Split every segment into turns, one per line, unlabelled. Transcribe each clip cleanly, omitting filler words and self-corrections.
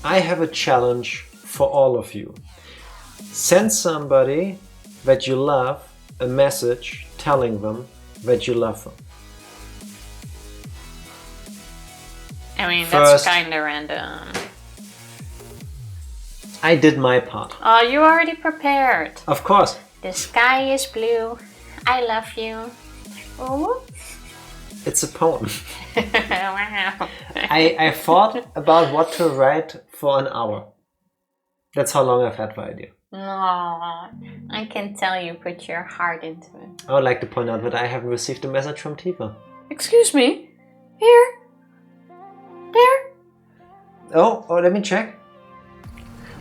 I have a challenge for all of you. Send somebody that you love a message telling them that you love them.
I mean,
First,
that's kind of random.
I did my part.
Oh, you already prepared.
Of course.
The sky is blue. I love you. Oh.
It's a poem.
Wow.
I thought about what to write for an hour. That's how long I've had the idea.
No, I can tell you put your heart into it.
I would like to point out that I haven't received a message from Tifa.
Excuse me? Here? There?
Oh, let me check.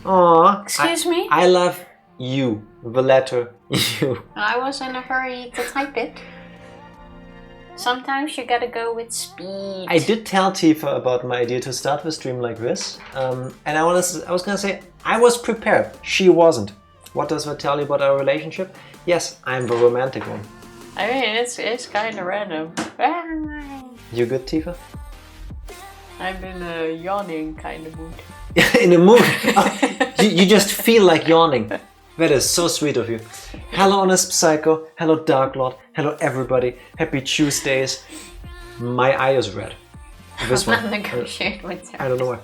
Aww.
Excuse me?
I love you. The letter U.
I was in a hurry to type it. Sometimes you gotta go with speed.
I did tell Tifa about my idea to start the stream like this. And I was gonna say, I was prepared. She wasn't. What does that tell you about our relationship? Yes, I'm the romantic one.
I mean, it's kind of random.
You good, Tifa?
I'm in a yawning kind of mood.
In a mood? Oh, you just feel like yawning. That is so sweet of you. Hello, Honest Psycho. Hello, Dark Lord. Hello, everybody. Happy Tuesdays. My eye is red. This one.
I'm not negotiate with terrorists.
I don't know why.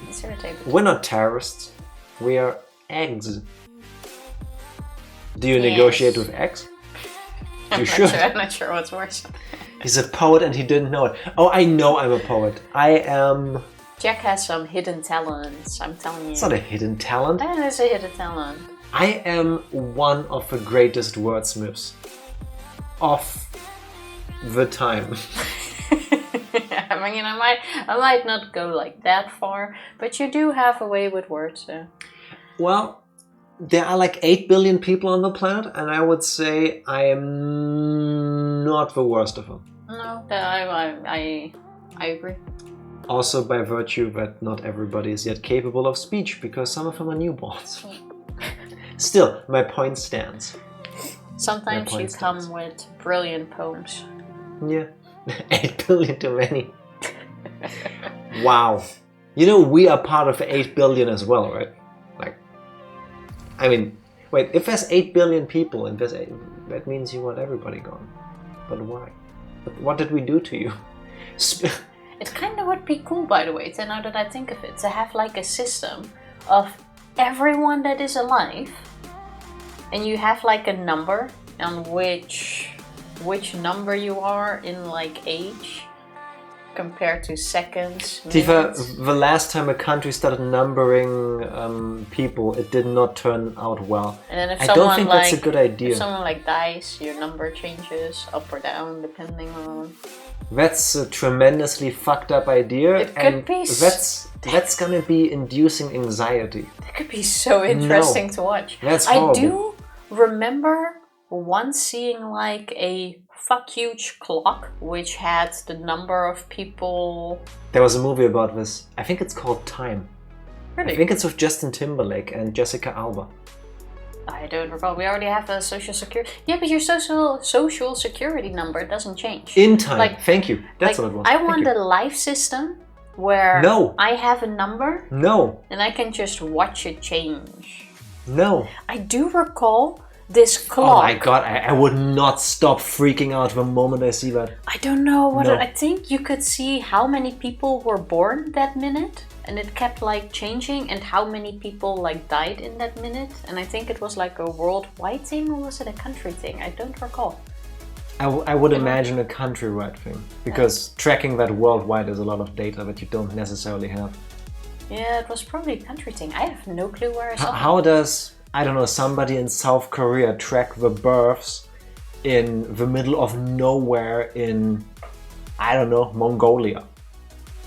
It's irritating.
We're not terrorists. We are eggs. Do you negotiate with eggs? You should.
I'm not sure what's worse.
He's a poet and he didn't know it. Oh, I know I'm a poet. I am...
Jack has some hidden talents, I'm telling you.
It's not a hidden talent.
That is a hidden talent.
I am one of the greatest wordsmiths of the time.
I mean, I might not go like that far, but you do have a way with words, so.
Well, there are like 8 billion people on the planet, and I would say I am not the worst of them.
No, I agree.
Also by virtue that not everybody is yet capable of speech, because some of them are newborns. Still, my point stands.
Sometimes you come with brilliant poems.
Yeah, 8 billion too many. Wow. You know, we are part of the 8 billion as well, right? Like, I mean, wait, if there's 8 billion people and there's 8, that means you want everybody gone. But why? But what did we do to you?
It kind of would be cool, by the way, now that I think of it, to have like a system of everyone that is alive, and you have like a number on which number you are in like age compared to seconds,
Tifa,
minutes.
the last time a country started numbering people, it did not turn out well.
And then if
I
someone
don't think that's a good idea.
If someone like dies, your number changes up or down depending on.
That's a tremendously fucked up idea,
It could
and
be
that's gonna be inducing anxiety.
That could be so interesting to watch.
That's horrible.
I do remember once seeing like a fuck huge clock which had the number of people.
There was a movie about this. I think it's called Time.
Really?
I think it's with Justin Timberlake and Jessica Alba.
I don't recall. We already have a social security. Yeah, but your social security number doesn't change.
In time.
Like,
thank you. That's what it was.
I want a life system where I have a number.
No.
And I can just watch it change.
No.
I do recall this clock.
Oh my god, I would not stop freaking out the moment I see that.
I don't know what I think you could see how many people were born that minute. And it kept like changing, and how many people like died in that minute. And I think it was like a worldwide thing, or was it a country thing? I don't recall.
I would imagine a countrywide thing, because tracking that worldwide is a lot of data that you don't necessarily have.
Yeah, it was probably a country thing. I have no clue where I saw it.
How does, I don't know, somebody in South Korea track the births in the middle of nowhere in, I don't know, Mongolia?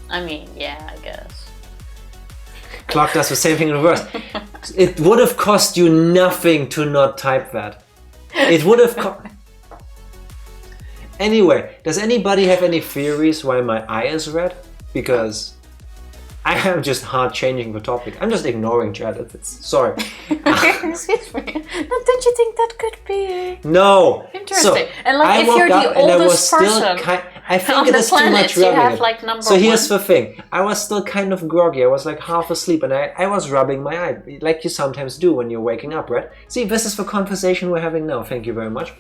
I mean, yeah, I guess.
Clock does the same thing in reverse. It would have cost you nothing to not type that. It would have Anyway, does anybody have any theories why my eye is red? Because I am just hard changing the topic. I'm just ignoring chat. Sorry.
Excuse me. Don't you think that could be
No.
interesting?
So,
and like, if you're the oldest person,
I think
On
it
the
is too
planet,
much
you
rubbing
have
it.
like number
So here's
one.
the thing. I was still kind of groggy. I was like half asleep, and I was rubbing my eye, like you sometimes do when you're waking up, right? See, this is the conversation we're having now. Thank you very much.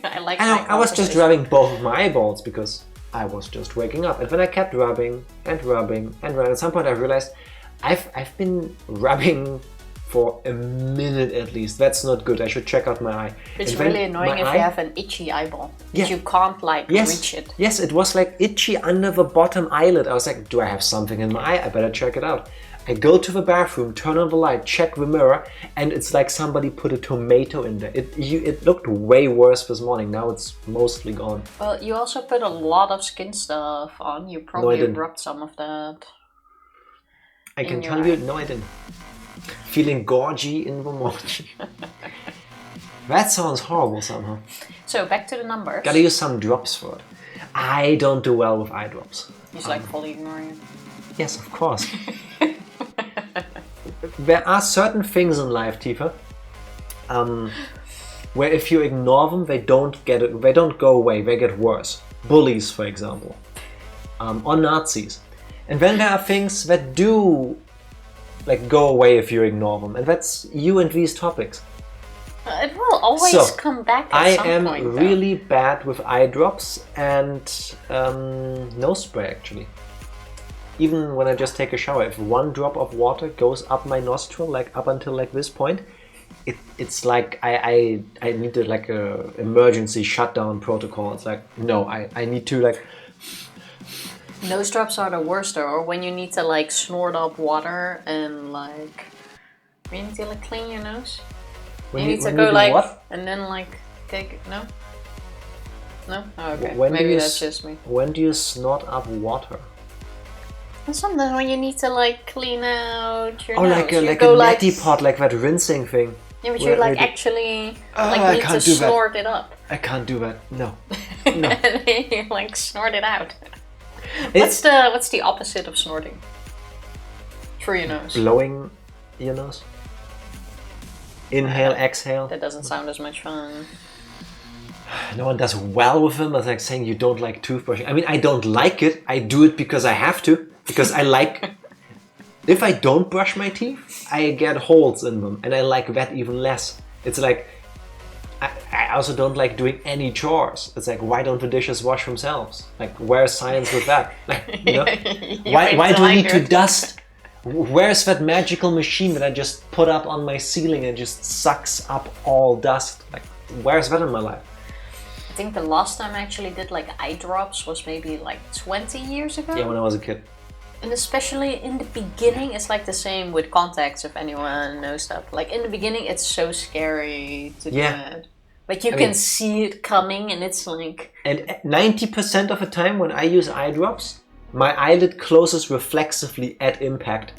I like
And
my
I was just
conversation.
rubbing both of my eyeballs because I was just waking up. And then I kept rubbing and rubbing and rubbing. At some point I realized I've been rubbing for a minute at least. That's not good. I should check out my eye.
It's
And then
really annoying
my
if
eye-
you have an itchy eyeball.
Yeah.
You can't like reach it.
Yes, it was like itchy under the bottom eyelid. I was like, do I have something in my eye? I better check it out. I go to the bathroom, turn on the light, check the mirror, and it's like somebody put a tomato in there. It looked way worse this morning. Now it's mostly gone.
Well, you also put a lot of skin stuff on. You probably
didn't.
rubbed some of that.
I can
In your
tell you,
eye.
no, I didn't. Feeling gorgy in the morning. That sounds horrible somehow.
So back to the numbers.
Gotta use some drops for it. I don't do well with eye drops.
He's like fully ignoring it.
Yes, of course. There are certain things in life, Tifa, where if you ignore them, they don't go away. They get worse. Bullies, for example, or Nazis. And then there are things that do like go away if you ignore them, and that's you and these topics.
It will always
So,
come back at
I
some
am
point. though.
really bad with eye drops and nose spray actually. Even when I just take a shower, if one drop of water goes up my nostril, like up until like this point, it's like I need to like a emergency shutdown protocol. It's like no, I need to like
Nose drops are the worst though, or when you need to like snort up water and like you need to like clean your nose.
when
you need to
when
go
do
like
what?
and then like take no? No? Oh, okay.
When do
Maybe
you
that's
s-
just me.
When do you snort up water?
And sometimes when you need to like clean out your
Oh,
nose,
like
you
a
go like
neti pot, like that rinsing thing.
yeah, but
where-
you like
where the-
actually
I
like need to
can't do that.
snort it up.
I can't do that. No.
And then you like snort it out.
It's
What's the opposite of snorting? Through your nose.
blowing your nose. Inhale, exhale.
That doesn't sound as much fun.
No one does well with them. It's like saying you don't like toothbrushing. I mean, I don't like it. I do it because I have to. Because I like... If I don't brush my teeth, I get holes in them. And I like that even less. It's like... I also don't like doing any chores. It's like, why don't the dishes wash themselves? Like, where's science with that? Like, you know? Why do we need to dust? Where's that magical machine that I just put up on my ceiling and just sucks up all dust? Like, where's that in my life?
I think the last time I actually did like eye drops was maybe like 20 years ago.
Yeah, when I was a kid.
And especially in the beginning, it's like the same with contacts, if anyone knows that. Like in the beginning, it's so scary to do
Yeah.
it. But you
I
can
mean-
see it coming and it's like...
And 90% of the time when I use eye drops, my eyelid closes reflexively at impact.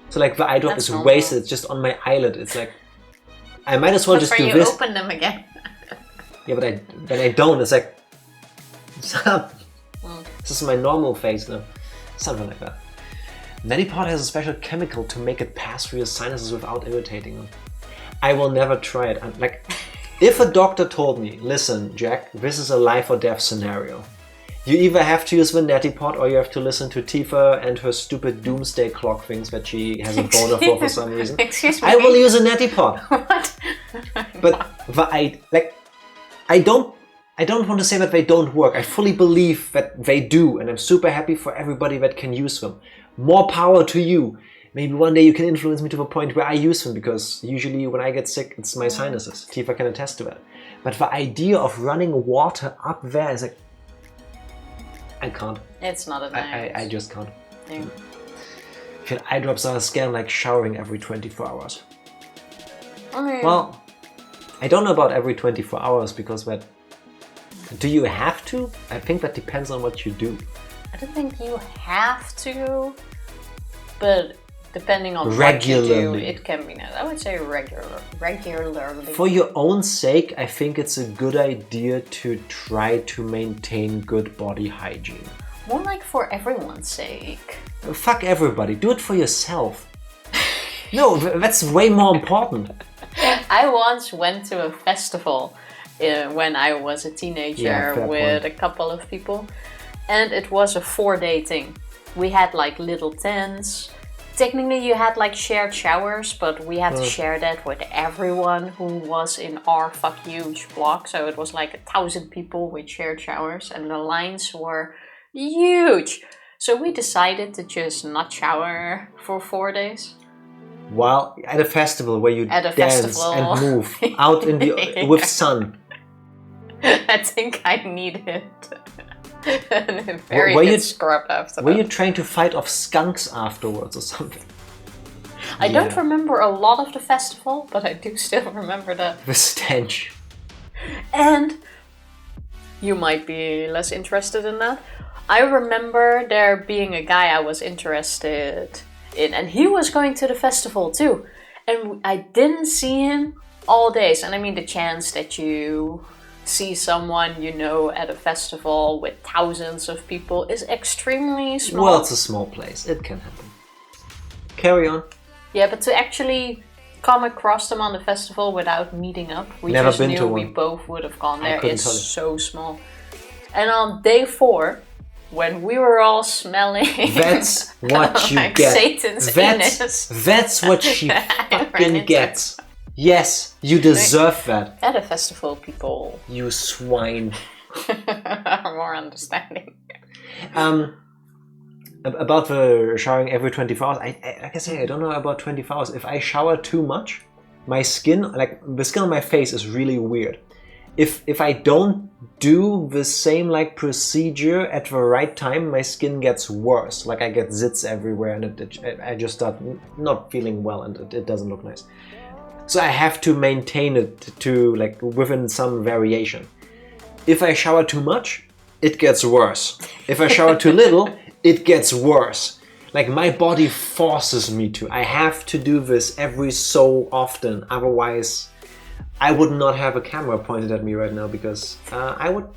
So like the eye drop
That's
is
normal.
wasted, it's just on my eyelid. It's like, I might as well
But
just
when
do
you
this.
open them again.
Yeah, but then I don't. It's like, stop.
Mm.
This is my normal face now. Something like that. Neti pot has a special chemical to make it pass through your sinuses without irritating them. I will never try it. I'm like, if a doctor told me, listen, Jack, this is a life or death scenario. You either have to use the neti pot or you have to listen to Tifa and her stupid doomsday clock things that she has a boner for some reason.
Excuse me.
I will use a neti pot.
What?
But I don't want to say that they don't work. I fully believe that they do, and I'm super happy for everybody that can use them. More power to you. Maybe one day you can influence me to the point where I use them, because usually when I get sick, it's my sinuses. Tifa can attest to that. But the idea of running water up there is like, I can't.
It's not a nice.
I just can't.
thing.
I feel eye drops are a scam like showering every 24 hours.
Okay.
Well, I don't know about every 24 hours because that... Do you have to? I think that depends on what you do.
I don't think you have to, but depending on what you do,
Regularly.
it can be nice. I would say regularly.
For your own sake, I think it's a good idea to try to maintain good body hygiene.
More like for everyone's sake.
Fuck everybody, do it for yourself. No, that's way more important.
I once went to a festival when I was a teenager
Yeah,
with a couple of people. And it was a 4-day thing. We had like little tents. Technically you had like shared showers, but we had to share that with everyone who was in our huge block. So it was like 1,000 people with shared showers and the lines were huge. So we decided to just not shower for 4 days.
While at a festival where you dance and move out in the with sun.
I think I needed a very good scrub after
Were you trying to fight off skunks afterwards or something?
I don't remember a lot of the festival, but I do still remember
the stench.
And you might be less interested in that. I remember there being a guy I was interested in, and he was going to the festival too. And I didn't see him all days. And I mean, the chance that you see someone you know at a festival with thousands of people is extremely small.
Well, it's a small place. It can happen. Carry on.
Yeah, but to actually come across them on the festival without meeting up, we
Never
just
been
knew
to
we
one.
both would have gone there. It's
tell you.
so small. And on day 4, when we were all smelling
that's what you
like
get.
Satan's anus.
That's what she fucking gets. Yes, you deserve that.
At a festival, people
You swine.
are more understanding.
About the showering every 24 hours, I can say I don't know about 24 hours. If I shower too much, my skin, like the skin on my face is really weird. If I don't do the same like procedure at the right time, my skin gets worse. Like I get zits everywhere and I just start not feeling well and it doesn't look nice. So I have to maintain it to like within some variation. If I shower too much, it gets worse. If I shower too little, it gets worse. Like my body forces me to. I have to do this every so often. Otherwise, I would not have a camera pointed at me right now because I would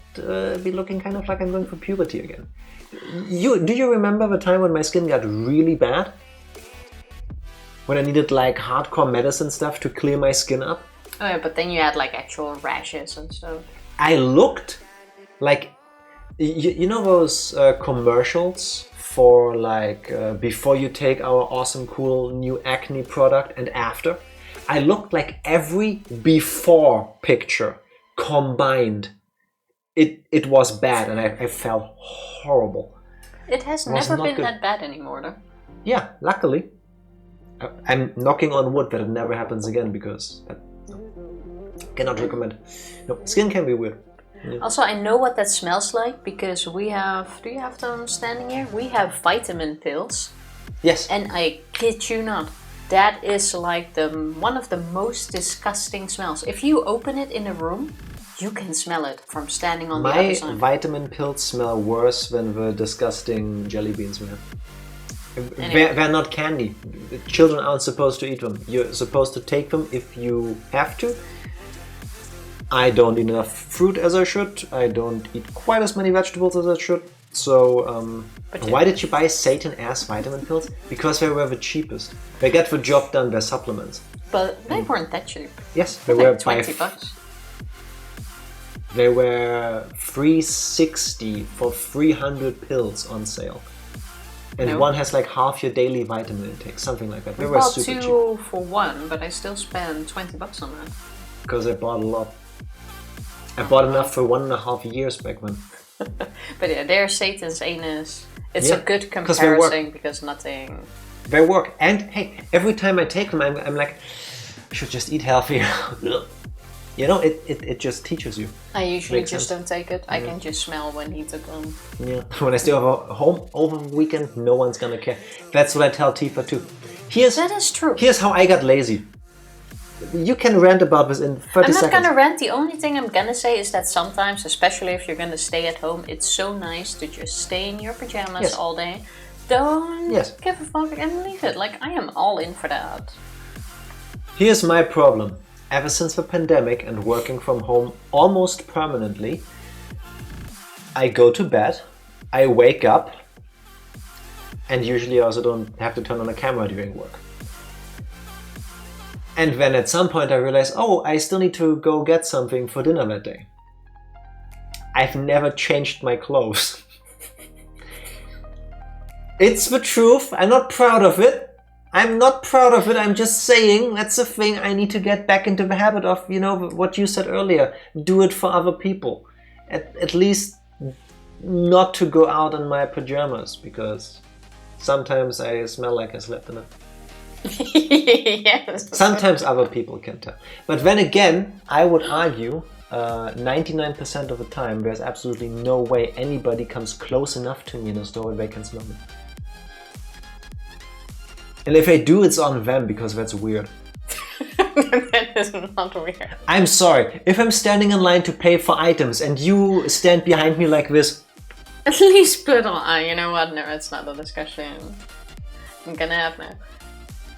be looking kind of like I'm going for puberty again. Do you remember the time when my skin got really bad? When I needed like hardcore medicine stuff to clear my skin up?
Oh yeah, but then you had like actual rashes and stuff.
I looked like, you know those commercials for like before you take our awesome cool new acne product and after? I looked like every before picture combined. It was bad and I felt horrible.
It has never been that bad anymore though.
Yeah, luckily. I'm knocking on wood that it never happens again because I cannot recommend. No, skin can be weird. Yeah.
Also, I know what that smells like because we have, do you have them standing here? We have vitamin pills.
Yes.
And I kid you not, that is like one of the most disgusting smells. If you open it in a room, you can smell it from standing on the other side.
My vitamin pills smell worse than the disgusting jelly beans we have. Anyway. They're not candy. Children aren't supposed to eat them. You're supposed to take them if you have to. I don't eat enough fruit as I should. I don't eat quite as many vegetables as I should. So, why did you buy Satan-ass vitamin pills? Because they were the cheapest. They get the job done, they're supplements.
But they weren't that cheap.
Yes, they were
like $20.
They were $3.60 for 300 pills on sale. And one has like half your daily vitamin intake, something like that. They were super cheap.
I bought 2 for 1, but I still spent $20 on that.
Because I bought a lot. I bought enough for 1.5 years back then.
But yeah, they're Satan's anus. It's a good comparison because nothing...
They work. And hey, every time I take them, I'm like, I should just eat healthier. You know, it just teaches you.
I usually just don't take it. I can just smell when he took them.
Yeah, when I stay home over the weekend, no one's gonna care. That's what I tell Tifa too.
That is true.
Here's how I got lazy. You can rant about this in 30 seconds.
I'm not gonna rant. The only thing I'm gonna say is that sometimes, especially if you're gonna stay at home, it's so nice to just stay in your pajamas all day. Don't give a fuck and leave it. Like, I am all in for that.
Here's my problem. Ever since the pandemic and working from home almost permanently, I go to bed, I wake up, and usually I also don't have to turn on a camera during work. And then at some point I realized, oh, I still need to go get something for dinner that day. I've never changed my clothes. It's the truth. I'm not proud of it. I'm just saying that's a thing I need to get back into the habit of, what you said earlier. Do it for other people. At least not to go out in my pajamas, because sometimes I smell like I slept in it.
Yes.
Sometimes other people can tell. But then again, I would argue 99% of the time there's absolutely no way anybody comes close enough to me in a store where they can smell me. And if they do, it's on them, because that's weird.
That is not weird.
I'm sorry, if I'm standing in line to pay for items and you stand behind me like this.
At least put on. You know what? No, it's not a discussion I'm gonna have now.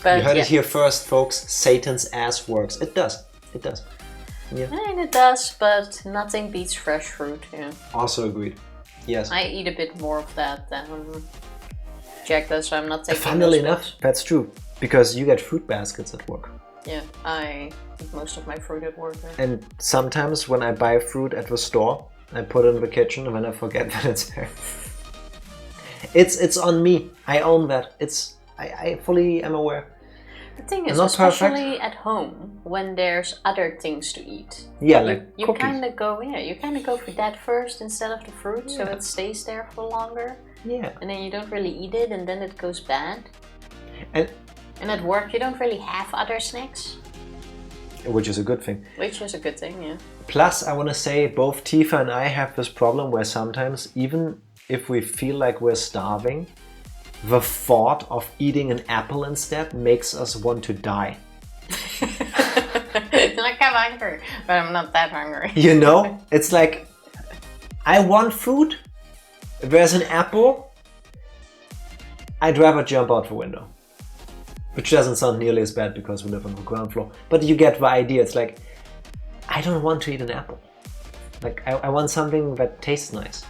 But
you heard it here first, folks. Satan's ass works. It does. It does. Yeah.
And it does, but nothing beats fresh fruit. Yeah.
Also agreed. Yes.
I eat a bit more of that than Jack does, so I'm not taking.
Funnily enough, that's true, because you get fruit baskets at work.
Yeah, I eat most of my fruit at work. Yeah.
And sometimes when I buy fruit at the store, I put it in the kitchen and then I forget that it's there. It's on me. I own that. I fully am aware.
The thing is, especially at home, when there's other things to eat.
Yeah, like
you kind of go for that first instead of the fruit, so it stays there for longer.
Yeah.
And then you don't really eat it, and then it goes bad.
And
at work, you don't really have other snacks.
Which is a good thing.
Which is a good thing, yeah.
Plus, I want to say, both Tifa and I have this problem where sometimes, even if we feel like we're starving, the thought of eating an apple instead makes us want to die.
Like, I'm hungry, but I'm not that hungry.
It's like, I want food, if there's an apple, I'd rather jump out the window. Which doesn't sound nearly as bad because we live on the ground floor. But you get the idea. It's like, I don't want to eat an apple. Like, I want something that tastes nice.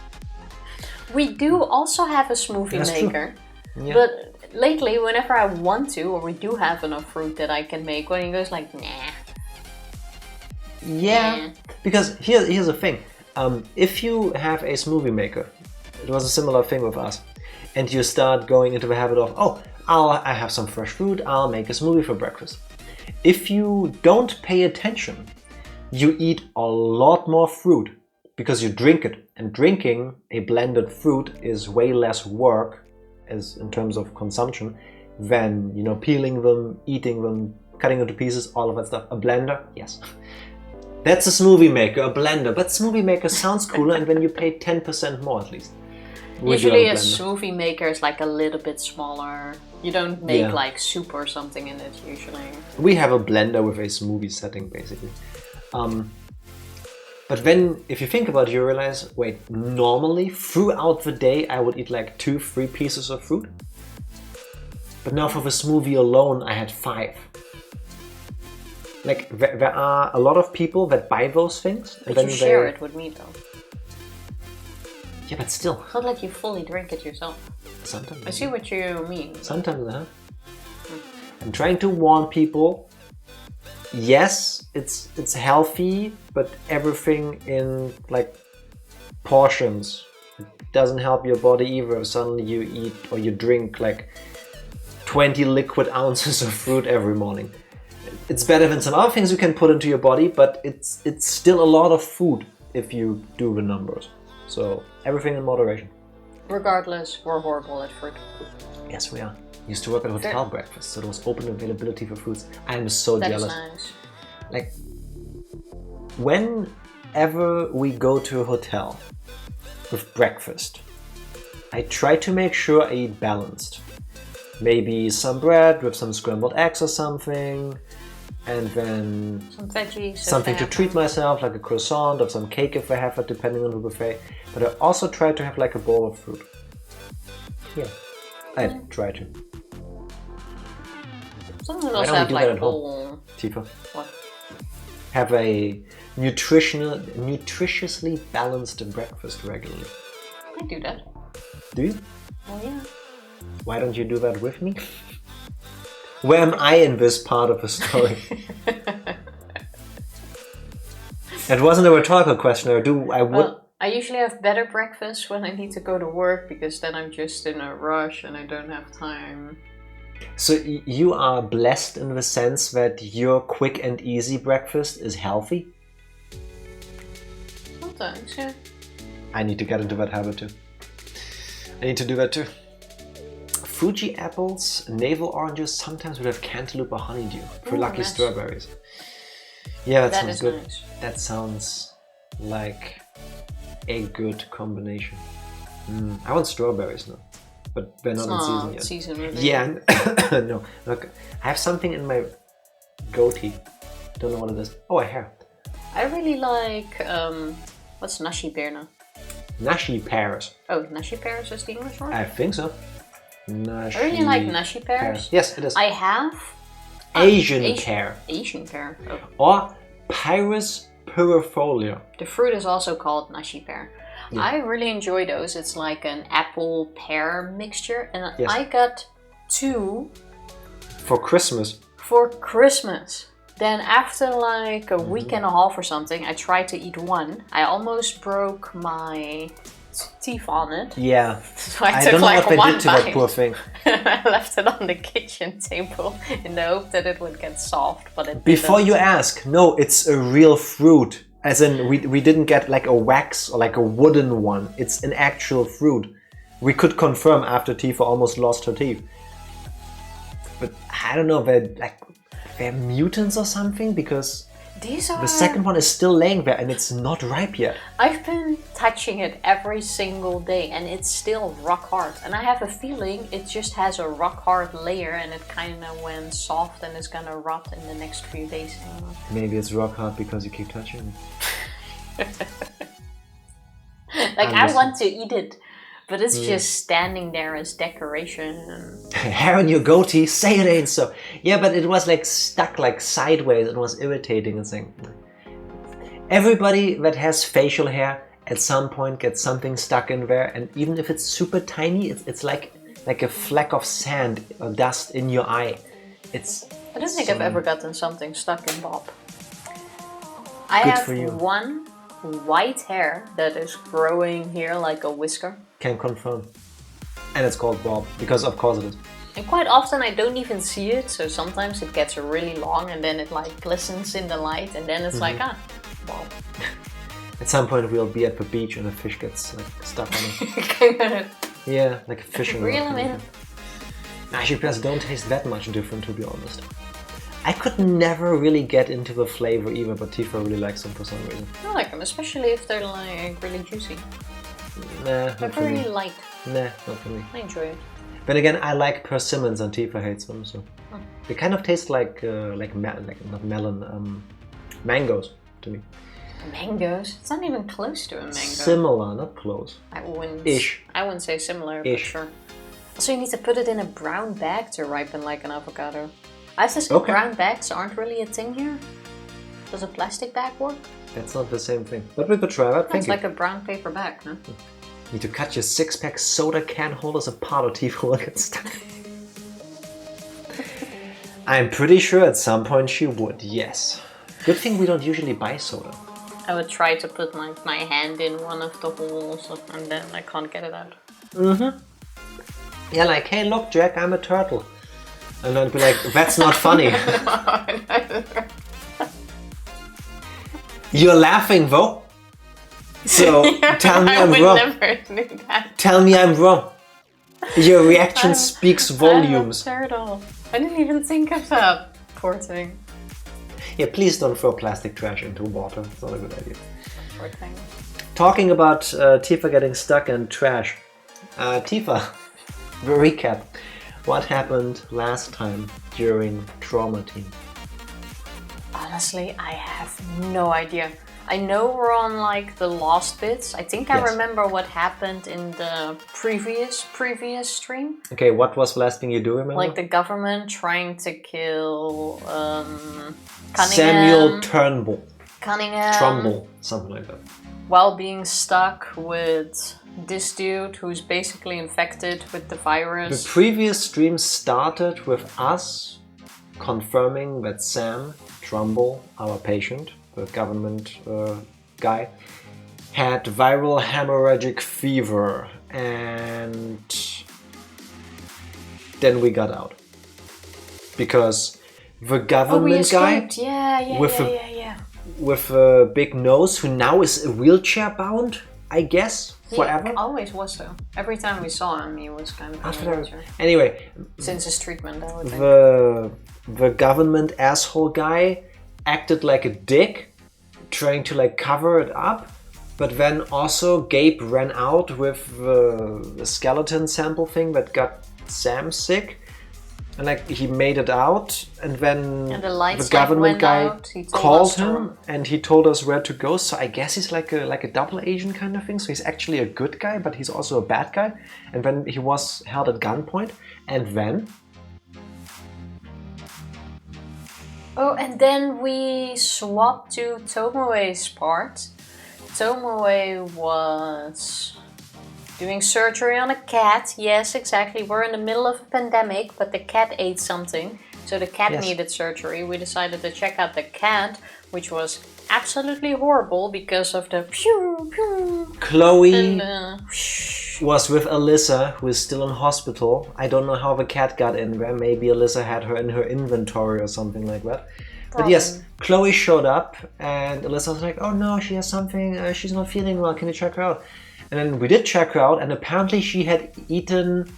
We do also have a smoothie maker.
Yeah.
But lately, whenever I want to, or we do have enough fruit that I can make, when he goes like, nah.
Yeah, because here's the thing. If you have a smoothie maker, it was a similar thing with us, and you start going into the habit of, I have some fresh fruit, I'll make a smoothie for breakfast. If you don't pay attention, you eat a lot more fruit because you drink it. And drinking a blended fruit is way less work as in terms of consumption than, peeling them, eating them, cutting into pieces, all of that stuff. A blender, yes. That's a smoothie maker, a blender. But smoothie maker sounds cooler, and then you pay 10% more at least.
Usually a smoothie maker is like a little bit smaller. You don't make like soup or something in it usually.
We have a blender with a smoothie setting basically. But then if you think about it, you realize, wait, normally throughout the day I would eat like 2-3 pieces of fruit. But now for the smoothie alone I had 5. Like there are a lot of people that buy those things.
But then you share it with me though.
Yeah, but still.
It's not like you fully drink it yourself.
Sometimes.
I see what you mean.
Sometimes, I'm trying to warn people. Yes, it's healthy, but everything in like portions. It doesn't help your body either if suddenly you eat or you drink like 20 liquid ounces of fruit every morning. It's better than some other things you can put into your body, but it's still a lot of food if you do the numbers. So everything in moderation.
Regardless, we're horrible at fruit.
Yes, we are. Used to work at a hotel breakfast, so there was open availability for fruits. I'm so jealous.
That's nice.
Like, whenever we go to a hotel with breakfast, I try to make sure I eat balanced. Maybe some bread with some scrambled eggs or something, and then
some veggies,
something to treat myself, like a croissant or some cake if I have it, depending on the buffet. But I also try to have like a bowl of fruit. Yeah, I try to.
Sometimes also have like a bowl.
Tifa.
What?
Have a nutritiously balanced breakfast regularly.
I do that.
Do you?
Oh yeah.
Why don't you do that with me? Where am I in this part of the story? It wasn't a rhetorical question.
I usually have better breakfast when I need to go to work because then I'm just in a rush and I don't have time.
So you are blessed in the sense that your quick and easy breakfast is healthy?
Sometimes, yeah.
I need to get into that habit too. I need to do that too. Fuji apples, navel oranges, sometimes we have cantaloupe or honeydew. For lucky
nice.
Strawberries. Yeah, that sounds good.
Nice.
That sounds like a good combination. I want strawberries now, but they're not in season yet.
Really.
Yeah, no. Look, I have something in my goatee. Don't know what it is. Oh, a hair.
I really like what's nashi pear?
Nashi pears.
Oh, nashi pears is the English word?
I think so.
I really like nashi pears.
Yes, it is.
I have
Asian pear.
Asian pear. Oh.
Or Pyrus purifolia.
The fruit is also called nashi pear.
Yeah.
I really enjoy those. It's like an apple pear mixture, and
Yes.
I got 2
For Christmas.
for Christmas. Then after like a week and a half or something, I tried to eat 1. I almost broke my teeth on it.
Yeah.
So I
I
took
don't know
like
what they
1
did to
bite.
that poor thing.
I left it on the kitchen table in the hope that it would get soft, but it
Before
didn't.
you ask, no, it's a real fruit. As in, we didn't get like a wax or like a wooden one. It's an actual fruit. We could confirm after Tifa almost lost her teeth. But I don't know, they're mutants or something, because
These are...
the second one is still laying there and it's not ripe yet.
I've been touching it every single day and it's still rock hard. And I have a feeling it just has a rock hard layer and it kind of went soft and is gonna rot in the next few days.
Maybe it's rock hard because you keep touching it.
Like I want to eat it, but it's just standing there as decoration.
Hair on your goatee, say it ain't so. Yeah, but it was like stuck like sideways. It was irritating and saying. Everybody that has facial hair at some point gets something stuck in there, and even if it's super tiny, it's like a fleck of sand or dust in your eye.
I don't think I've ever gotten something stuck in Bob. I have one white hair that is growing here like a whisker.
Can confirm. And it's called Bob, because of course it is.
And quite often I don't even see it, so sometimes it gets really long and then it like glistens in the light and then it's like, Bob.
At some point we'll be at the beach and a fish gets like stuck on it. Yeah, like a fishing rod.
Reel him in.
Nashi pears don't taste that much different, to be honest. I could never really get into the flavor either, but Tifa really likes them for some reason.
I like them, especially if they're like really juicy.
Nah,
They're
not for
very
me.
light.
Nah, not for me.
I enjoy it.
Then again, I like persimmons and Tifa hates them, so they kind of taste like not melon, mangoes to me.
Mangoes? It's not even close to a mango.
Similar, not close.
I wouldn't say similar, but sure. Also, you need to put it in a brown bag to ripen like an avocado. I just think brown bags aren't really a thing here. Does a plastic bag work?
That's not the same thing. But we could try that.
It's like a brown paper bag, no?
Need to cut your 6-pack soda can holders apart or Tifa will get stuck. I'm pretty sure at some point she would, yes. Good thing we don't usually buy soda.
I would try to put my hand in one of the holes and then I can't get it out.
Yeah, like, hey look Jack, I'm a turtle. And then be like, that's not funny. You're laughing though. So tell me I'm wrong.
Never do that.
Tell me I'm wrong. Your reaction speaks volumes.
I'm a turtle. I didn't even think of that. Poor thing.
Yeah, please don't throw plastic trash into water. It's not a good idea.
Poor thing.
Talking about Tifa getting stuck in trash. Tifa, the recap. What happened last time during Trauma Team?
Honestly, I have no idea. I know we're on like the last bits. I think I remember what happened in the previous stream.
Okay, what was the last thing you do remember?
Like the government trying to kill Cunningham.
Samuel Turnbull.
Cunningham.
Something like that.
While being stuck with this dude who's basically infected with the virus.
The previous stream started with us confirming that Sam Trumbull, our patient, the government guy, had viral hemorrhagic fever, and then we got out. Because the government guy with a big nose, who now is wheelchair bound, I guess, forever.
He always was so. Every time we saw him, he was kind of in a wheelchair.
Anyway,
since his treatment, I would think.
The government asshole guy acted like a dick, trying to like cover it up. But then also Gabe ran out with the skeleton sample thing that got Sam sick. And like he made it out, and then the government guy called him and he told us where to go. So I guess he's like a double agent kind of thing. So he's actually a good guy, but he's also a bad guy. And then he was held at gunpoint, and then...
Oh, and then we swapped to Tomoe's part. Tomoe was doing surgery on a cat. Yes, exactly. We're in the middle of a pandemic, but the cat ate something. So the cat needed surgery. We decided to check out the cat, which was absolutely horrible because of the pew, pew.
Chloe was with Alyssa, who is still in hospital. I don't know how the cat got in there. Maybe Alyssa had her in her inventory or something like that. But yes, Chloe showed up and Alyssa was like, oh no, she has something, she's not feeling well, can you check her out? And then we did check her out, and apparently she had eaten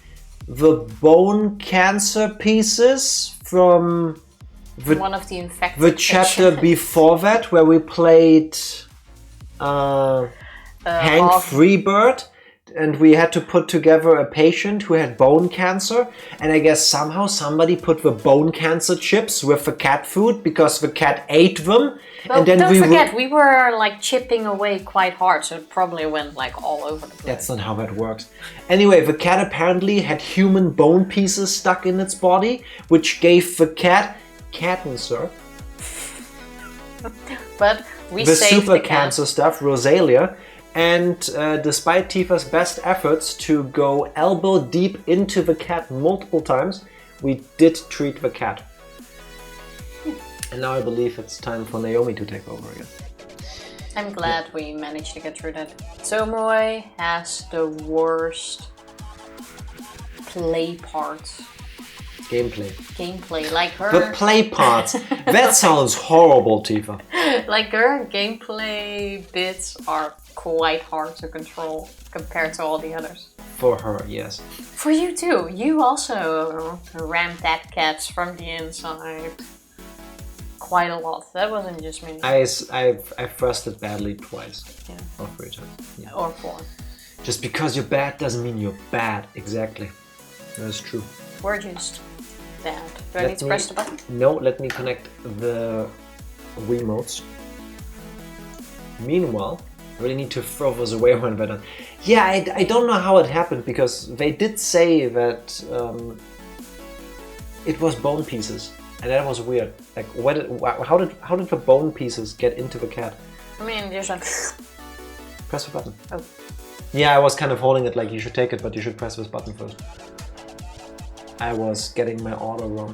the bone cancer pieces from
one of the infected
the chapter before that, where we played Hank Freebird, and we had to put together a patient who had bone cancer, and I guess somehow somebody put the bone cancer chips with the cat food because the cat ate them.
Well, and then don't forget, we were like chipping away quite hard, so it probably went like all over the place.
That's not how that works. Anyway, the cat apparently had human bone pieces stuck in its body, which gave the cat cancer.
But we
the
saved
super
the cat.
cancer stuff, Rosalia. And despite Tifa's best efforts to go elbow deep into the cat multiple times, we did treat the cat. And now I believe it's time for Naomi to take over again.
I'm glad we managed to get through that. Tomoe has the worst play parts. Gameplay, like her...
The play parts! That sounds horrible, Tifa.
Like her gameplay bits are quite hard to control compared to all the others.
For her, yes.
For you too. You also rammed that cat from the inside. Quite a lot. That wasn't just me.
I thrusted badly twice.
Yeah.
Or 3 times. Yeah.
Or 4.
Just because you're bad doesn't mean you're bad. Exactly. That's true.
We're just bad. Do I need to press the button?
No, let me connect the Wiimotes. Meanwhile, I really need to throw those away when they're done. Yeah, I don't know how it happened, because they did say that it was bone pieces. And that was weird. Like, how did the bone pieces get into the cat?
I mean, just like...
Press the button.
Oh.
Yeah, I was kind of holding it like you should take it, but you should press this button first. I was getting my order wrong.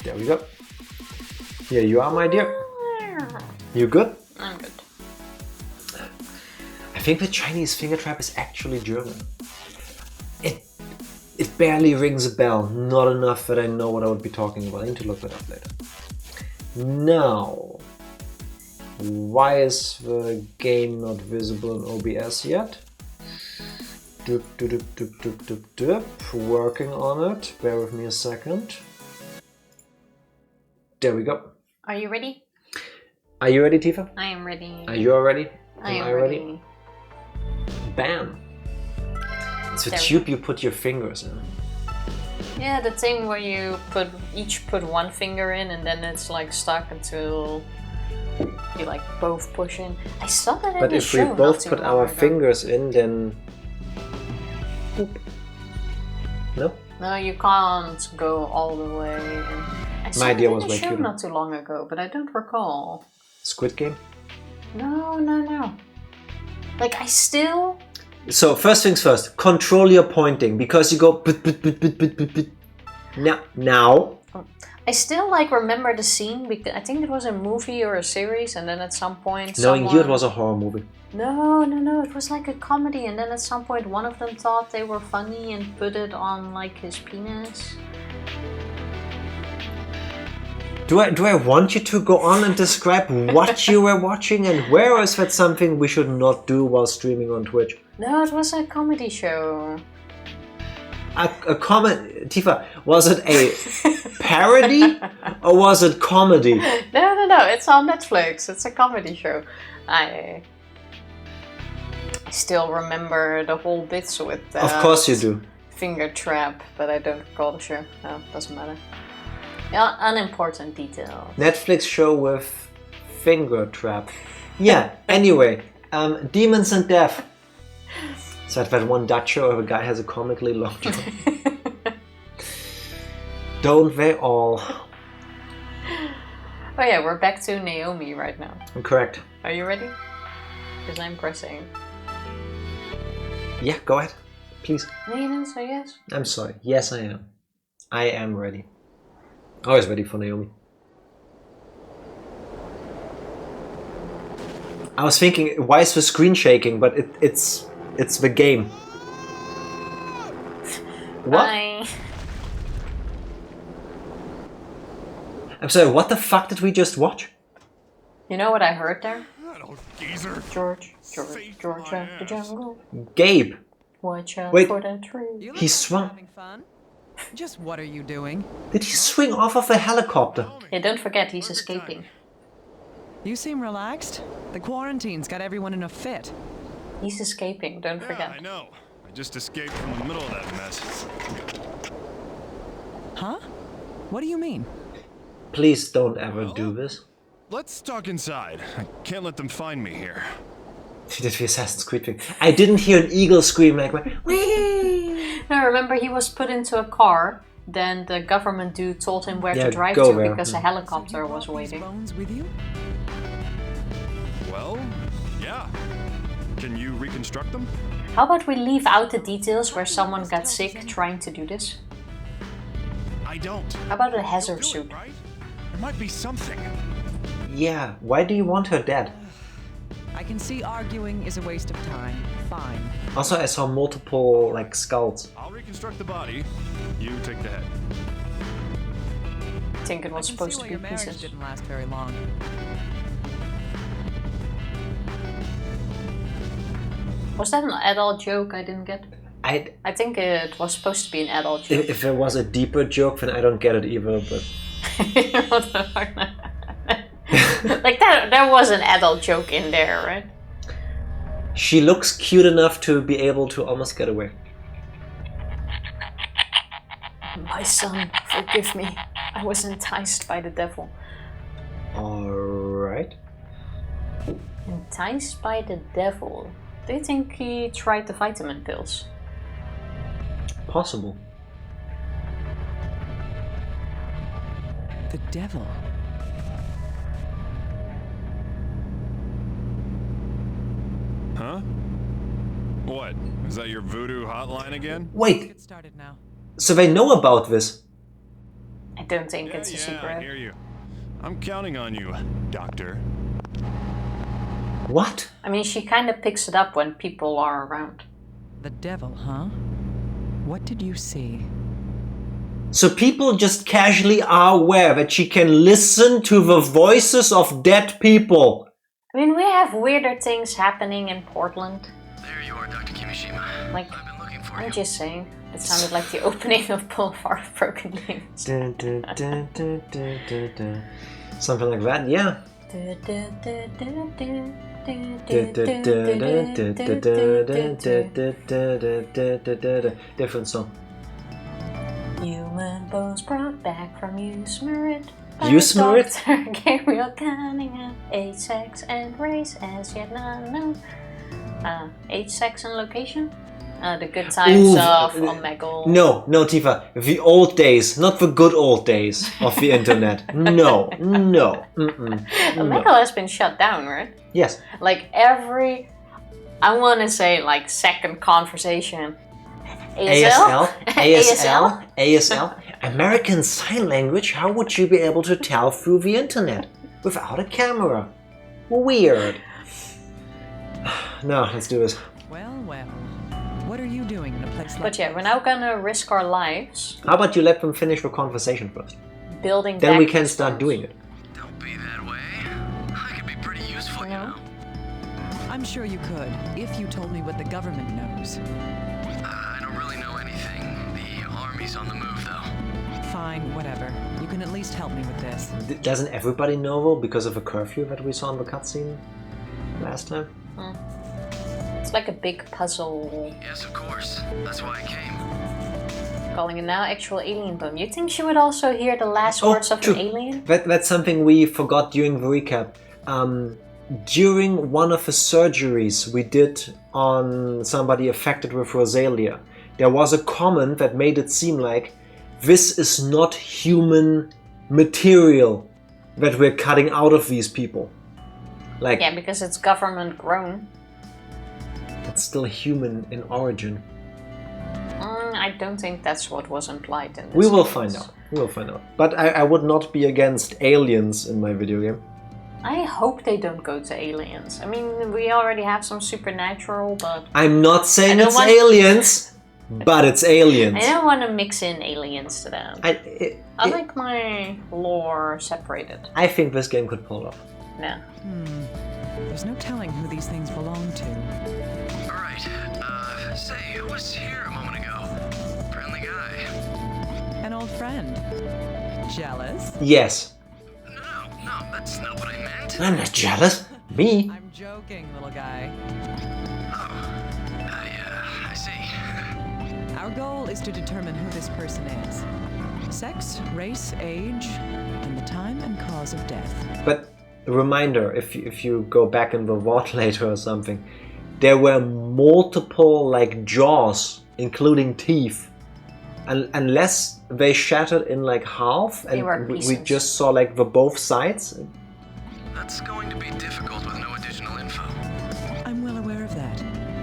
There we go. Here you are, my dear. You good?
I'm good.
I think the Chinese finger trap is actually German. It barely rings a bell. Not enough that I know what I would be talking about. I need to look that up later. Now, why is the game not visible in OBS yet? Working on it. Bear with me a second. There we go.
Are you ready?
Are you ready, Tifa?
I am ready.
Are you ready?
I am ready.
Bam. It's the tube you put your fingers in.
Yeah, the thing where you each put one finger in and then it's like stuck until you like both push in. I saw that in the show.
But if we both put our fingers in, then... Boop. No?
No, you can't go all the way in. I saw
My idea was
it in
way
the show
cuter.
not too long ago, but I don't recall.
Squid Game?
No. Like, I still...
So, first things first, control your pointing, because you go... Now.
I still like remember the scene because I think it was a movie or a series, and then at some point
Knowing you, it was a horror movie.
No, it was like a comedy, and then at some point one of them thought they were funny and put it on like his penis.
Do I want you to go on and describe what you were watching and where, or is that something we should not do while streaming on Twitch?
No, it was a comedy show.
A comedy, Tifa, was it a parody or was it comedy?
No, it's on Netflix. It's a comedy show. I still remember the whole bits with
of course you do.
Finger trap, but I don't recall the show. No, doesn't matter. Yeah, unimportant detail.
Netflix show with finger trap. Yeah, anyway, Demons and Death. So that one Dutch show where a guy has a comically long jaw. Don't they all?
Oh yeah, we're back to Naomi right now.
Correct.
Are you ready? Because I'm pressing.
Yeah, go ahead. Please.
No, you didn't say yes.
I'm sorry. Yes, I am. I am ready. Always ready for Naomi. I was thinking, why is the screen shaking? But it's the game. What? I'm sorry, what the fuck did we just watch?
You know what I heard there? George, out the jungle.
Gabe.
Watch out
Wait.
for that tree.
He swung.
Having fun? Just what are you doing?
Did he swing off of a helicopter?
Yeah, don't forget he's escaping.
You seem relaxed. The quarantine's got everyone in a fit.
He's escaping, don't forget.
I know. I just escaped from the middle of that mess.
Huh? What do you mean?
Please don't ever do this.
Let's talk inside. I can't let them find me here.
He did the Assassin's Creed thing. I didn't hear an eagle scream like, whee!
No, remember he was put into a car, then the government dude told him where
Yeah,
to drive
go
to
there.
because a helicopter was
Brought these
waiting.
bones with you?
Well, yeah. Can you reconstruct them?
How about we leave out the details where someone got sick trying to do this?
I don't.
How about a
You'll
hazard
do it,
suit?
right? There might be something.
Yeah, why do you want her dead?
I can see arguing is a waste of time. Fine.
Also, I saw multiple, like, skulls.
I'll reconstruct the body. You take the head.
I think it was
I can see
supposed
why
to
your
be
marriage
pieces.
didn't last very long.
Was that an adult joke I didn't get?
I
I think it was supposed to be an adult joke.
If there was a deeper joke, then I don't get it either, but...
What the fuck? Like there was an adult joke in there, right?
She looks cute enough to be able to almost get away.
My son, forgive me. I was enticed by the devil.
Alright.
Enticed by the devil? Do you think he tried the vitamin pills?
Possible.
The devil.
Huh? What? Is that your voodoo hotline again?
Wait,
Get started now.
so they know about this?
I don't think
Yeah,
it's a
I
secret.
hear you. I'm counting on you, Doctor.
What?
I mean, she kind of picks it up when people are around.
The devil, huh? What did you see?
So people just casually are aware that she can listen to the voices of dead people.
I mean, we have weirder things happening in Portland.
There you are, Dr. Kimishima.
Like,
I've been looking for
I'm
you.
just saying. It sounded like the opening of Boulevard of Broken Dreams.
Dun, dun, dun, dun, dun, dun, dun. Something like that, yeah. Different song.
Human bones brought back from Usemerit.
Usemerit?
Dr. Gabriel Cunningham. Age, sex, and race as yet not known. Age, sex, and location? The good times of Omegle.
No, Tifa. The old days, not the good old days of the internet. No.
Omegle has been shut down, right?
Yes.
Like every, I want to say like second conversation.
ASL. American Sign Language? How would you be able to tell through the internet without a camera? Weird. No, let's do this.
Well, well. What are you doing in a place like
But yeah, we're now gonna risk our lives
How about you let them finish the conversation first?
building
Then we
back
can
the
start
stones.
doing it.
Don't be that way. I could be pretty useful, you know.
I'm sure you could, if you told me what the government knows.
I don't really know anything. The army's on the move, though.
Fine, whatever. You can at least help me with this.
Doesn't everybody know though, because of a curfew that we saw in the cutscene last time?
It's like a big puzzle.
Yes, of course. That's why I came.
Calling it now actual alien bomb. You think she would also hear the last words of
true.
an alien?
That's something we forgot during the recap. During one of the surgeries we did on somebody affected with Rosalia, there was a comment that made it seem like this is not human material that we're cutting out of these people. Like,
Yeah, because it's government grown.
it's still human in origin.
I don't think that's what was implied in this.
We will
case.
find out. We will find out. But I would not be against aliens in my video game.
I hope they don't go to aliens. I mean, we already have some supernatural, but
I'm not saying
don't
it's
want-
aliens, but it's aliens.
I don't want to mix in aliens to them.
I
like my lore separated.
I think this game could pull it off.
No.
There's no telling who these things belong to.
All right. Say, who was here a moment ago? Friendly guy.
An old friend. Jealous?
Yes.
No, that's not what I meant.
I'm not jealous. Me?
I'm joking, little guy.
I see.
Our goal is to determine who this person is. Sex, race, age, and the time and cause of death.
But a reminder, if you go back in the vault later or something, there were multiple like jaws, including teeth. Unless they shattered in like half,
They were
and we
pieces.
just saw like the both sides.
That's going to be difficult with no additional info.
I'm well aware of that.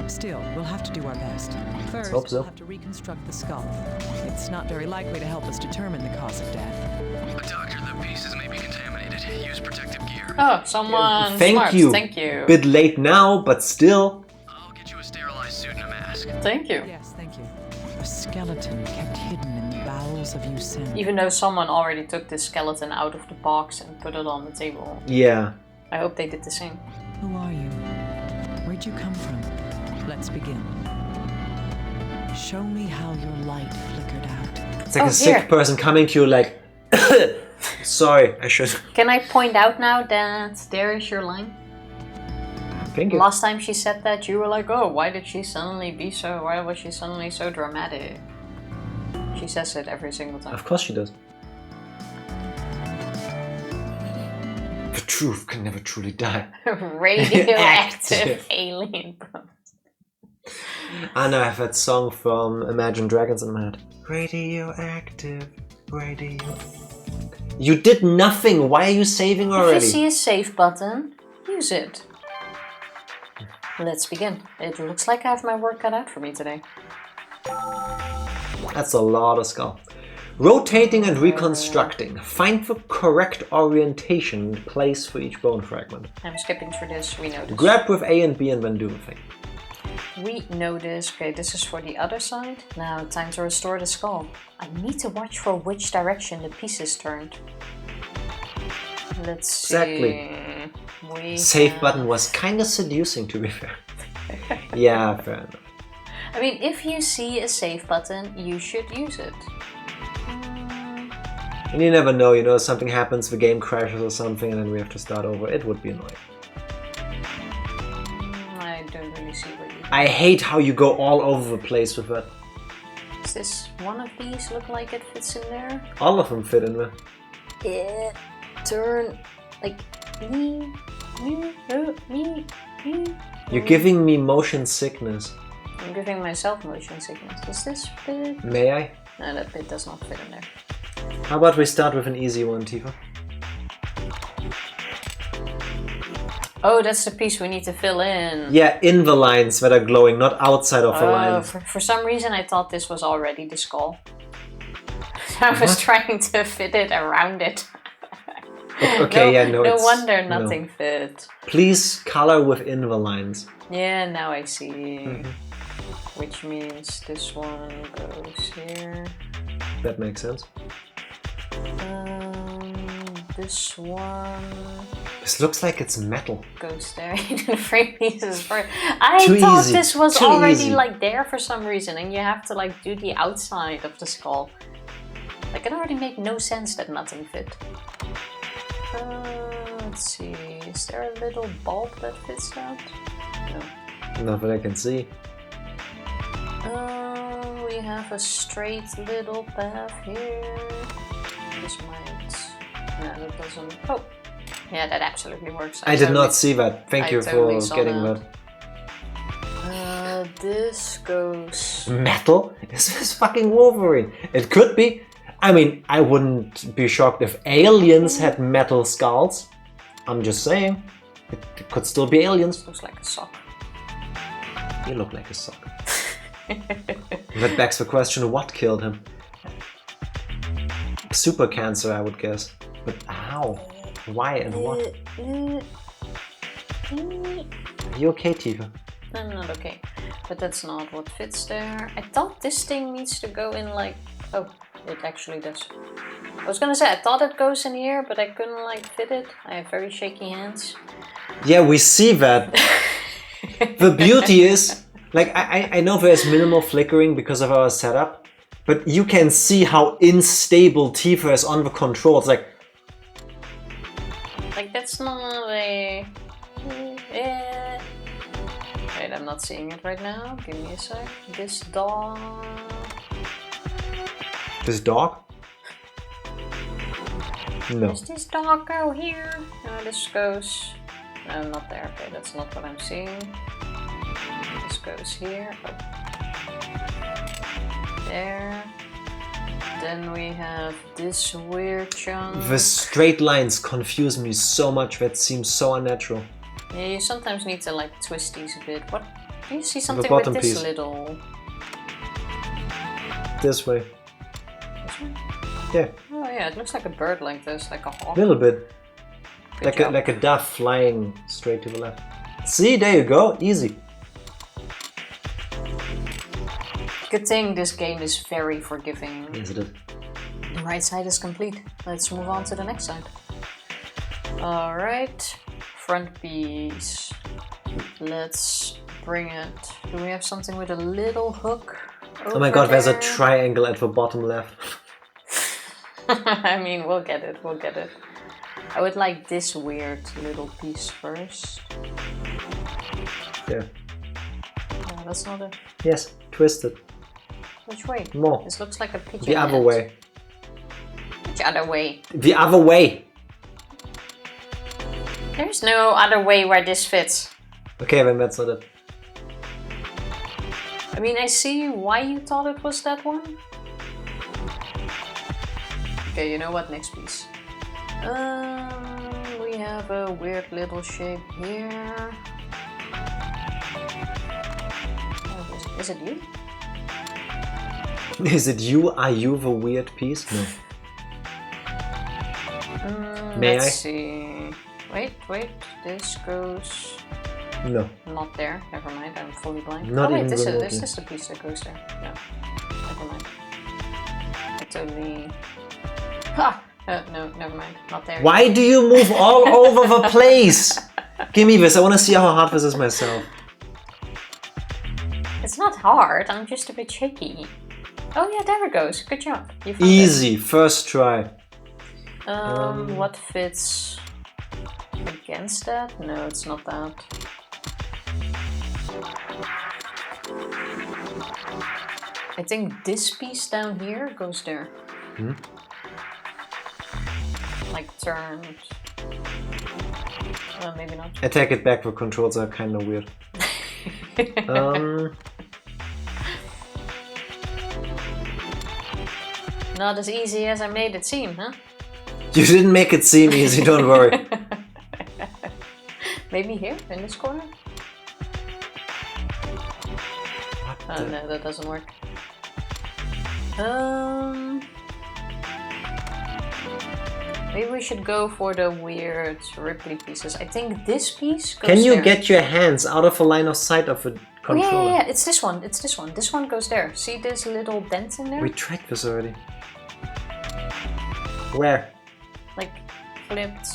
Still, we'll have to do our best. First,
hope so.
we'll have to reconstruct the skull. It's not very likely to help us determine the cause of death.
Doctor, the pieces may be contaminated. Use protective gear.
Oh, someone
Thank
smart.
you.
Thank you.
Bit late now, but still.
I'll get you a sterilized suit and a mask.
Thank you.
Yes, thank you. A skeleton kept hidden in the bowels of Yusen.
Even though someone already took this skeleton out of the box and put it on the table.
Yeah.
I hope they did the same.
Who are you? Where'd you come from? Let's begin. Show me how your light flickered out.
It's like
Oh,
a sick
here.
person coming to you like, sorry, I should.
Can I point out now that there is your line?
Thank you.
Last time she said that, you were like, oh, why was she suddenly so dramatic? She says it every single time.
Of course she does. The truth can never truly die.
Radioactive alien bomb.
I know I have that song from Imagine Dragons in my head. Radioactive, radio. You did nothing. Why are you saving
If
already?
you see a save button, use it. Let's begin. It looks like I have my work cut out for me today.
That's a lot of skull. Rotating and reconstructing. Find the correct orientation and place for each bone fragment.
I'm skipping through this, we know this.
Grab with A and B and then do the thing.
We know this. Okay, this is for the other side. Now, time to restore the skull. I need to watch for which direction the pieces turned. Let's see.
Exactly.
We
Save
have-
button was kind of seducing, to be fair. Yeah, fair enough.
I mean, if you see a save button, you should use it.
And you never know, you know, something happens, the game crashes or something, and then we have to start over. It would be annoying.
I don't really see what you...
I hate how you go all over the place with that.
Does this one of these look like it fits in there?
All of them fit in there.
Yeah. Turn... Like... Me...
You're giving me motion sickness.
I'm giving myself motion sickness. Does this fit?
May I?
No, that bit does not fit in there.
How about we start with an easy one, Tifa?
Oh, that's the piece we need to fill in.
Yeah, in the lines that are glowing, not outside of the lines.
For some reason I thought this was already the skull. I was trying to fit it around it.
Okay,
no
it's...
wonder
no.
nothing fit.
Please color within the lines.
Yeah, now I see. Which means this one goes here.
That makes sense.
This one
This looks like it's metal.
goes there in 3 pieces first. I
Too
thought
easy.
this was
Too
already
easy.
like there for some reason, and you have to like do the outside of the skull. Like it already made no sense that nothing fit. Let's see. Is there a little bulb that fits that? No.
Not that I can see.
We have a straight little path here. This might... No, that doesn't... Oh! Yeah, that absolutely works.
I did not see that. Thank you
totally
for
saw
getting
that.
that.
This goes...
Metal? Is this fucking Wolverine? It could be. I mean, I wouldn't be shocked if aliens had metal skulls. I'm just saying. It could still be aliens.
Looks like a sock.
You look like a sock. That begs the question, what killed him? Super cancer, I would guess. But how? Why and what? Are you okay, Tifa?
I'm not okay. But that's not what fits there. I thought this thing needs to go in like... Oh, it actually does. I was gonna say, I thought it goes in here, but I couldn't like fit it. I have very shaky hands.
Yeah, we see that. The beauty is, like, I know there's minimal flickering because of our setup, but you can see how unstable Tifa is on the controls. Like
That's not a... Wait, I'm not seeing it right now. Give me a sec. This dog...
this dog? No.
Does this dog go here? No, this goes... No, not there. Okay, that's not what I'm seeing. This goes here. Oh. There. Then we have this weird chunk.
The straight lines confuse me so much. That seems so unnatural.
Yeah, you sometimes need to like twist these a bit. What? Do you see something
bottom
with this
piece.
little...
This way.
This one?
Yeah,
Oh yeah, it looks like a bird like this, like a hawk.
a little bit.
Good job.
Like a dove flying straight to the left. See, there you go. Easy.
Good thing this game is very forgiving.
Yes, it is.
The right side is complete. Let's move on to the next side. Alright, front piece. Let's bring it. Do we have something with a little hook?
Oh my god, there's a
there?
triangle at the bottom left.
I mean, we'll get it, we'll get it. I would like this weird little piece first.
Yeah.
No, that's not it.
Yes, twist it.
Which way?
More.
This looks like a pigeon.
The other
head.
way.
Which other way?
The other way!
There's no other way where this fits.
Okay, then that's not it.
I mean, I see why you thought it was that one. Okay, you know what? Next piece. We have a weird little shape here. Oh, is it you?
Is it you? Are you the weird piece? No. May
Let's
I?
see. Wait. This goes
No.
not there. Never mind. I'm fully blind.
Not
oh wait,
even
this
remotely.
is the piece that goes there. No. Never mind. I totally. Ha! No, never mind. Not there.
Why do you move all over the place? Give me this. I want to see how hard this is myself.
It's not hard. I'm just a bit shaky. Oh yeah, there it goes. Good job. You found
Easy. First try.
it. What fits against that? No, it's not that. I think this piece down here goes there. Like turned. Maybe not.
I take it back. The controls are kind of weird.
Not as easy as I made it seem, huh?
You didn't make it seem easy. Don't worry.
Maybe here, in this corner?
What
Oh
the-
no, that doesn't work. Maybe we should go for the weird Ripley pieces. I think this piece goes
Can you
there.
get your hands out of a line of sight of a
Oh,
controller?
yeah, it's this one. It's this one. This one goes there. See this little dent in there?
We tried this already. Where?
Like flipped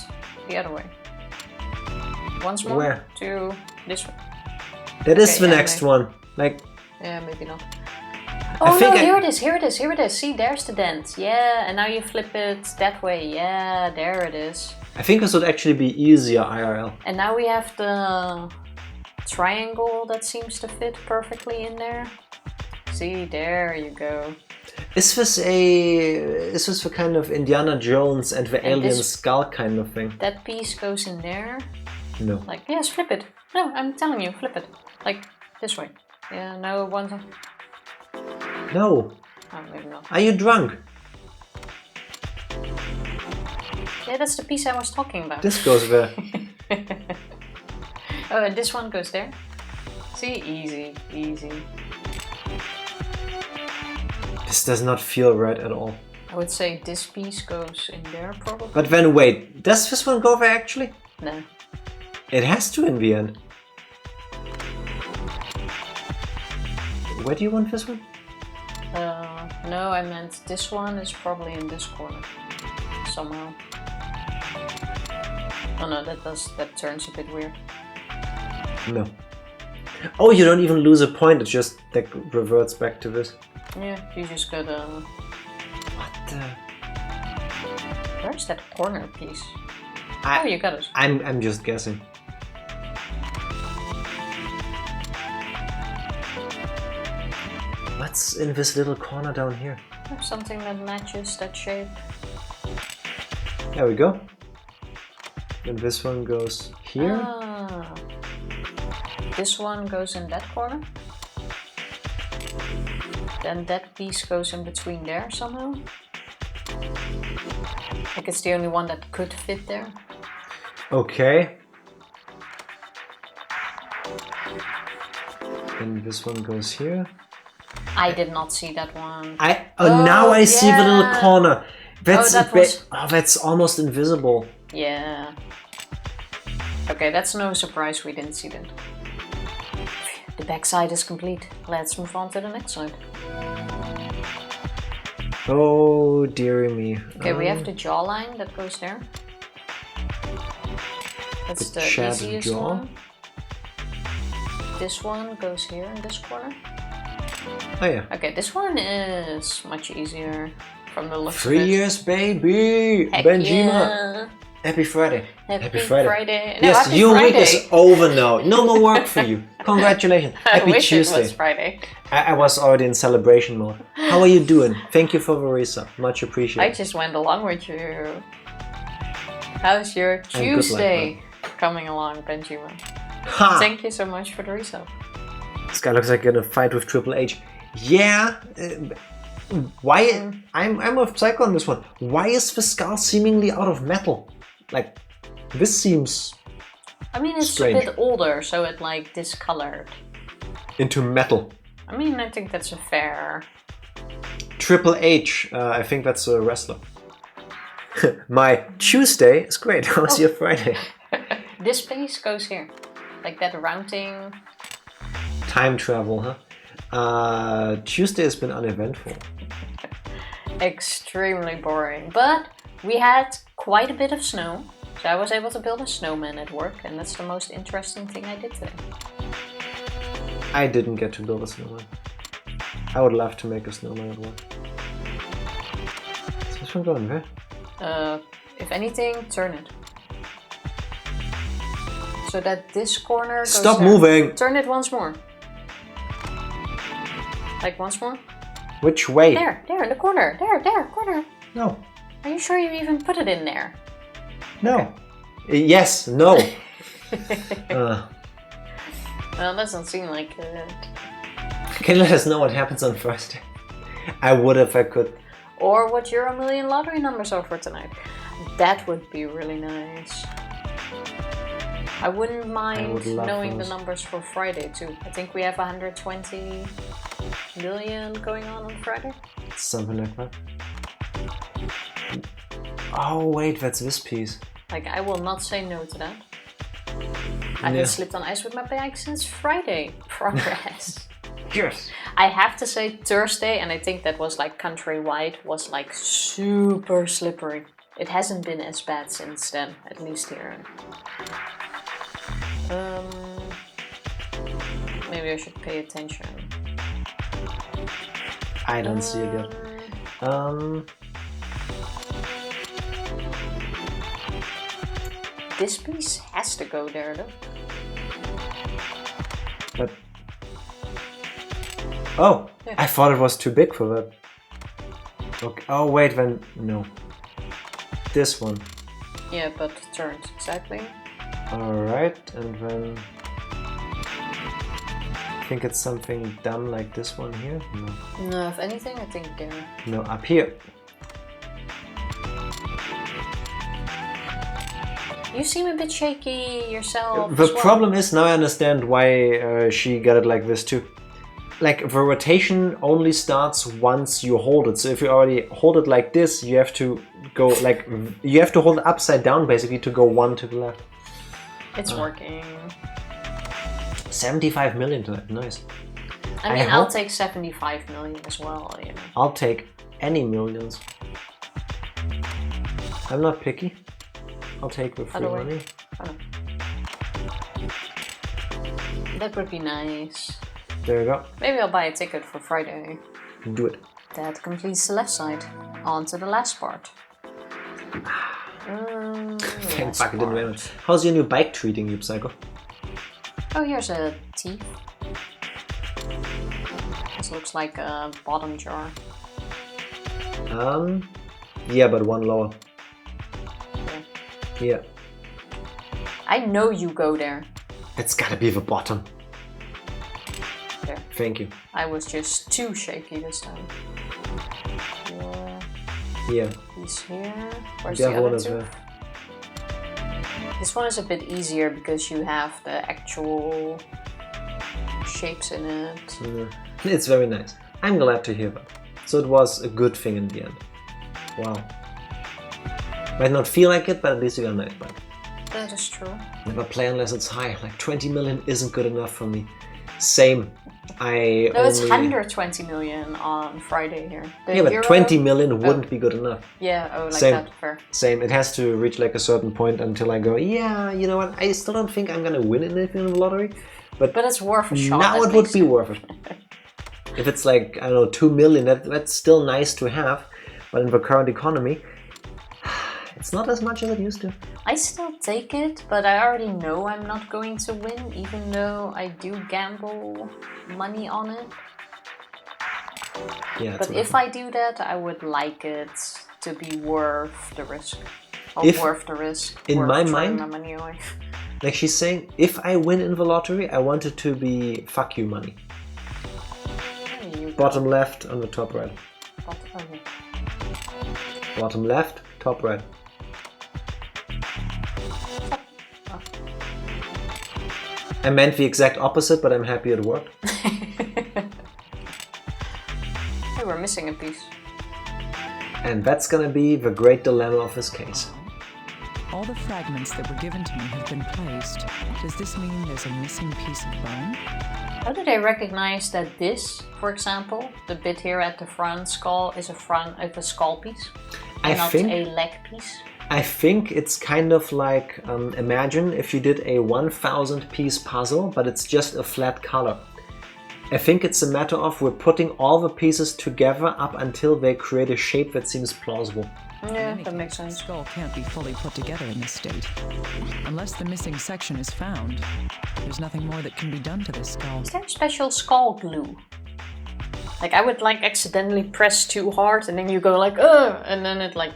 the other way. Once more.
Where?
To this one.
That is
Okay,
the
yeah,
next
maybe.
one. Like,
Yeah, maybe not. Oh
think
no,
I-
here it is, here it is, here it is. See, there's the dent. Yeah, and now you flip it that way. Yeah, there it is.
I think this would actually be easier IRL.
And now we have the triangle that seems to fit perfectly in there. See, there you go.
Is this a kind of Indiana Jones and the alien
this-
skull kind of thing?
That piece goes in there.
No.
Like, yes, flip it. No, I'm telling you, flip it. Like, this way. Yeah, no, one.
No.
Oh, maybe not.
Are you drunk?
Yeah, that's the piece I was talking about.
This goes there.
Oh, and this one goes there. See, easy, easy.
This does not feel right at all.
I would say this piece goes in there probably.
But then wait, does this one go there actually?
No.
It has to in the end. Where do you want this one?
No, I meant this one is probably in this corner. Somehow. Oh no, that turns a bit weird.
No. Oh, you don't even lose a point, it just like reverts back to this.
Yeah, you just gotta...
What the?
Where's that corner piece? Oh, you got it.
I'm just guessing. What's in this little corner down here?
Something that matches that shape.
There we go. And this one goes here.
Ah. This one goes in that corner. Then that piece goes in between there somehow. Like it's the only one that could fit there.
Okay. And this one goes here.
I did not see that one.
Now I see the little
yeah.
corner. That's
that was-
that's almost invisible.
Yeah. Okay, that's no surprise we didn't see that. The back side is complete. Let's move on to the next side.
Oh dearie me.
Okay, we have the jawline that goes there. That's
The
the
shattered
easiest
jaw.
one. This one goes here in this corner.
Oh yeah.
Okay, this one is much easier from the looks
3
of it.
years, baby.
Heck
Benjima.
yeah.
Happy Friday.
Happy Friday. No,
Yes,
happy
your week
Friday.
is over now. No more work for you. Congratulations.
I
Happy
wish
Tuesday.
it was Friday.
I was already in celebration mode. How are you doing? Thank you for the resub. Much
I
appreciated.
just went along with you. How's your
I'm good like
Tuesday coming along, Benjima?
Ha!
Thank you so much for the resub.
This guy looks like in a fight with Triple H. Yeah. Why? I'm with Psycho on this one. Why is the skull seemingly out of metal? Like, this seems
I mean, it's
strange.
a bit older, so it like discolored.
Into metal.
I mean, I think that's a fair.
Triple H. I think that's a wrestler. My Tuesday is great. How's your Friday?
This piece goes here, like that rounding.
Time travel, huh? Tuesday has been uneventful.
Extremely boring, but we had quite a bit of snow, so I was able to build a snowman at work, and that's the most interesting thing I did today.
I didn't get to build a snowman. I would love to make a snowman at work. Is this one going there?
If anything, turn it. So that this corner goes
Stop
there.
moving!
Turn it once more. Like once more.
Which way?
There, in the corner. There, corner.
No.
Are you sure you even put it in there?
No. Yes, no.
Well, it doesn't seem like it.
Can you let us know what happens on Thursday? I would if I could.
Or what your Euro Million lottery numbers are for tonight. That would be really nice. I wouldn't mind
would love
knowing
those.
the numbers for Friday too. I think we have 120 million going on Friday.
Something like that. Oh wait, that's this piece.
Like, I will not say no to that. I haven't slipped on ice with my bike since Friday. Progress.
Yes.
I have to say Thursday, and I think that was like countrywide, was like super slippery. It hasn't been as bad since then, at least here. Maybe I should pay attention.
I don't see it yet.
This piece has to go there though.
But oh,
Yeah.
I thought it was too big for that. Okay. Oh wait, then no. This one.
Yeah, but turned exactly.
Alright, and then I think it's something dumb like this one here. No.
No, if anything, I think there.
No, up here.
You seem a bit shaky yourself.
The
as well.
problem is, now I understand why she got it like this too. Like, the rotation only starts once you hold it. So if you already hold it like this, you have to go like, you have to hold it upside down basically to go one to the left.
It's working.
75 million to that, nice.
I mean,
I
I'll
hope-
take 75 million as well, you know.
I'll take any millions. I'm not picky. I'll take the free
Other way.
money.
Oh. That would be nice.
There you go.
Maybe I'll buy a ticket for Friday.
Do it.
That completes the left side. On to the last part.
Thank
Last
fuck, it didn't
part.
matter. How's your new bike treating you, Psycho?
Oh, here's a teeth. This looks like a bottom jar.
Yeah, but one lower.
Okay.
Yeah.
I know you go there.
It's gotta be the bottom.
There.
Thank you.
I was just too shaky this time. Yeah,
Yeah.
he's here. Where's
The
the
other
other
one is
two?
there.
This one is a bit easier because you have the actual shapes in it.
It's very nice. I'm glad to hear that. So it was a good thing in the end. Wow. Might not feel like it, but at least you got a nice bike.
That is true.
Never play unless it's high. Like 20 million isn't good enough for me. Same.
No, it's 120 million on Friday here. The
Yeah, but
euro-
20 million wouldn't be good enough.
Yeah, oh, like
Same.
that, fair.
Same. It has to reach like a certain point until I go, yeah, you know what? I still don't think I'm gonna win anything in the lottery. But
But it's worth a shot.
now
at
it would
least.
be worth it. If it's like, I don't know, 2 million, that's still nice to have. But in the current economy, it's not as much as it used to.
I still take it, but I already know I'm not going to win, even though I do gamble money on it.
Yeah.
But if I do that, I would like it to be worth the risk. Or
If-
worth the risk.
in
worth
my
throwing
mind-
my money away.
Like she's saying, if I win in the lottery, I want it to be fuck you money.
There you go.
Bottom left on the top right.
Okay.
Bottom left, top right. I meant the exact opposite, but I'm happy it worked.
Hey, we're missing a piece.
And that's gonna be the great dilemma of this case.
All the fragments that were given to me have been placed. Does this mean there's a missing piece of bone?
How did I recognize that this, for example, the bit here at the front skull is a skull piece?
I
Not
think-
a leg piece?
I think it's kind of like, imagine if you did a 1,000 piece puzzle, but it's just a flat color. I think it's a matter of we're putting all the pieces together up until they create a shape that seems plausible.
Yeah,
Any
that makes
case, the
sense.
skull can't be fully put together in this state. Unless the missing section is found, there's nothing more that can be done to this skull.
Is there special skull glue? Like, I would like accidentally press too hard and then you go like, ugh, and then it like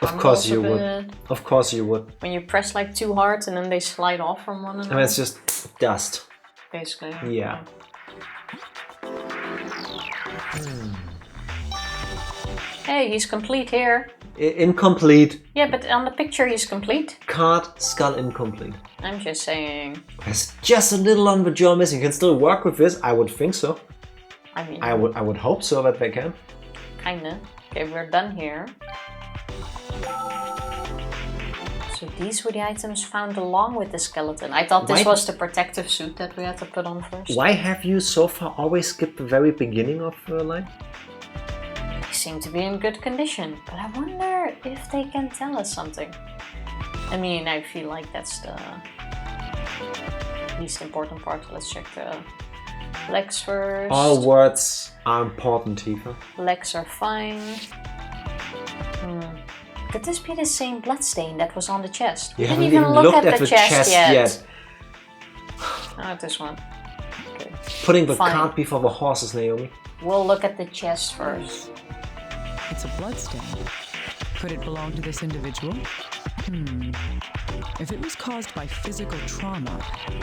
Of course
crumbles a
you would.
bit.
Of course you would.
When you press like too hard and then they slide off from one
I
another.
mean, it's just dust.
Basically.
Yeah.
Hey, he's complete here.
Incomplete.
Yeah, but on the picture he's complete.
Card, skull incomplete.
I'm just saying.
There's just a little on the jaw missing. You can still work with this. I would think so.
I mean,
I would hope so that they can.
kinda. Okay, we're done here. So these were the items found along with the skeleton. I thought this was the protective suit that we had to put on first.
Why have you so far always skipped the very beginning of the line?
They seem to be in good condition, but I wonder if they can tell us something. I mean, I feel like that's the least important part. Let's check the legs first.
All words are important, Tifa.
Legs are fine. Could this be the same bloodstain that was on the chest?
You
We
haven't
didn't even look at the chest yet. Not this one. Okay.
Putting the
Fine.
cart before the horses, Naomi.
We'll look at the chest first.
It's a bloodstain. Could it belong to this individual? If it was caused by physical trauma,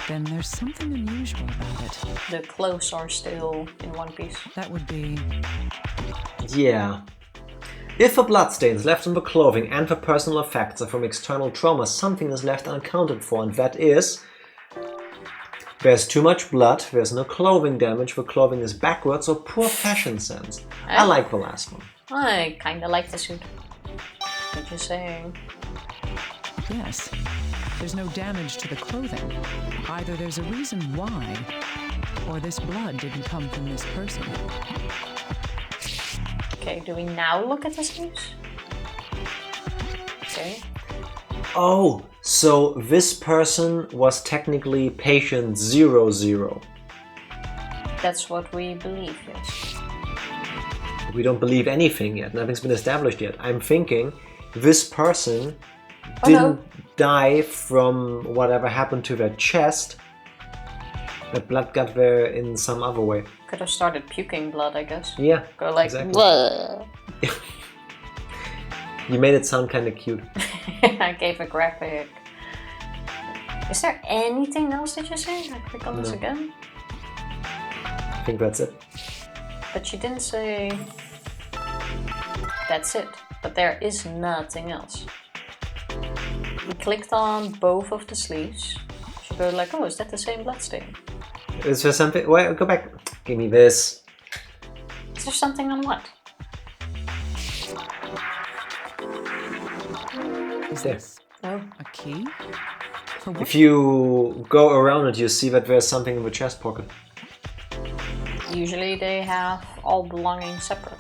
then there's something unusual about it.
The clothes are still in one piece.
That would be...
Yeah. If a bloodstain is left on the clothing and the personal effects are from external trauma, something is left unaccounted for, and that is... There's too much blood, there's no clothing damage, the clothing is backwards, or poor fashion sense. I like the last one.
I kinda like the suit. What you saying?
Yes. There's no damage to the clothing. Either there's a reason why, or this blood didn't come from this person.
Okay, do we now look at the sleeves? Okay.
Oh, so this person was technically patient 00.
That's what we believe, yes.
We don't believe anything yet, nothing's been established yet. I'm thinking this person didn't die from whatever happened to their chest. The blood got there in some other way.
Could have started puking blood, I guess.
Yeah,
Go like,
exactly.
"Bleh."
You made it sound kind of cute.
I gave a graphic. Is there anything else that you say? I click on this
No.
again.
I think that's it.
But you didn't say that's it. But there is nothing else. We clicked on both of the sleeves. Should go like, oh, is that the same bloodstain?
Is there something? Wait, go back. Give me this.
Is there something on what?
Is
There.
this
Oh,
a key? For what?
If you go around it, you see that there's something in the chest pocket.
usually they have all belongings separate.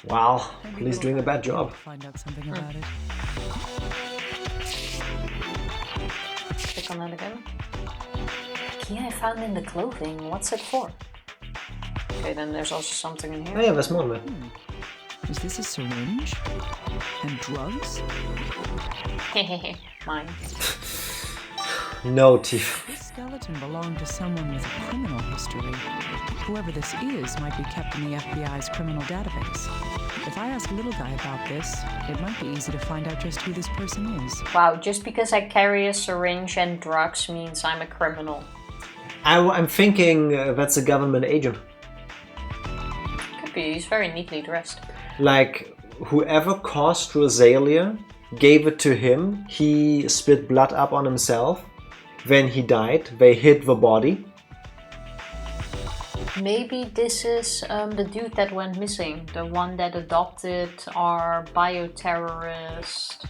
Wow, Lee's doing a bad job.
Find out something about it.
Click on that again. Key I found in the clothing. What's it for? Okay, then there's also something in
Oh
here.
yeah, there's more, man.
Is this a syringe? And drugs?
Hehehe, mine.
No, Tifa.
This skeleton belonged to someone with a criminal history. Whoever this is might be kept in the FBI's criminal database. If I ask Little Guy about this, it might be easy to find out just who this person is.
Wow, just because I carry a syringe and drugs means I'm a criminal.
I'm thinking that's a government agent.
Could be, he's very neatly dressed.
Like, whoever caused Rosalia gave it to him, he spit blood up on himself, then he died, they hid the body.
Maybe this is the dude that went missing, the one that adopted our bio-terrorist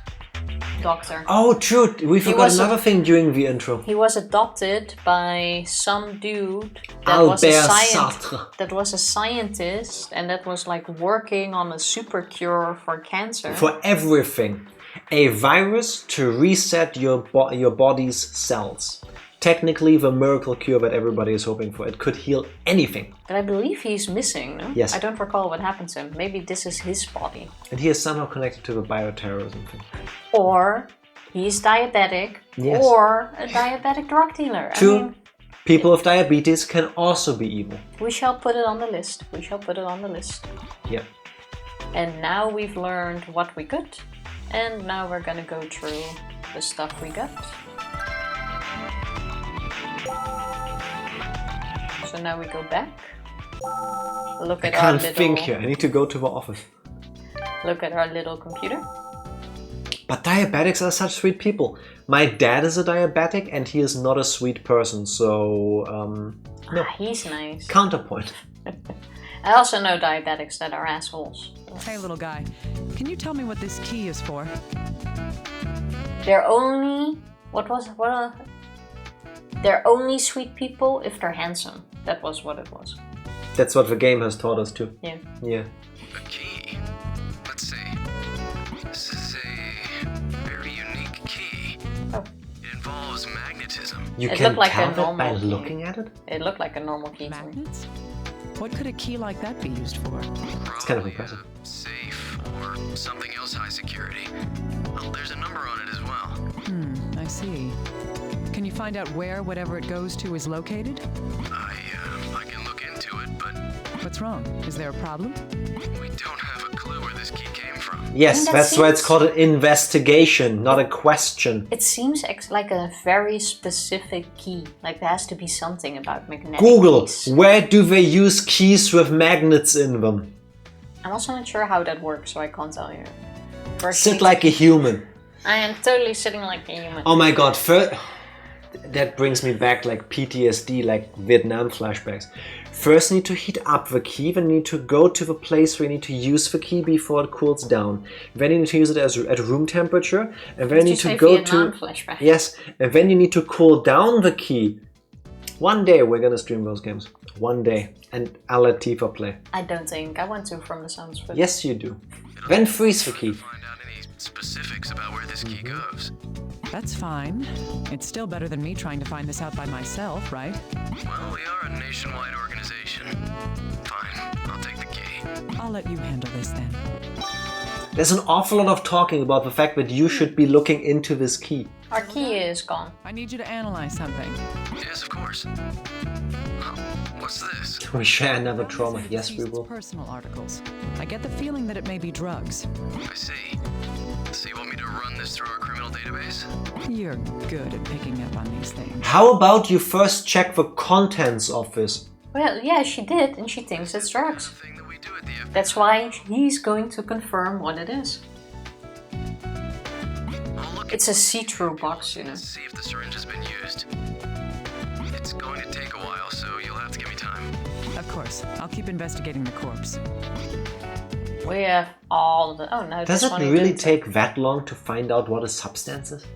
doctor.
Oh, true, we forgot
was
another thing during the intro.
He was adopted by some dude that
Albert
was a scientist and that was like working on a super cure for cancer.
For everything. A virus to reset your body's cells. Technically the miracle cure that everybody is hoping for. It could heal anything.
But I believe he's missing, no?
Yes.
I don't recall what happened to him. Maybe this is his body.
And he is somehow connected to the bio-terrorism thing.
Or he's diabetic.
Yes.
Or a diabetic drug dealer.
True.
I mean,
People with diabetes can also be evil.
we shall put it on the list. We shall put it on the list.
Yeah.
And now we've learned what we could. And now we're gonna go through the stuff we got. So now we go back. Look
I
at our
can't
little.
think here. I need to go to the office.
Look at our little computer.
But diabetics are such sweet people. My dad is a diabetic and he is not a sweet person, so no.
He's nice.
Counterpoint.
I also know diabetics that are assholes.
Hey, Little Guy, Can you tell me what this key is for?
They're only... They're only sweet people if they're handsome. That was what it was.
That's what the game has taught us too.
Yeah.
Yeah.
A key. Let's see. This is a very unique key.
Oh.
It involves magnetism.
You
It
can
looked like
tell
a
that by
normal key.
looking at it?
It looked like a normal key to me.
Magnets? What could a key like that be used for?
It's kind of
Probably
impressive.
a safe or something else high security. Well, there's a number on it as well.
I see. Can you find out where whatever it goes to is located?
I can look into it, but
What's wrong? Is there a problem?
we don't have a clue where this key came from.
Yes,
And that
that's why it's
seems-
called an investigation, not a question.
It seems like a very specific key. Like there has to be something about magnetic
Google,
keys.
where do they use keys with magnets in them?
I'm also not sure how that works, so I can't tell you.
Sit like a human.
I am totally sitting like a human.
Oh my god, that brings me back like PTSD, like Vietnam flashbacks. First you need to heat up the key, then you need to go to the place where you need to use the key before it cools down. Then you need to use it at room temperature, and then you need to go
Vietnam
to...
flashback?
Yes, and then you need to cool down the key. One day we're gonna stream those games. One day. And I'll let Tifa play.
I don't think I want to from the sounds of it.
Yes, you do. Then freeze the key.
Find out any specifics about where this key goes.
That's fine. It's still better than me trying to find this out by myself, right?
Well, we are a nationwide organization. Fine, I'll take the key.
I'll let you handle this then.
There's an awful lot of talking about the fact that you should be looking into this key.
Our key is gone.
I need you to analyze something.
Yes, of course. What's this?
We share another trauma. Yes, we
Deceased's
will.
Personal articles. I get the feeling that it may be drugs.
I see. So you want me to run this through our criminal database?
You're good at picking up on these things.
How about you first check the contents of this?
Well, yeah, she did, and she thinks it's drugs.
The thing that we do at the FBI.
That's why he's going to confirm what it is.
I'll look
It's a see-through box, you know.
and see if the syringe has been used. It's going to take a while, so you'll have to give me time.
Of course, I'll keep investigating the corpse.
We have all the... Oh no,
Does
this
it
one he
really
didn't
take that long to find out what a substance is?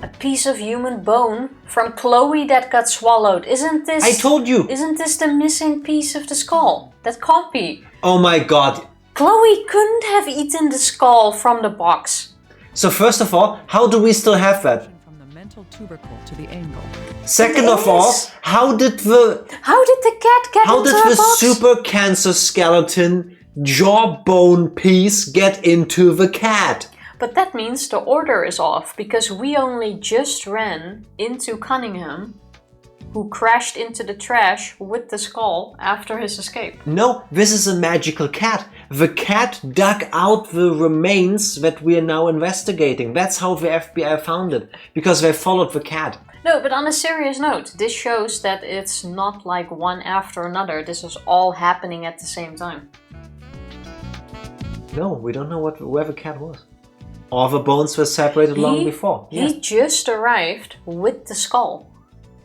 A piece of human bone from Chloe that got swallowed. Isn't this...
I told you!
Isn't this the missing piece of the skull? That can't be.
Oh my god.
Chloe couldn't have eaten the skull from the box.
So first of all, how do we still have that?
From the mental tubercle to the angle.
Second of all, how did the
How did the cat get into
the
the box?
super cancer skeleton jawbone piece get into the cat?
But that means the order is off, because we only just ran into Cunningham, who crashed into the trash with the skull after his escape.
No, this is a magical cat. The cat dug out the remains that we are now investigating. That's how the FBI found it, because they followed the cat.
No, but on a serious note, this shows that it's not like one after another. This is all happening at the same time.
No, we don't know where the cat was. All the bones were separated long before.
He just arrived with the skull.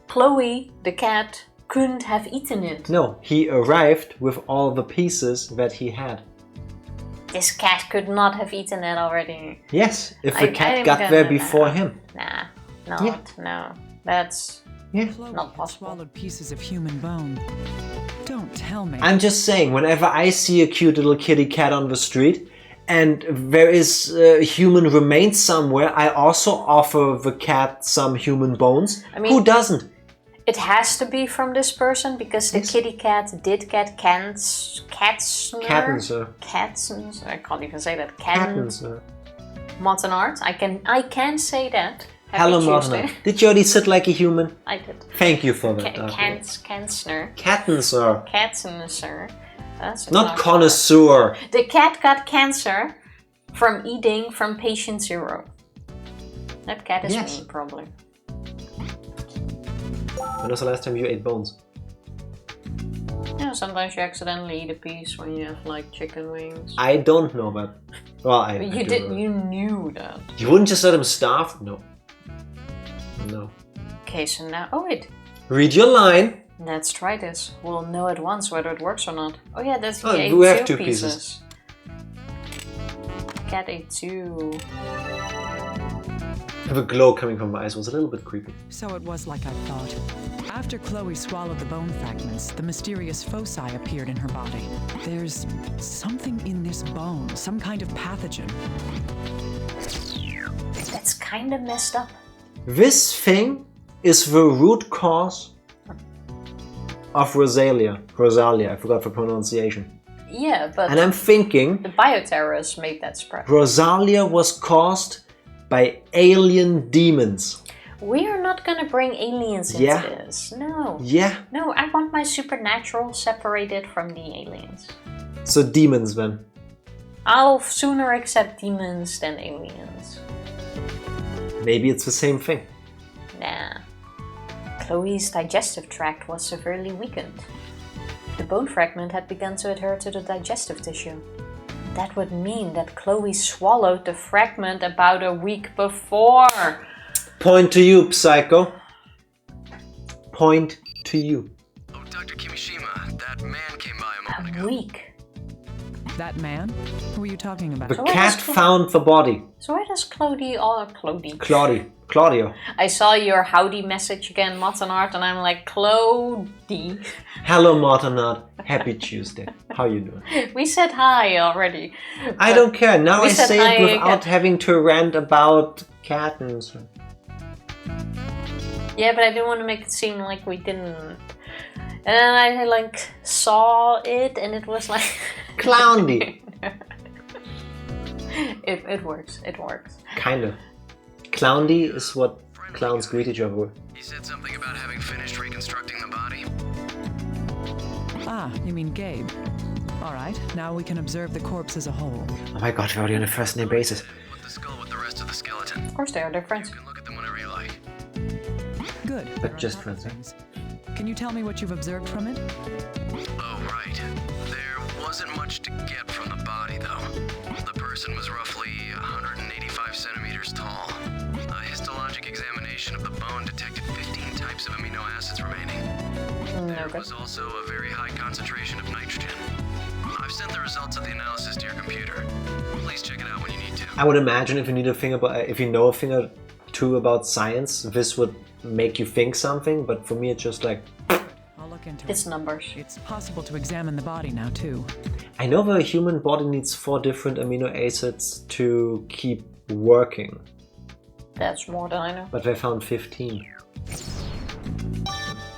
Chloe, the cat, couldn't have eaten it.
No, he arrived with all the pieces that he had.
This cat could not have eaten it already.
Yes, if the
I'm
cat got
gonna-
there before him.
Nah,
Yeah.
no. That's
Yeah.
Chloe
Not
had
possible.
swallowed pieces of human bone. Don't tell me.
I'm just saying, whenever I see a cute little kitty cat on the street and there is human remains somewhere, I also offer the cat some human bones.
I mean-
Who doesn't?
It has to be from this person because the kitty cat did get Katzner.
Kattenser.
I can't even say that.
Kattenser.
Mottenart. I can say that. Happy
Hello,
Tuesday.
Martina. Did you already sit like a human?
I did.
Thank you for that. Dark Lord.
Katzner.
Kattenser.
Katzenser. That's
Not connoisseur.
The cat got cancer from eating from patient 0. That cat is
Yes.
me, probably.
When was the last time you ate bones?
Yeah, sometimes you accidentally eat a piece when you have like chicken wings.
I don't know that. Well, I
But
do
you
know
did.
that.
You knew that.
You wouldn't just let him starve? No. No.
Okay, so now. Oh wait.
Read your line.
Let's try this. We'll know at once whether it works or not. Oh yeah, that's
Oh,
he ate
we have
two
two pieces.
get it too.
I have a glow coming from my eyes. It was a little bit creepy.
So it was like I thought. After Chloe swallowed the bone fragments, the mysterious foci appeared in her body. There's something in this bone, some kind of pathogen.
That's kind of messed up.
This thing is the root cause of Rosalia. Rosalia, I forgot the pronunciation.
Yeah, but
And I'm thinking
the bio-terrorists made that spread.
Rosalia was caused by alien demons.
We are not gonna bring aliens into
Yeah.
this. No.
Yeah,
No, I want my supernatural separated from the aliens.
so demons then.
I'll sooner accept demons than aliens.
Maybe it's the same thing.
Nah. Chloe's digestive tract was severely weakened. The bone fragment had begun to adhere to the digestive tissue. That would mean that Chloe swallowed the fragment about a week before.
Point to you, Psycho. Point to you.
Oh, Dr. Kimishima, that man came by a moment
A
ago.
week?
That man? Who are you talking about?
The
So where
cat
does Chloe-
found the body.
So where does Claudio...
Claudio.
I saw your howdy message again, Mottenart, and I'm like, Clody.
Hello, Martinard. Happy Tuesday. How you doing?
We said hi already.
I don't care. Now
We
I
said
say
hi
it without
again.
having to rant about kittens.
Yeah, but I didn't want to make it seem like we didn't. And then I like saw it, and it was like
Clowny.
it works. It works.
Kinda. Clowndy is what clowns greet each other with.
He said something about having finished reconstructing the body.
Ah, you mean Gabe. All right, now we can observe the corpse as a whole.
Oh my god, we're already on a first name basis.
Put the skull with the rest of the skeleton.
Of course, they are. They're friends.
You can look at them whenever you like.
Good.
But
There are
just
a couple
friends.
things. Can you tell me what you've observed from it?
Oh, right. There wasn't much to get from the body, though. The person was roughly 185 centimeters tall. A histologic examination of the bone detected 15 types of amino acids remaining. There
Okay.
was also a very high concentration of nitrogen. I've sent the results of the analysis to your computer. Please check it out when you need to.
I would imagine if you need a thing about, if you know a thing or two about science, this would make you think something. But for me, it's just like
I'll look into
It's
it.
numbers.
It's possible to examine the body now, too.
I know the human body needs 4 different amino acids to keep working,
That's more than I know.
but they found 15.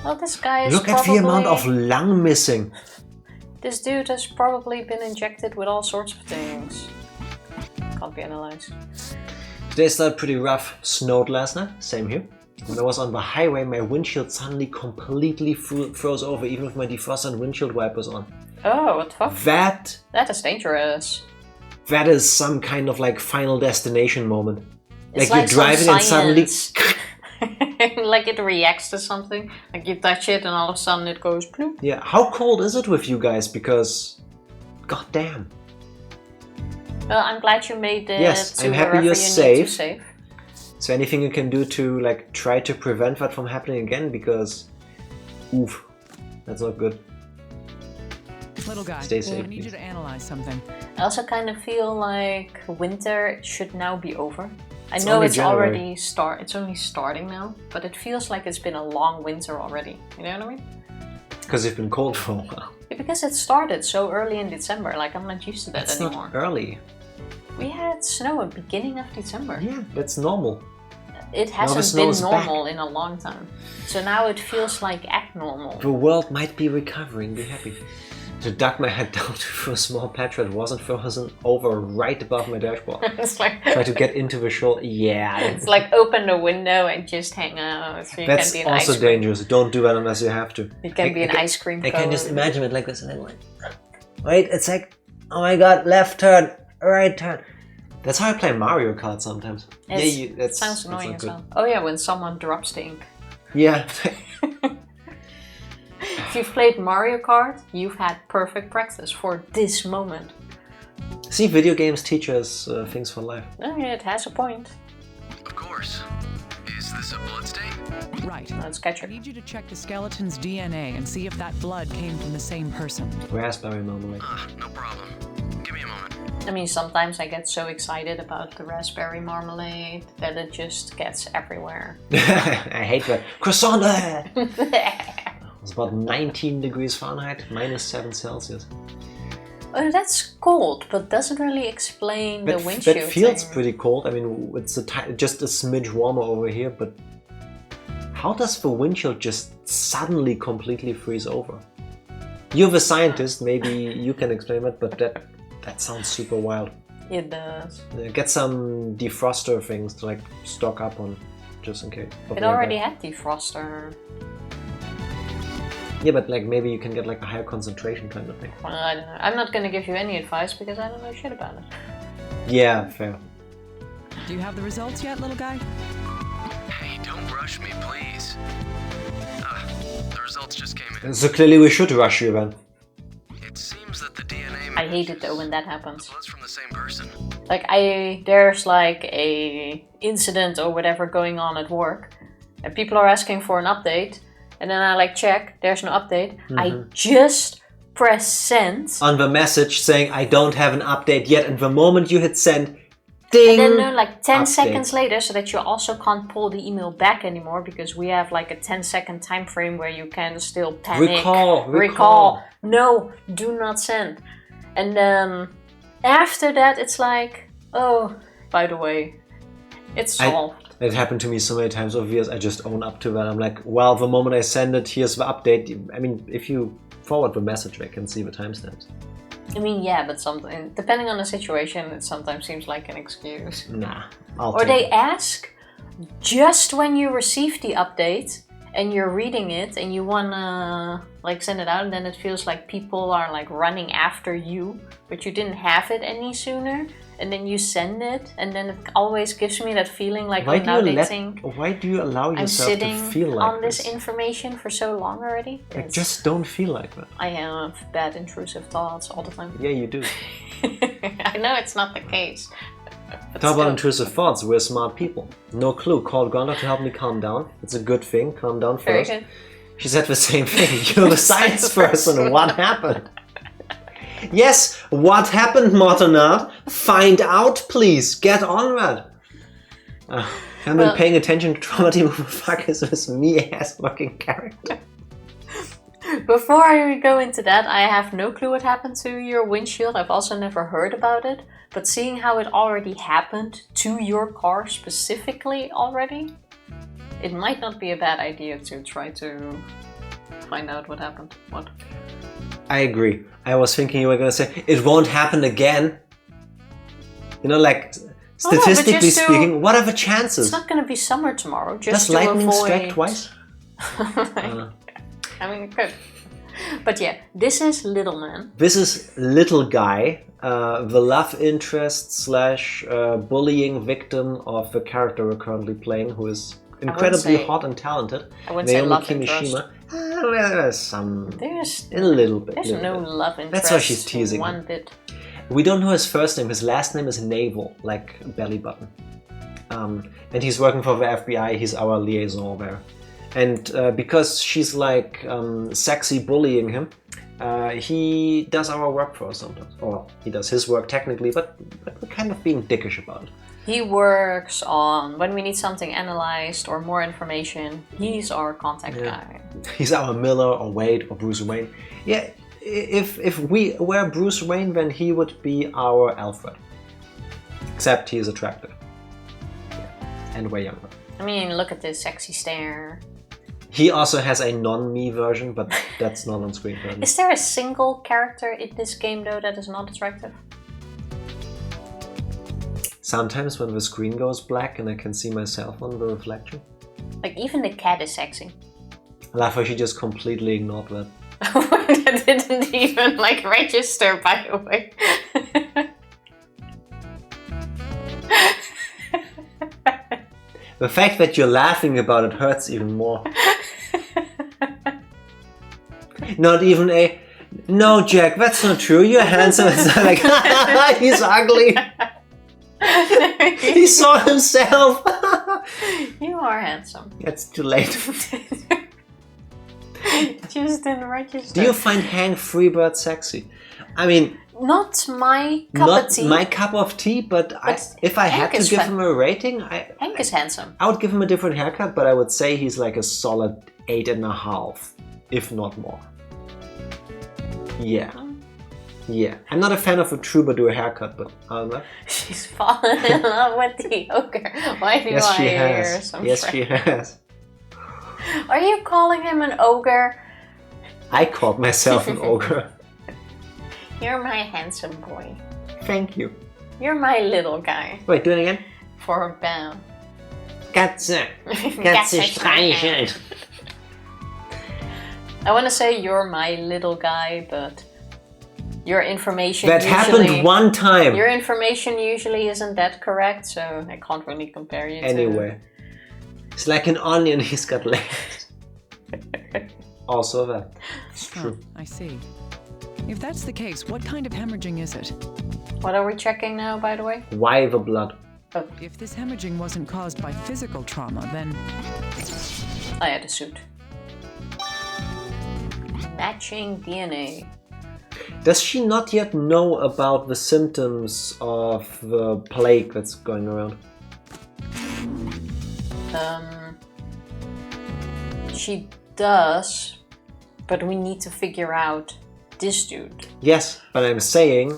Well, this guy is
Look at the amount of lung missing.
This dude has probably been injected with all sorts of things. Can't be analyzed.
Today started pretty rough. Snowed last night. Same here. When I was on the highway, my windshield suddenly completely froze over, even with my defroster and windshield wipers on.
Oh, what the fuck?
That
That is dangerous.
is some kind of like final destination moment.
It's
Like you're
some
driving and suddenly
science. Like it reacts to something. Like you touch it and all of a sudden it goes ploop.
Yeah, how cold is it with you guys? Because, goddamn.
Well, I'm glad you made it
Yes,
to
I'm happy
wherever
you're
you need
safe.
to save.
So anything you can do to like try to prevent that from happening again? Because, oof, that's not good.
Little guy,
Stay safe,
I need you
please.
to analyze something.
I also kind of feel like winter should now be over. I
It's
know
only
it's
January.
already it's only starting now, but it feels like it's been a long winter already. You know what I mean?
Because you've been cold for a while.
Yeah, because it started so early in December. Like I'm not used to that
That's
anymore.
not early.
We had snow at the beginning of December.
Yeah, that's normal.
It
the
hasn't
snow
been
is back.
normal in a long time. So now it feels like abnormal.
The world might be recovering, be happy. To duck my head down to a small patch that wasn't frozen over right above my dashboard.
It's like
Try to get into the shoulder. Yeah,
it's like open the window and just hang out. So you
that's
can be an
also
ice cream.
dangerous. Don't do that unless you have to.
You can be an ice cream
I can just
cone.
imagine it like this and then like, wait, it's like, oh my god, left turn, right turn. That's how I play Mario Kart sometimes.
It sounds annoying as well. Oh yeah, when someone drops the ink.
Yeah.
If you've played Mario Kart, you've had perfect practice for this moment.
See, video games teach us things for life.
Oh yeah, it has a point.
Of course. Is this a blood stain?
Right.
Let's catch
I
her.
need you to check the skeleton's DNA and see if that blood came from the same person.
Raspberry marmalade.
No problem. Give me a moment.
I mean, sometimes I get so excited about the raspberry marmalade that it just gets everywhere.
I hate that. Croissant! It's about 19 degrees Fahrenheit, -7 Celsius.
Oh, that's cold, but doesn't really explain the windshield
That feels
thing.
pretty cold. I mean, it's just a smidge warmer over here, but how does the windshield just suddenly completely freeze over? You're the scientist, maybe you can explain it, but that sounds super wild.
It does.
Get some defroster things to like stock up on, just in case.
It already had defroster.
Yeah, but like maybe you can get like a higher concentration kind of thing.
Well, I don't know. I'm not gonna give you any advice because I don't know shit about it.
Yeah, fair.
Do you have the results yet, little guy?
Hey, don't rush me, please. The results just came in.
So clearly we should rush you then.
It seems that the DNA
I hate it though when that happens.
was from the same person.
Like there's like a incident or whatever going on at work, and people are asking for an update, and then I like check, there's no update. I just press send.
On the message saying I don't have an update yet, and the moment you hit send, ding!
And then like 10
update.
seconds later, so that you also can't pull the email back anymore because we have like a 10-second time frame where you can still panic.
Recall.
No, do not send. And then after that, it's like, oh, by the way, it's solved.
It happened to me so many times over the years. I just own up to that. I'm like, well, the moment I send it, here's the update. I mean, if you forward the message, I can see the timestamps.
I mean, yeah, but something depending on the situation, it sometimes seems like an excuse.
Nah,
Or they ask just when you receive the update and you're reading it and you wanna like send it out, and then it feels like people are like running after you, but you didn't have it any sooner, and then you send it, and then it always gives me that feeling like
Why
why
do you allow
I'm
yourself
sitting
to feel like
on this information for so long already?
Like, just don't feel like that.
I have bad intrusive thoughts all the time.
Yeah, you do.
I know it's not the case. But
Talk about
still.
intrusive thoughts. We're smart people. No clue. Called Gonda to help me calm down. It's a good thing. Calm down
Very
first.
good.
She said the same thing. You're the science person. What happened? Yes, what happened, Mortonard? Find out, please. Get on that. Haven't been paying attention to Traumati. Who the fuck is this me-ass fucking character?
Before I go into that, I have no clue what happened to your windshield. I've also never heard about it. But seeing how it already happened to your car specifically already, it might not be a bad idea to try to find out what happened. What?
I agree. I was thinking you were gonna say, it won't happen again. You know, like, statistically speaking, what are the chances?
It's not going to be summer tomorrow. Just
Does lightning
to
strike
avoid...
twice?
I mean, it could. But yeah, this is Little Man.
This is Little Guy, the love interest slash bullying victim of the character we're currently playing, who is incredibly hot and talented.
I wouldn't say love interest.
There's some...
There's
a little bit.
There's no love interest.
That's why she's teasing
one
him.
bit.
We don't know his first name. His last name is Naval, like belly button. And he's working for the FBI. He's our liaison there. And because she's like sexy bullying him, he does our work for us sometimes. Or he does his work technically, but we're kind of being dickish about it.
He works on when we need something analyzed or more information. He's our contact guy.
He's our Miller or Wade or Bruce Wayne. Yeah, if we were Bruce Wayne, then he would be our Alfred. Except he is attractive. And way younger.
I mean, look at this sexy stare.
He also has a non-me version, but that's not on screen currently.
Is there a single character in this game though that is not attractive?
Sometimes when the screen goes black and I can see myself on the reflection.
Like even the cat is sexy.
I love how she just completely ignored that.
That didn't even like register, by the way.
The fact that you're laughing about it hurts even more. Not even a, no Jack, that's not true, you're handsome. It's not like, he's ugly. He saw himself.
You are handsome.
It's too late.
Just didn't register.
Do you find Hank Freebird sexy? I mean,
Not my cup
Not
of tea.
my cup of tea, but if I had
Hank
to
is
give
fun.
him a rating,
Hank is handsome.
I would give him a different haircut, but I would say he's like a solid 8.5, if not more. Yeah. Yeah. I'm not a fan of a troubadour haircut, but
She's fallen in love with the ogre. Why do
yes,
I
she
hear
has.
some
Yes,
French?
she has.
Are you calling him an ogre?
I called myself an ogre.
You're my handsome boy.
Thank you.
You're my little guy.
Wait, do it again.
For a bow.
Katze. Katze streicheln.
I want to say you're my little guy, but your information
That
usually,
happened one time.
Your information usually isn't that correct, so I can't really compare you
Anyway. It's like an onion, he's got legs. Also that. It's
Oh,
true.
I see. If that's the case, what kind of hemorrhaging is it?
to... What are we checking now, by the way?
Why the blood?
If this hemorrhaging wasn't caused by physical trauma, then
I had a suit. Matching DNA.
Does she not yet know about the symptoms of the plague that's going around?
She does, but we need to figure out this dude.
Yes, but I'm saying,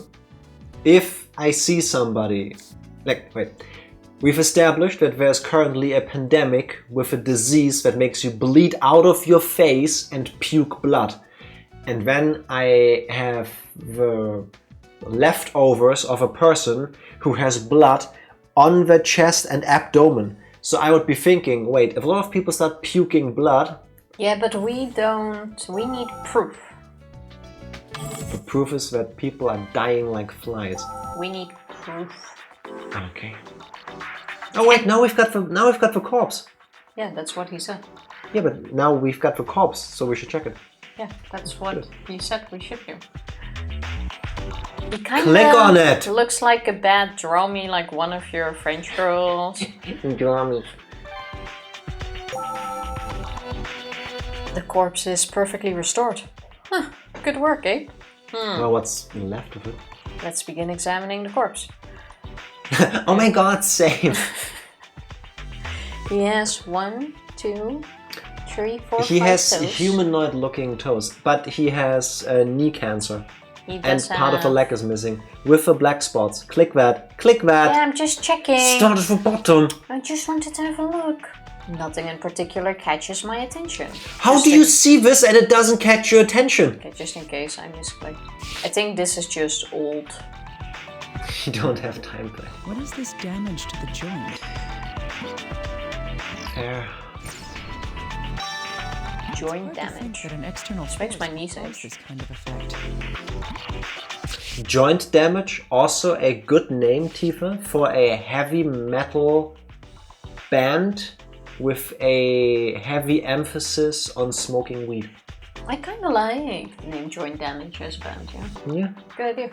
if I see somebody... wait. We've established that there's currently a pandemic with a disease that makes you bleed out of your face and puke blood. And then I have the leftovers of a person who has blood on the chest and abdomen. So I would be thinking, wait, if a lot of people start puking blood...
Yeah, but we need proof.
The proof is that people are dying like flies.
We need proof.
Okay. Oh wait, now we've got the corpse.
Yeah, that's what he said.
Yeah, but now we've got the corpse, so we should check it.
Yeah, that's what he said we should do. He kind
Click on it!
Looks like a bad drummy, like one of your French girls. The corpse is perfectly restored. Huh, good work, eh?
Well, what's left of it?
Let's begin examining the corpse.
Oh my god, same!
He has 1, 2, 3, 4,
He
5
has
toes.
humanoid looking toes, but he has knee cancer.
He
And
does
part of the
have-
leg is missing. With the black spots. Click that. Click that!
Yeah, I'm just checking.
Start at the bottom!
I just wanted to have a look. Nothing in particular catches my attention.
How
Just
do you
in-
see this and it doesn't catch your attention?
Okay, just in case, I'm just like... I think this is just old.
You don't have time for that.
what is this damage to the joint?
Fair.
Joint
Hard to think
damage.
that an external
makes
force
my knees
would cause
ache.
this kind of effect.
Joint damage, also a good name, Tifa, for a heavy metal band with a heavy emphasis on smoking weed.
I kind of like the name Joint Damage as a band, yeah.
Yeah.
Good idea.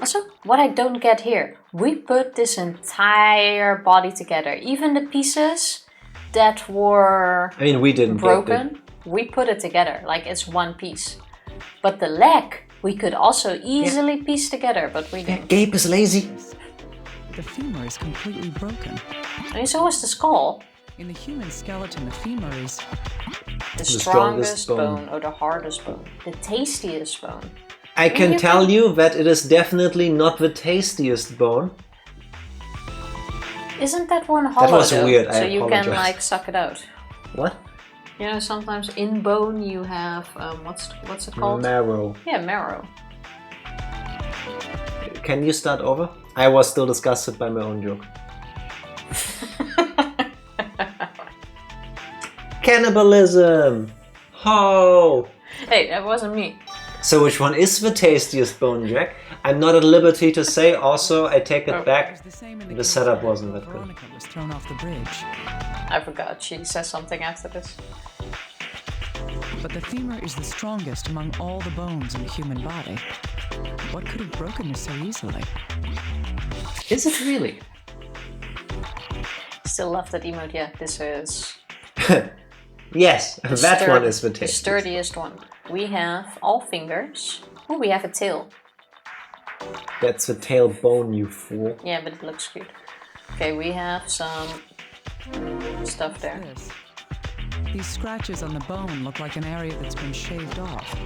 Also, what I don't get here, we put this entire body together. Even the pieces that were
I mean, we didn't
broken, we put it together like it's one piece. But the leg, we could also easily piece together, but we didn't.
Gabe is lazy.
The femur is completely broken.
I mean, so is the skull.
In the human skeleton, the femur is
The
strongest
strongest
bone.
bone or the hardest bone. The tastiest bone.
I can
you
tell
can-
you that it is definitely not the tastiest bone.
Isn't that one hollow
was
though?
weird, I
So you can
apologize.
like suck it out.
What?
You know, sometimes in bone you have what's it called?
Marrow.
Yeah, marrow.
Can you start over? I was still disgusted by my own joke. Cannibalism! Ho!
Hey, that wasn't me.
So which one is the tastiest bone, Jack? I'm not at liberty to say. Also, I take it
It was
back.
the same in
The
case
setup
that
wasn't that good.
Veronica was thrown off the bridge.
I forgot. She says something after this.
But the femur is the strongest among all the bones in the human body. What could have broken this so easily?
Is it really?
Still love that emote. Yeah, this is
Yes, that one is the
the
tastiest.
sturdiest one. We have all fingers. Oh, we have a tail.
That's a tailbone, you fool.
Yeah, but it looks good. Okay, we have some stuff there.
This. These scratches on the bone look like an area that's been shaved off.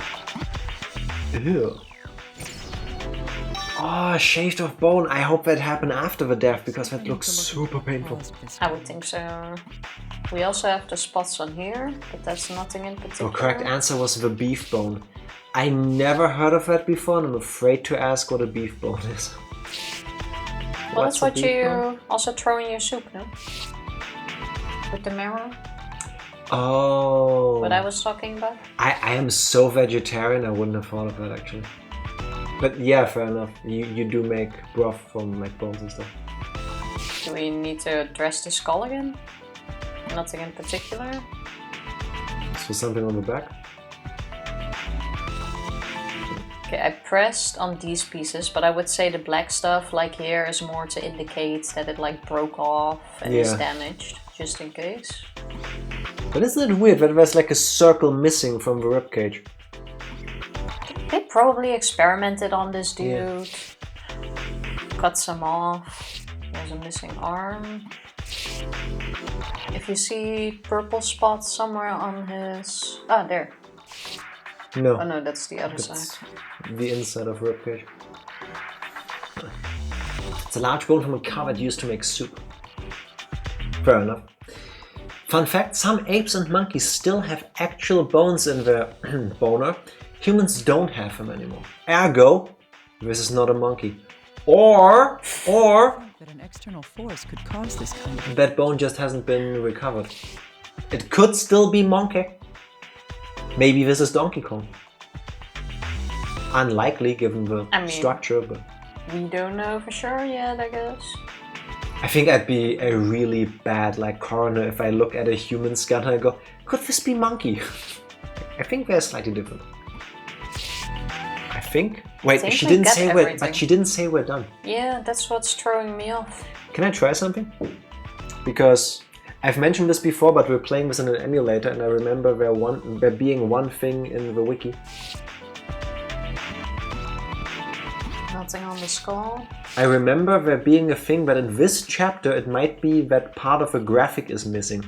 Ew. Oh, shaved off bone. I hope that happened after the death because that looks super painful.
I would think so. We also have the spots on here, but that's nothing in particular.
The correct answer was the beef bone. I never heard of that before and I'm afraid to ask what a beef bone is.
Well,
What's
that's
a
what
beef
you
bone?
also throw in your soup, no? With the marrow?
Oh.
What I was talking about?
I am so vegetarian, I wouldn't have thought of that actually. But yeah, fair enough. You do make broth from like bones and stuff.
Do we need to address the skull again? Nothing in particular?
So something on the back?
Okay, I pressed on these pieces, but I would say the black stuff like here is more to indicate that it like broke off and is
Yeah.
damaged, just in case.
But isn't it weird that there's like a circle missing from the ribcage?
They probably experimented on this dude.
Yeah.
Cut some off. There's a missing arm. If you see purple spots somewhere on his... Ah, there.
No.
Oh no, that's the other
It's
side.
the inside of ribcage. It's a large bone from a cow that used to make soup. Fair enough. Fun fact, some apes and monkeys still have actual bones in their boner. Humans don't have them anymore. Ergo, this is not a monkey. Or
That an external force could cause this kind of...
that bone just hasn't been recovered. It could still be monkey. Maybe this is Donkey Kong. Unlikely given the
I mean-
structure, but
We don't know for sure yet, I guess.
I think I'd be a really bad like coroner if I look at a human skull and I go, could this be monkey? I think they're slightly different. I think. Wait,
think
she
we
didn't
got
say
everything.
but she didn't say we're done.
Yeah, that's what's throwing me off.
Can I try something? Because I've mentioned this before, but we're playing this in an emulator, and I remember there being one thing in the wiki.
Nothing on the skull.
I remember there being a thing that in this chapter it might be that part of a graphic is missing.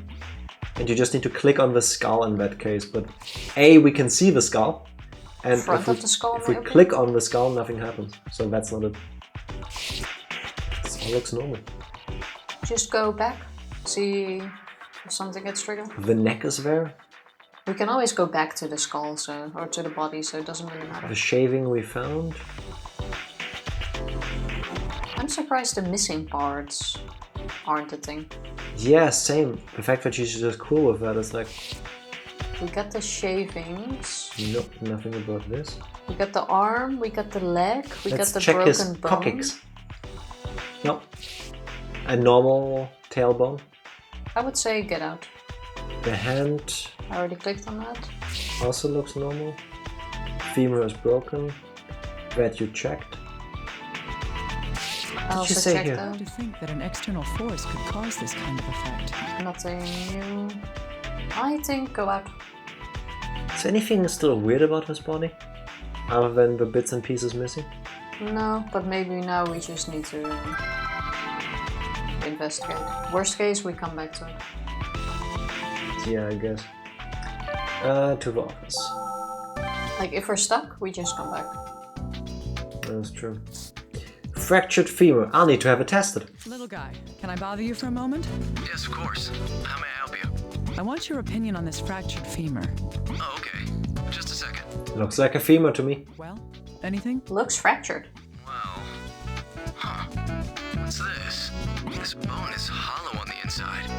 And you just need to click on the skull in that case. But A, we can see the skull. And
Front of the skull,
if we
maybe?
click on the skull, nothing happens. So that's not it. It all looks normal.
Just go back. See if something gets triggered.
The neck is there.
We can always go back to the skull, so or to the body, so it doesn't really matter.
The shaving we found.
I'm surprised the missing parts aren't a thing.
Yeah, same. The fact that she's just cool with that is like,
We got the shavings.
nope, nothing about this.
We got the arm. We got the leg. We
Let's
got the
check his
broken bone.
coccyx. Nope. A normal tailbone.
I would say get out.
The hand
I already clicked on that.
also looks normal. Femur is broken. That you checked.
I also
say
checked
here?
that.
To think that an external force could cause this kind of effect.
Nothing new. I think go out.
Is anything still weird about his body? Other than the bits and pieces missing?
No, but maybe now we just need to investigate. Worst case, we come back to it.
Yeah, I guess. To the office.
Like if we're stuck, we just come back.
That's true. Fractured femur. I'll need to have it tested.
Little guy, can I bother you for a moment?
Yes, of course. How may I help you?
I want your opinion on this fractured femur.
Oh, okay. Just a second.
Looks like a femur to me.
Well, anything?
Looks fractured.
Well, what's this? This bone is hollow on the inside.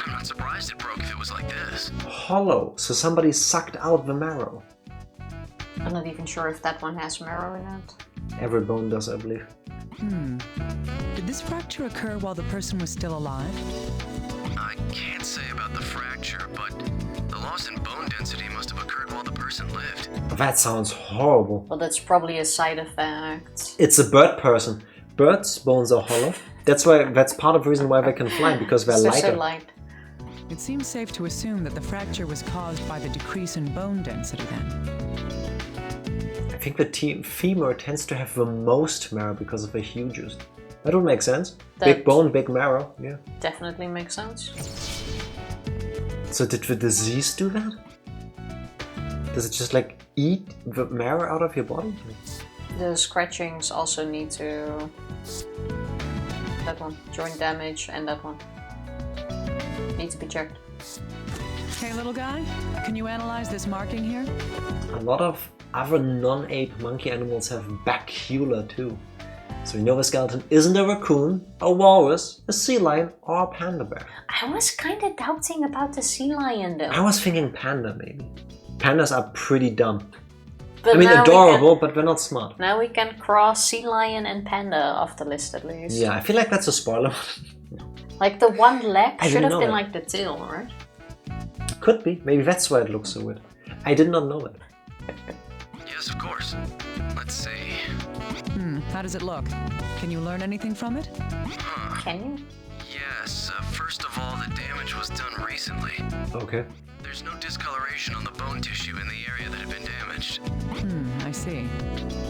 I'm not surprised it broke if it was like this.
Hollow, so somebody sucked out the marrow.
I'm not even sure if that one has marrow in it.
Every bone does, I believe.
Did this fracture occur while the person was still alive?
I can't say about the fracture, but the loss in bone density must have occurred while the person lived.
That sounds horrible.
Well, that's probably a side effect.
It's a bird person. Birds' bones are hollow. That's part of the reason why they can fly, because they're
They're
lighter.
so light.
It seems safe to assume that the fracture was caused by the decrease in bone density then.
I think the femur tends to have the most marrow because of the huges. That would make sense. Big bone, big marrow. Yeah.
Definitely makes sense.
So did the disease do that? Does it just like eat the marrow out of your body?
The scratchings also need to... That one. Joint damage and that one. Need to be checked.
Hey, little guy, can you analyze this marking here?
A lot of other non-ape monkey animals have bacula too. So we know the skeleton isn't a raccoon, a walrus, a sea lion, or a panda bear.
I was kind of doubting about the sea lion though.
I was thinking panda maybe. Pandas are pretty dumb.
But
I mean,
now
adorable, but they're not smart.
Now we can cross sea lion and panda off the list at least.
Yeah, I feel like that's a spoiler.
Like the one leg
I
should
didn't
have
know
been
that.
like the tail, right?
Could be. Maybe that's why it looks so weird. I did not know it.
Yes, of course. Let's see.
How does it look? Can you learn anything from it?
Can you?
Yes, first of all, the damage was done recently.
Okay.
There's no discoloration on the bone tissue in the area that had been damaged.
I see.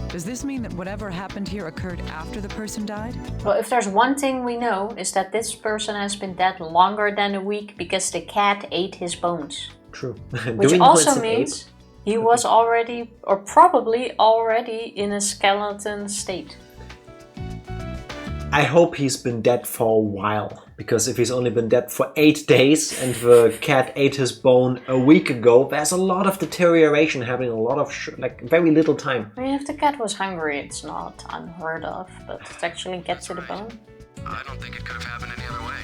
Does this mean that whatever happened here occurred after the person died?
Well, if there's one thing we know, is that this person has been dead longer than a week because the cat ate his bones.
True.
Which also means he was already, or probably already, in a skeleton state.
I hope he's been dead for a while. Because if he's only been dead for 8 days and the cat ate his bone a week ago, there's a lot of deterioration happening, a lot of like very little time.
I mean, if the cat was hungry, it's not unheard of, but to actually get to the bone,
I don't think it could have happened any other way.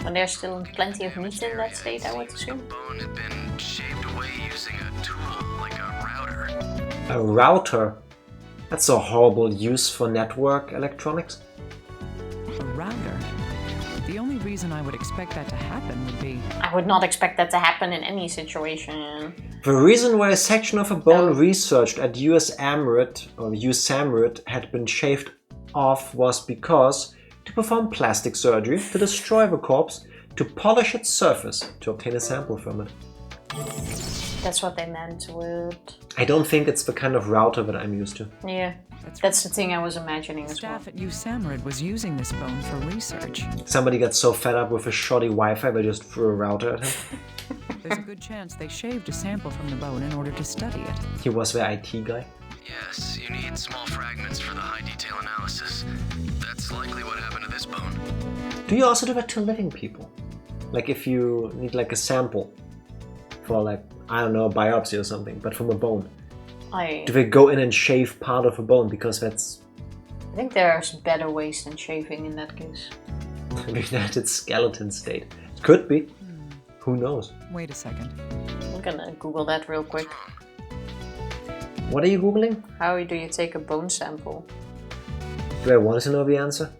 when there's still plenty of meat in that state, I would assume.
The bone had been shaved away using a tool, like a router.
A router? That's a horrible use for network electronics.
A router? The only reason I would expect that to happen would be...
I would not expect that to happen in any situation.
The reason why a section of a bone researched at USAMRIID had been shaved off was because to perform plastic surgery, to destroy the corpse, to polish its surface, to obtain a sample from it.
That's what they meant with...
I don't think it's the kind of router that I'm used to.
Yeah, that's the thing I was imagining as well.
Staff at USAMRIID was using this bone for research.
Somebody got so fed up with a shoddy Wi-Fi they just threw a router at him.
There's a good chance they shaved a sample from the bone in order to study it.
He was their IT guy.
Yes, you need small fragments for the high detail analysis. That's likely what happened to this bone.
Do you also do that to living people? Like if you need like a sample for like, I don't know, a biopsy or something, but from a bone. Do they go in and shave part of a bone? Because that's...
I think there's better ways than shaving in that case.
Maybe that it's skeleton state. It could be. Who knows?
Wait a second.
I'm gonna Google that real quick.
What are you Googling?
How do you take a bone sample?
Do I want to know the answer?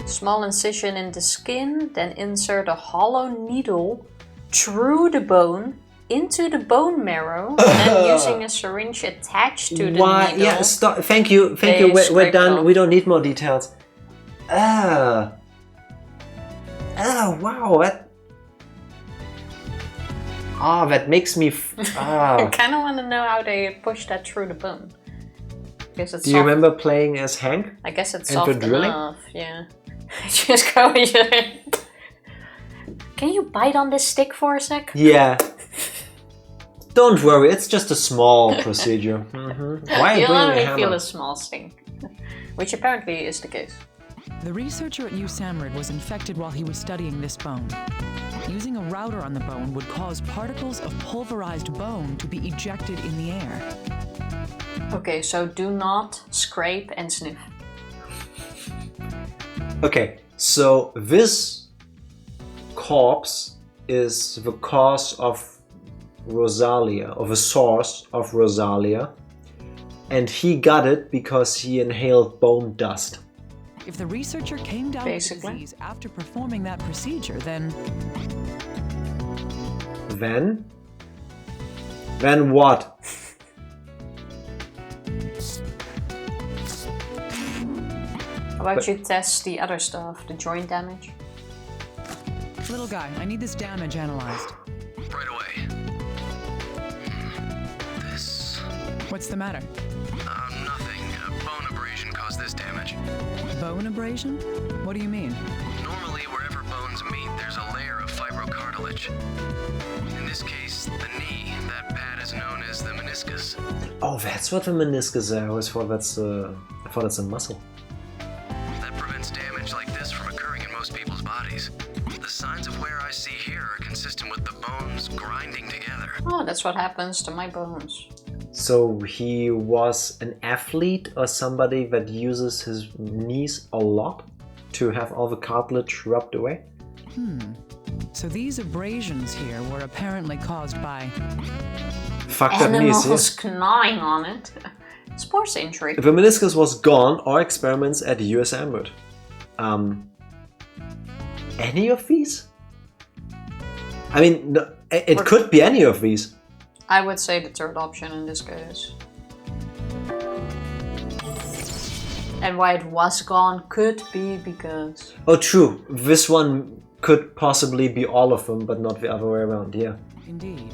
Small incision in the skin, then insert a hollow needle through the bone into the bone marrow, and using a syringe attached to the needle.
Yeah, stop. Thank you. Thank you. We're done. We don't need more details. Wow. That makes me...
I kind of want to know how they push that through the bone. Because it's
Do you remember playing as Hank?
I guess it's
and
soft
for drilling?
enough, yeah. Just go Can you bite on this stick for a sec?
Yeah. Don't worry, it's just a small procedure. Why
You'll
bring a
only
hammer?
feel a small sting. Which apparently is the case.
The researcher at USAMRIID was infected while he was studying this bone. Using a router on the bone would cause particles of pulverized bone to be ejected in the air.
Okay, so do not scrape and sniff.
Okay, so this corpse is the cause of Rosalia, or the source of Rosalia, and he got it because he inhaled bone dust.
If the researcher came down with the disease after performing that procedure, then
what?
How about you test the other stuff, the joint damage?
Little guy, I need this damage analyzed.
Right away.
What's the matter?
Nothing. Bone abrasion caused this damage.
Bone abrasion? What do you mean?
Normally, wherever bones meet, there's a layer of fibrocartilage. In this case, the knee. That pad is known as the meniscus.
Oh, that's what the meniscus is. I always thought that's a muscle.
That prevents damage like this from occurring in most people's bodies. The signs of wear I see here are consistent with the bones grinding together.
Oh, that's what happens to my bones.
So he was an athlete or somebody that uses his knees a lot to have all the cartilage rubbed away?
So these abrasions here were apparently caused by...
Fucked up knees,
Animals gnawing on it. Sports injury.
The meniscus was gone or experiments at US Ambert. Any of these? I mean, no, it could be any of these.
I would say the third option in this case. And why it was gone could be because...
Oh, true. This one could possibly be all of them, but not the other way around, yeah.
Indeed.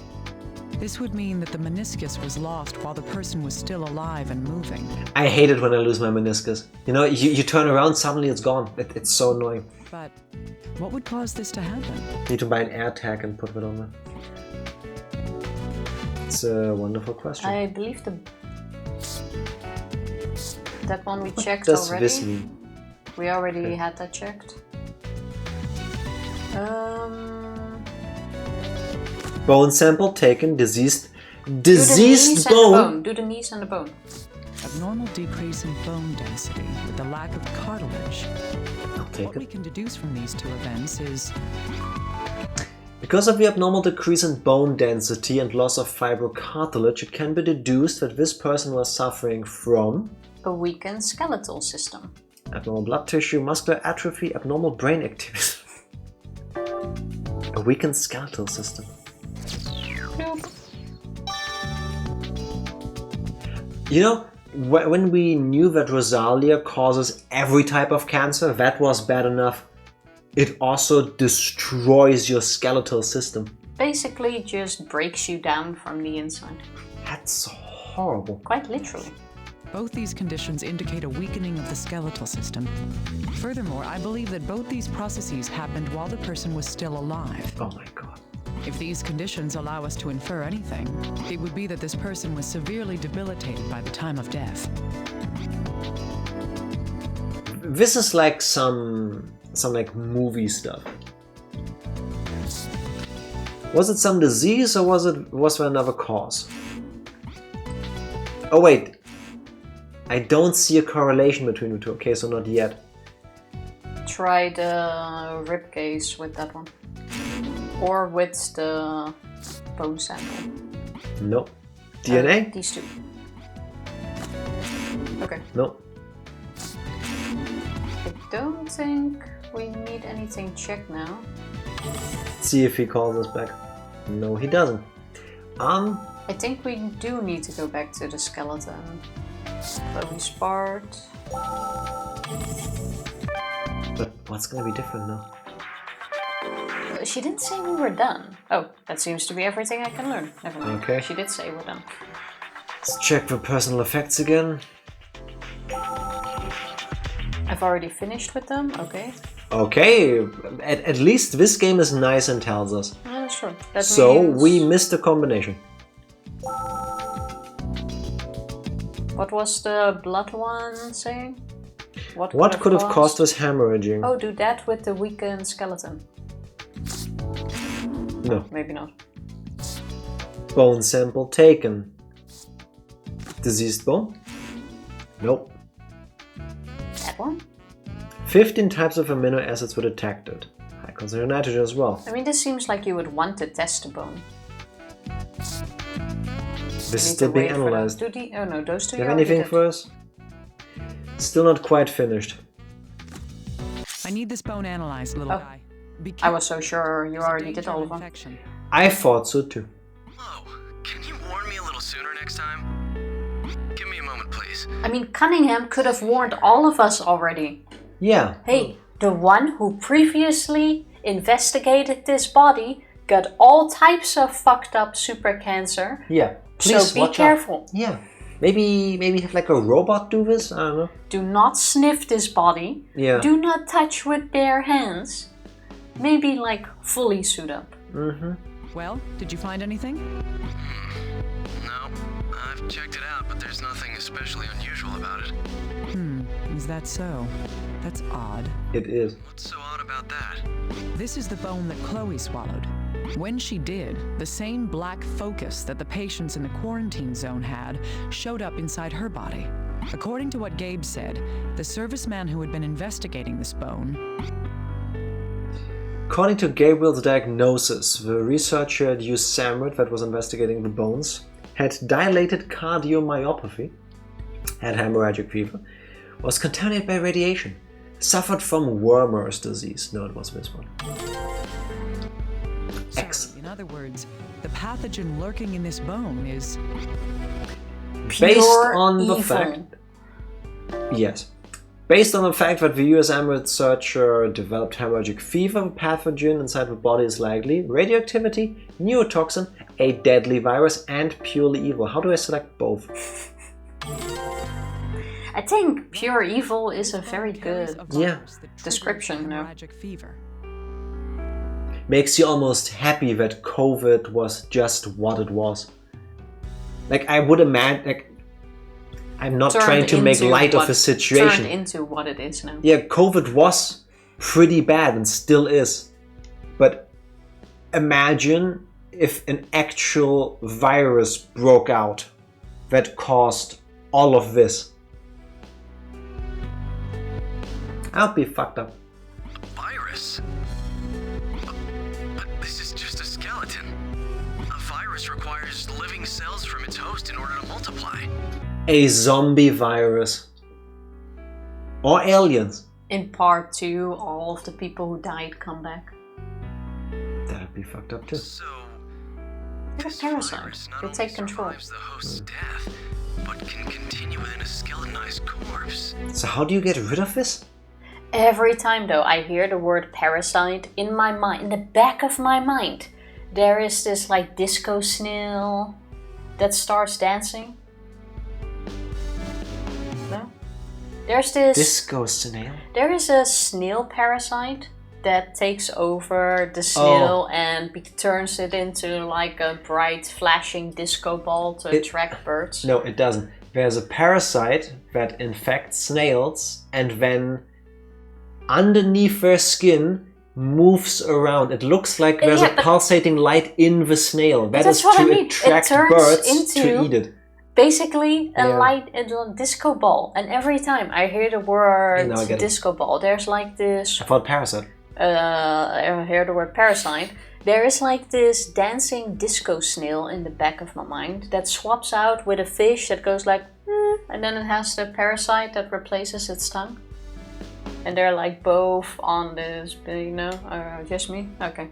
This would mean that the meniscus was lost while the person was still alive and moving.
I hate it when I lose my meniscus. You know, you turn around, suddenly it's gone. It's so annoying.
But what would cause this to happen?
Need to buy an air tag and put it on there. It's a wonderful question.
I believe that one we checked
What does
already.
this mean?
We already
Okay.
had that checked.
Bone sample taken, diseased
Do the knees and the
bone.
bone. Do the knees and the bone.
Abnormal decrease in bone density with the lack of cartilage.
I'll take
What we
it.
can deduce from these two events is
Because of the abnormal decrease in bone density and loss of fibrocartilage, it can be deduced that this person was suffering from
A weakened skeletal system.
abnormal blood tissue, muscular atrophy, abnormal brain activity. A weakened skeletal system.
Nope.
You know, when we knew that Rosalia causes every type of cancer, that was bad enough. It also destroys your skeletal system.
Basically just breaks you down from the inside.
That's horrible.
Quite literally.
both these conditions indicate a weakening of the skeletal system. Furthermore, I believe that both these processes happened while the person was still alive.
Oh my god.
If these conditions allow us to infer anything, it would be that this person was severely debilitated by the time of death.
This is like some like movie stuff. Was it some disease or was there another cause? Oh wait, I don't see a correlation between the two. Okay, so not yet.
Try the rib case with that one. Or with the bone sample.
No. DNA?
These two. Okay.
No.
I don't think we need anything checked now.
Let's see if he calls us back. No, he doesn't.
I think we do need to go back to the skeleton. Chloe's part.
But what's gonna be different now?
She didn't say we were done. Oh, that seems to be everything I can learn. Never mind.
Okay.
She did say we're done.
Let's check the personal effects again.
I've already finished with them. Okay.
Okay, at least this game is nice and tells us.
That's true. That
So
means...
we missed a combination.
What was the blood one saying?
What could have caused us hemorrhaging?
Oh, do that with the weakened skeleton.
No.
Maybe not.
Bone sample taken. Diseased bone? Nope.
That one?
15 types of amino acids were detected. I consider nitrogen as well.
I mean, this seems like you would want to test the bone.
This is
Need
still
to
being
wait for
analyzed.
those. Oh no, those two
Do you
you
have
already
anything
did.
for us? Still not quite finished.
I need this bone analyzed, little
Oh.
guy. Be
I was so sure you
There's a
already did
danger
all
of
of them.
infection.
I thought so too.
Whoa, can you warn me a little sooner next time? Give me a moment, please.
I mean, Cunningham could have warned all of us already.
Yeah.
Hey, the one who previously investigated this body got all types of fucked up super cancer.
Yeah. Please
so be
watch
careful.
out. Yeah. Maybe have like a robot do this? I don't know.
Do not sniff this body.
Yeah.
Do not touch with bare hands. Maybe like fully suit up.
Well, did you find anything?
No, I've checked it out, but there's nothing especially unusual about it.
Is that so? That's odd.
It is.
What's so odd about that?
This is the bone that Chloe swallowed. When she did, the same black focus that the patients in the quarantine zone had showed up inside her body. According to what Gabe said, the serviceman who had been investigating this bone...
According to Gabriel's diagnosis, the researcher at USAMRIT that was investigating the bones had dilated cardiomyopathy, had hemorrhagic fever, was contaminated by radiation, suffered from Wermer's disease. No, it was this one.
So, in other words, the pathogen lurking in this bone is...
Based
Pure
on the
evil.
fact... Yes. Based on the fact that the USAMRIT researcher developed hemorrhagic fever, the pathogen inside the body is likely radioactivity, neurotoxin, a deadly virus, and purely evil. How do I select both?
I think pure evil is a very good
Yeah.
description, no?
Hemorrhagic fever.
Makes you almost happy that COVID was just what it was. Like, I would imagine, like, I'm not trying to make light of the situation.
Turned into what it is now.
Yeah, COVID was pretty bad and still is. But imagine if an actual virus broke out that caused all of this. I'll be fucked up.
A virus? But this is just a skeleton. A virus requires living cells from its host in order to multiply.
A zombie virus. Or aliens.
In part 2, all of the people who died come back.
That'd be fucked up too.
So,
They're
this
parasites.
virus not
They
only
take control.
survives the host's death, but can continue within a skeletonized corpse.
So how do you get rid of this?
Every time though I hear the word parasite, in my mind, in the back of my mind, there is this like disco snail that starts dancing. No? There's this...
Disco snail?
There is a snail parasite that takes over the snail and turns it into like a bright flashing disco ball to attract birds.
No, it doesn't. There's a parasite that infects snails and then underneath their skin moves around. It looks like there's a pulsating light in the snail. That is
what I
to
mean.
attract
It turns
birds
into
to eat it.
Basically, a
Yeah.
light, a disco ball. And every time I hear the word
No, I get it.
disco ball, there's like this.
I thought parasite.
I hear the word parasite. There is like this dancing disco snail in the back of my mind that swaps out with a fish that goes like, and then it has the parasite that replaces its tongue. And they're like both on this, you know, just me? Okay.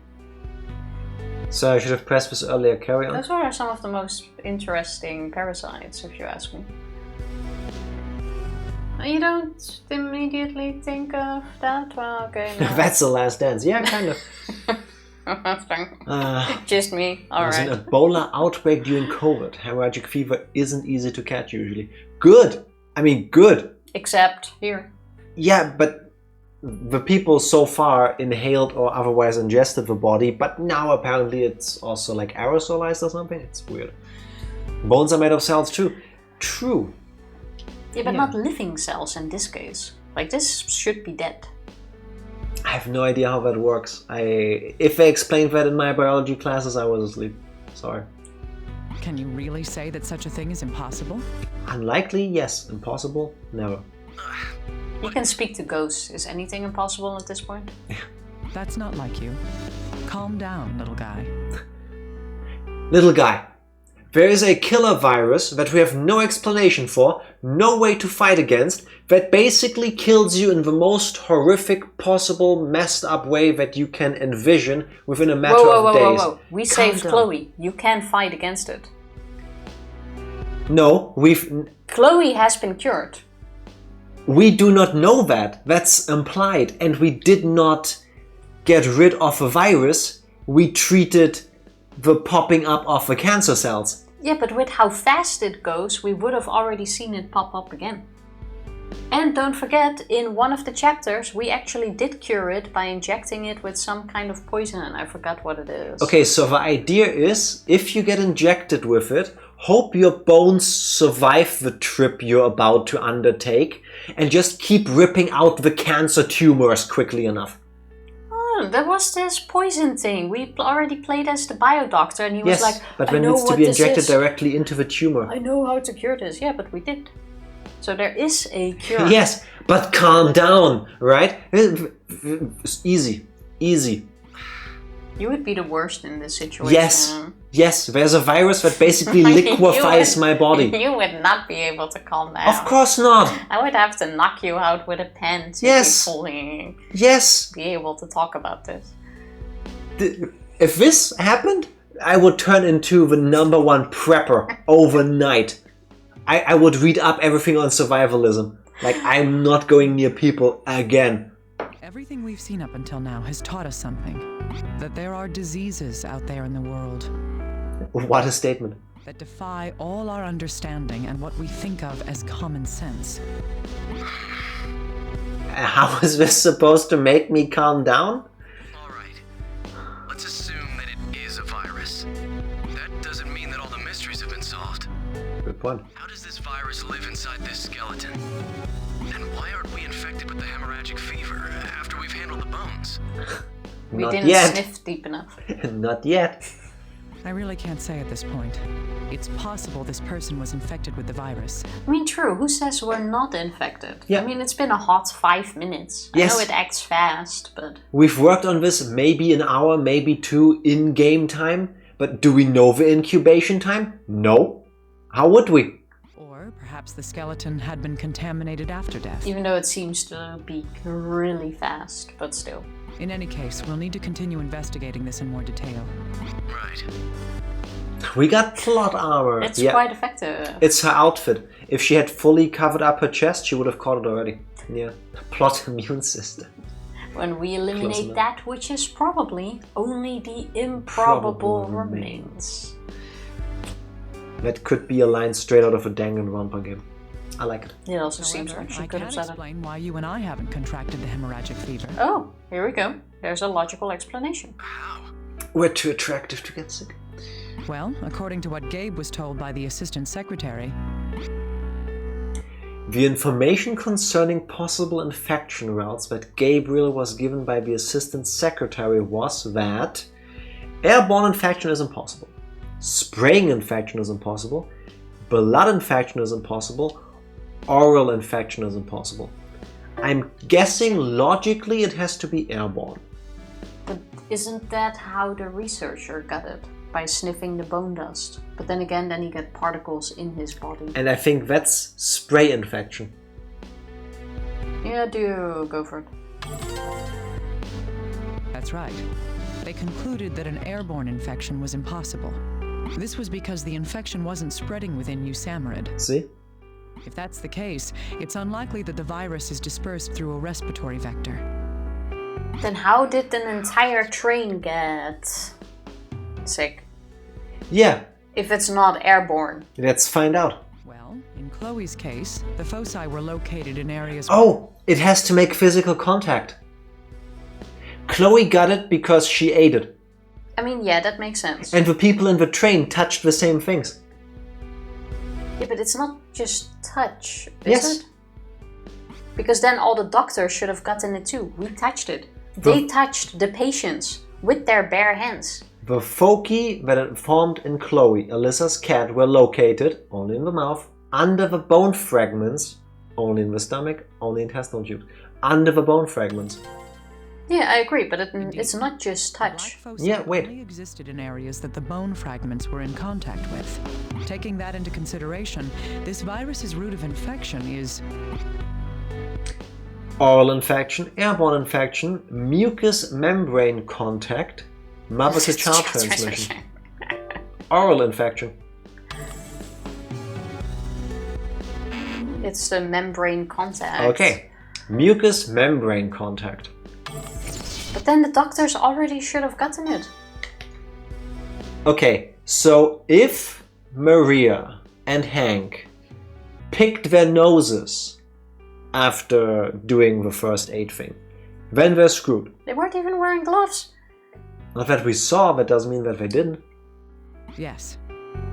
So I should have pressed this earlier. Carry on.
Those are some of the most interesting parasites, if you ask me. You don't immediately think of that? Well, okay. No.
That's The Last Dance. Yeah, kind of.
Just me.
There was an
Alright.
Ebola outbreak during COVID. Hemorrhagic fever isn't easy to catch usually. Good! I mean, good!
Except here.
Yeah, but the people so far inhaled or otherwise ingested the body, but now apparently it's also like aerosolized or something. It's weird. Bones are made of cells too. True.
Yeah, but
Yeah.
not living cells in this case. Like, this should be dead.
I have no idea how that works. If they explained that in my biology classes, I was asleep. Sorry.
Can you really say that such a thing is impossible?
Unlikely, yes. Impossible, never.
You can speak to ghosts. Is anything impossible at this point?
That's not like you. Calm down, little guy.
Little guy, there is a killer virus that we have no explanation for, no way to fight against, that basically kills you in the most horrific possible messed up way that you can envision within a matter of days.
Whoa. We
Calm
saved
down.
Chloe. You can fight against it.
No,
Chloe has been cured.
we do not know that. That's implied. And we did not get rid of a virus. We treated the popping up of the cancer cells.
Yeah, but with how fast it goes, we would have already seen it pop up again. And don't forget, in one of the chapters, we actually did cure it by injecting it with some kind of poison. I forgot what it is.
Okay, so the idea is, if you get injected with it, hope your bones survive the trip you're about to undertake, and just keep ripping out the cancer tumors quickly enough.
Oh, there was this poison thing. We already played as the bio-doctor, and he was like,
but
I
when it
know
needs to
what
be
this
injected
is.
directly into the tumor.
I know how to cure this. Yeah, but we did. So there is a cure.
Yes, but calm down, right? Easy.
You would be the worst in this situation.
Yes, there's a virus that basically liquefies my body.
You would not be able to calm down.
Of course not.
I would have to knock you out with a pen to
Yes.
be able to talk about this.
If this happened, I would turn into the #1 prepper overnight. I would read up everything on survivalism. Like, I'm not going near people again.
Everything we've seen up until now has taught us something. That there are diseases out there in the world
What a statement.
that defy all our understanding and what we think of as common sense.
How is this supposed to make me calm down?
Alright, let's assume that it is a virus. That doesn't mean that all the mysteries have been solved.
Good point.
How does this virus live inside this skeleton? And why aren't we infected with the hemorrhagic fever after we've handled the bones?
We
Not
didn't
yet.
sniff deep enough.
Not yet.
I really can't say at this point. It's possible this person was infected with the virus.
I mean, true, who says we're not infected?
Yeah.
I mean, it's been a hot 5 minutes.
Yes.
I know it acts fast, but...
We've worked on this maybe an hour, maybe 2 in-game time, but do we know the incubation time? No. How would we?
Or perhaps the skeleton had been contaminated after death.
Even though it seems to be really fast, but still.
In any case, we'll need to continue investigating this in more detail.
Right.
We got plot armor.
It's quite effective.
It's her outfit. If she had fully covered up her chest, she would have caught it already. Yeah. Plot immune system.
When we
Close
eliminate
enough.
that which is probably, only the improbable
Probable
remains.
That could be a line straight out of a Danganronpa game. I like it.
It also seems
However,
like she
I
could
can't
have said it.
explain why you and I haven't contracted the hemorrhagic fever.
Oh, here we go. There's a logical explanation.
How?
We're too attractive to get sick.
Well, according to what Gabe was told by the assistant secretary,
The information concerning possible infection routes that Gabriel was given by the assistant secretary was that airborne infection is impossible, spraying infection is impossible, blood infection is impossible, oral infection is impossible. I'm guessing logically it has to be airborne.
But isn't that how the researcher got it? By sniffing the bone dust. But then again, then he got particles in his body.
And I think that's spray infection.
Yeah, do go for it.
that's right. They concluded that an airborne infection was impossible. This was because the infection wasn't spreading within Usamarad.
See?
If that's the case, it's unlikely that the virus is dispersed through a respiratory vector.
Then how did an entire train get sick?
Yeah,
If it's not airborne.
let's find out.
Well, in Chloe's case, the foci were located in areas...
Oh, it has to make physical contact. Chloe got it because she ate it.
I mean, yeah, that makes sense.
And the people in the train touched the same things.
Yeah, but it's not just touch, is
Yes.
it? Because then all the doctors should have gotten it too. We touched it.
The-
They touched the patients with their bare hands.
The foci that it formed in Chloe, Alyssa's cat, were located, only in the mouth, under the bone fragments, only in the stomach, only intestinal tube, under the bone fragments.
Yeah, I agree, but it's not just
Black
touch.
foci
Yeah, wait.
only existed in areas that the bone fragments were in contact with. Taking that into consideration, this virus's route of infection is...
Oral infection, airborne infection, mucous membrane contact, mother to child transmission. Oral infection.
It's the membrane contact.
Okay. Mucous membrane contact.
But then the doctors already should have gotten it.
Okay, so if Maria and Hank picked their noses after doing the first aid thing, then they're screwed.
They weren't even wearing gloves.
Not that we saw, that doesn't mean that they didn't.
Yes.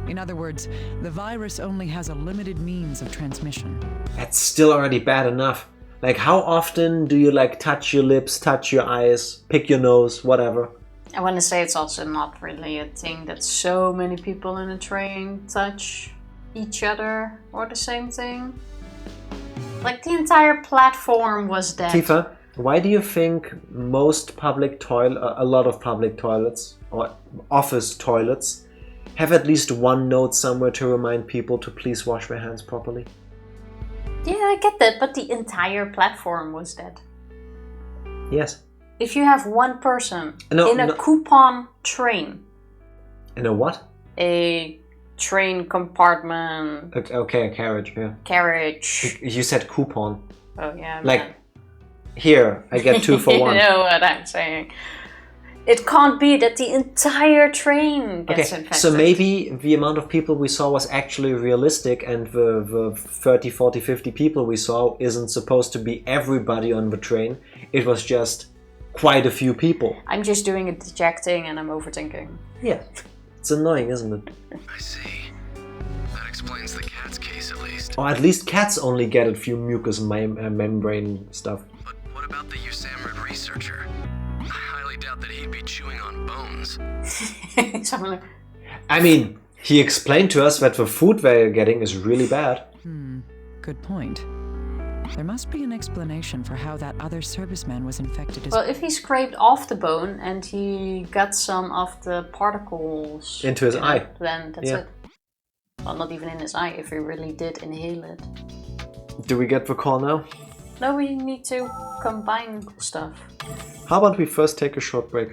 In other words, the virus only has a limited means of transmission.
That's still already bad enough. Like, how often do you touch your lips, touch your eyes, pick your nose, whatever?
I want to say it's also not really a thing that so many people in a train touch each other or the same thing. Like, the entire platform was dead.
Tifa, why do you think a lot of public toilets or office toilets have at least one note somewhere to remind people to please wash their hands properly?
Yeah, I get that, but the entire platform was dead.
Yes.
If you have one person in a coupon train.
In a what?
A train compartment.
Okay, a carriage, yeah.
Carriage.
You said coupon.
Oh yeah.
Like, here, I get 2 for 1.
You know what I'm saying. It can't be that the entire train gets infected.
So maybe the amount of people we saw was actually realistic, and the 30, 40, 50 people we saw isn't supposed to be everybody on the train. It was just quite a few people.
I'm just doing a dejecting and I'm overthinking.
Yeah. It's annoying, isn't it?
I see. That explains the cat's case at least.
Or at least cats only get a few mucous membrane stuff.
But what about the USAMRIID researcher? I highly doubt that he'd be chewing on bones.
I mean, he explained to us that the food they're getting is really bad.
Good point. There must be an explanation for how that other serviceman was infected as
well. If he scraped off the bone and he got some of the particles
into his eye,
then that's it. Well, not even in his eye, if he really did inhale it.
Do we get the call now?
No, we need to combine stuff.
How about we first take a short break?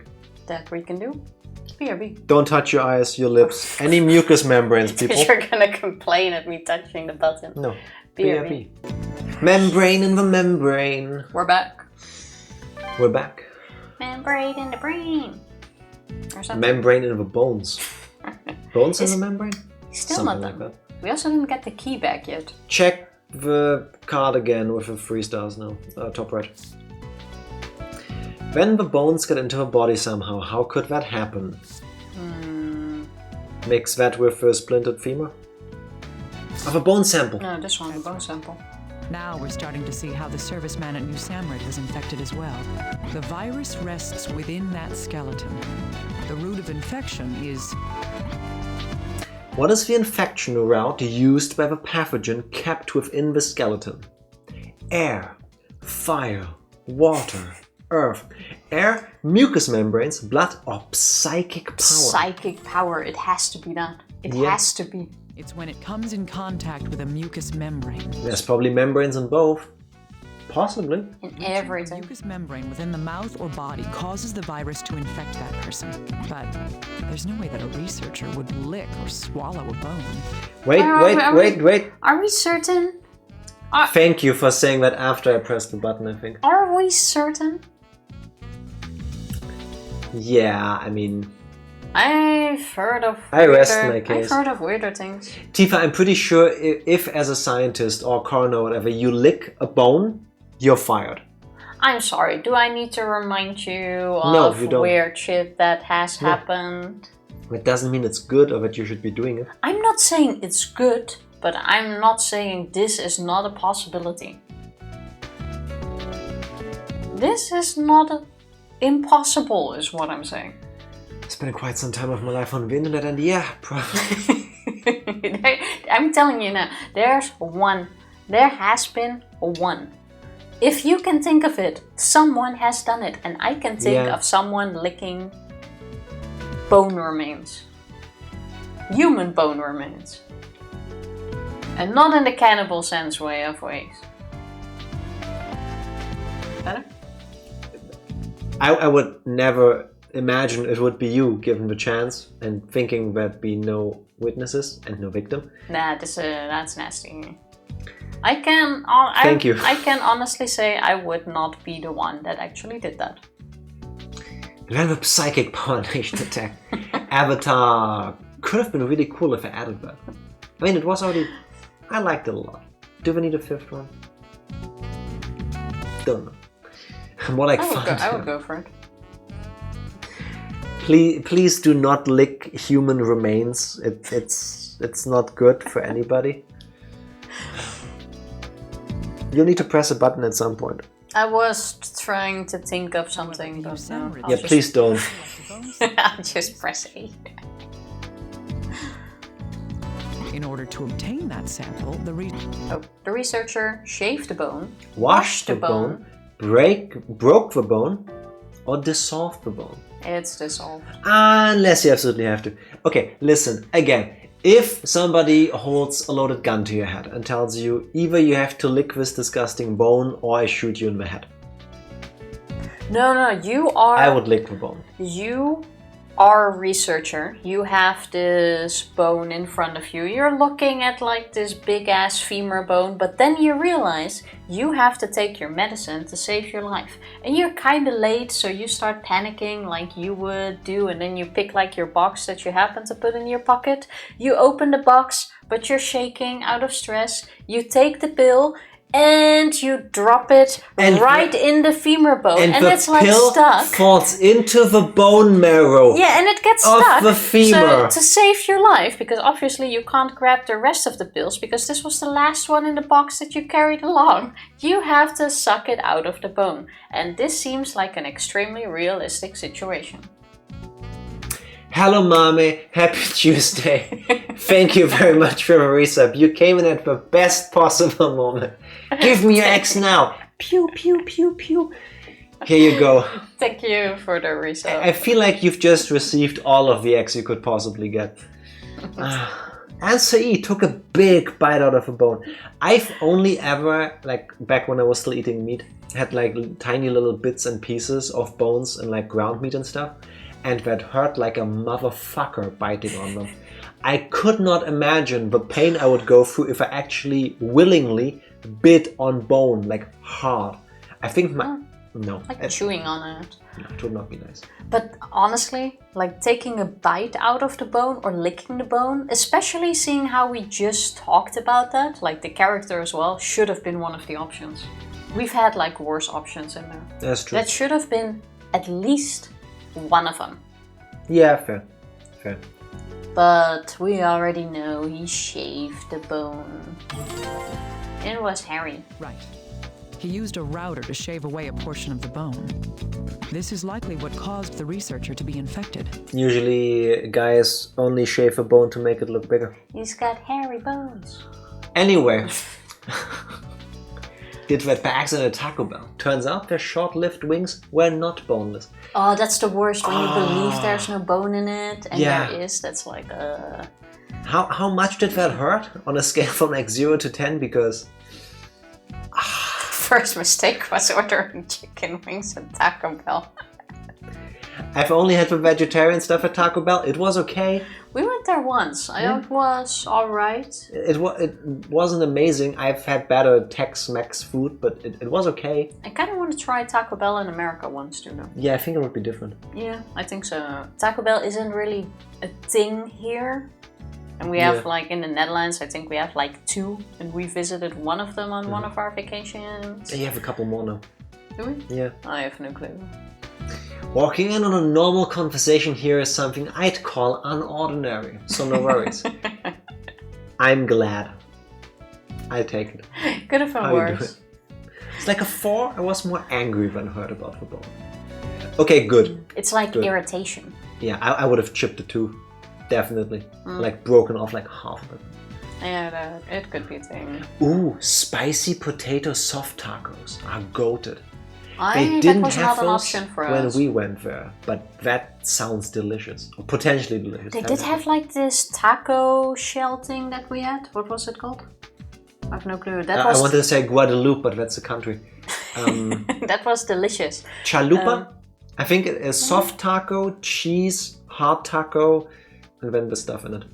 That we can do. BRB.
Don't touch your eyes, your lips, any mucous membranes, people.
You're gonna complain at me touching the button.
No.
BRB.
Membrane in the membrane.
We're back.
We're back.
Membrane in the brain. Or something.
Membrane in the bones. Bones in the membrane?
Still
something
not done.
like that.
We also didn't get the key back yet.
Check the card again with the 3 stars now. Top right. When the bones get into the body somehow, how could that happen? Mix that with a splintered femur? Of a bone sample.
No, this one, a bone sample.
Now we're starting to see how the serviceman at USAMRIID was infected as well. The virus rests within that skeleton. The route of infection is...
What is the infection route used by the pathogen kept within the skeleton? Air, fire, water, earth. Air, mucous membranes, blood, or psychic power?
Psychic power, it has to be that. It has to be.
It's when it comes in contact with a mucous membrane.
There's probably membranes in both. Possibly.
In everything.
The mucous membrane within the mouth or body causes the virus to infect that person. But there's no way that a researcher would lick or swallow a bone.
Wait.
Are we certain?
Thank you for saying that after I pressed the button, I think.
Are we certain?
Yeah, I mean...
I've heard of weirder things.
Tifa, I'm pretty sure if as a scientist or coroner or whatever, you lick a bone, you're fired.
I'm sorry, do I need to remind you of weird shit that has happened?
It doesn't mean it's good or that you should be doing it.
I'm not saying it's good, but I'm not saying this is not a possibility. This is not impossible, is what I'm saying.
Spending quite some time of my life on the internet, and yeah, probably.
I'm telling you now, there's one. There has been one. If you can think of it, someone has done it, and I can think of someone licking bone remains. Human bone remains. And not in the cannibal sense way of ways. Better?
I would never imagine it would be you, given the chance, and thinking there'd be no witnesses and no victim.
Nah, that's nasty.
Thank you.
I can honestly say I would not be the one that actually did that.
And then the psychic power nation attack. Avatar Could have been really cool if I added that. I mean, it was already... I liked it a lot. Do we need a fifth one? Don't know. More like fun.
I would go for it.
Please do not lick human remains. It's not good for anybody. You'll need to press a button at some point.
I was trying to think of something, but no.
Yeah, please don't.
I'll just press A.
In order to obtain that sample, the
researcher shaved the bone,
Washed the bone, broke the bone, or dissolved the bone.
It's dissolved.
Unless you absolutely have to. Okay, listen, again. If somebody holds a loaded gun to your head and tells you either you have to lick this disgusting bone or I shoot you in the head.
No, you are...
I would lick the bone.
You are a researcher. You have this bone in front of you. You're looking at like this big ass femur bone, but then you realize you have to take your medicine to save your life. And you're kind of late, so you start panicking like you would do, and then you pick like your box that you happen to put in your pocket. You open the box, but you're shaking out of stress. You take the pill and you drop it right in the femur bone, and it's like stuck.
Falls into the bone marrow.
Yeah, and it gets stuck.
Of the femur.
So to save your life, because obviously you can't grab the rest of the pills, because this was the last one in the box that you carried along. You have to suck it out of the bone, and this seems like an extremely realistic situation.
Hello, mommy. Happy Tuesday. Thank you very much for the resub. You came in at the best possible moment. Give me your X now. Pew, pew, pew, pew. Here you go.
Thank you for the resub.
I feel like you've just received all of the X you could possibly get. Answer E took a big bite out of a bone. I've only ever, like back when I was still eating meat, had like tiny little bits and pieces of bones and like ground meat and stuff. And that hurt like a motherfucker biting on them. I could not imagine the pain I would go through if I actually willingly bit on bone, like hard. I think no.
Like chewing on it.
No, it would not be nice.
But honestly, like taking a bite out of the bone or licking the bone, especially seeing how we just talked about that, like the character as well, should have been one of the options. We've had like worse options in there.
That's true.
That should have been at least one of them.
Yeah, fair.
But we already know he shaved the bone. It was hairy.
Right. He used a router to shave away a portion of the bone. This is likely what caused the researcher to be infected.
Usually guys only shave a bone to make it look bigger.
He's got hairy bones.
Anyway. Did that by accident at Taco Bell. Turns out their short-lived wings were not boneless.
Oh, that's the worst, when you believe there's no bone in it, and
yeah.
there is, that's like,
How much did that hurt on a scale from like 0 to 10? Because...
First mistake was ordering chicken wings at Taco Bell.
I've only had the vegetarian stuff at Taco Bell. It was okay.
We went there once. It was alright.
It wasn't amazing. I've had better Tex-Mex food, but it was okay.
I kind of want to try Taco Bell in America once too, though.
Yeah, I think it would be different.
Yeah, I think so. Taco Bell isn't really a thing here. And we have like in the Netherlands, I think we have like 2. And we visited one of them on one of our vacations.
You have a couple more now.
Do we?
Yeah.
I have no clue.
Walking in on a normal conversation here is something I'd call unordinary, so no worries. I'm glad. I take it.
Could have been worse.
It's like a 4. I was more angry when I heard about the bone. Okay, good.
It's like
good.
Irritation.
Yeah, I would have chipped the 2. Definitely. Like broken off like half of it.
Yeah, it could be a thing.
Ooh, spicy potato soft tacos are goated.
They didn't have those
when we went there, but that sounds delicious. Or potentially delicious.
They did have like this taco shell thing that we had. What was it called? I have no clue.
I wanted to say Guadeloupe, but that's a country.
That was delicious.
Chalupa? I think it is soft taco, cheese, hard taco, and then the stuff in it.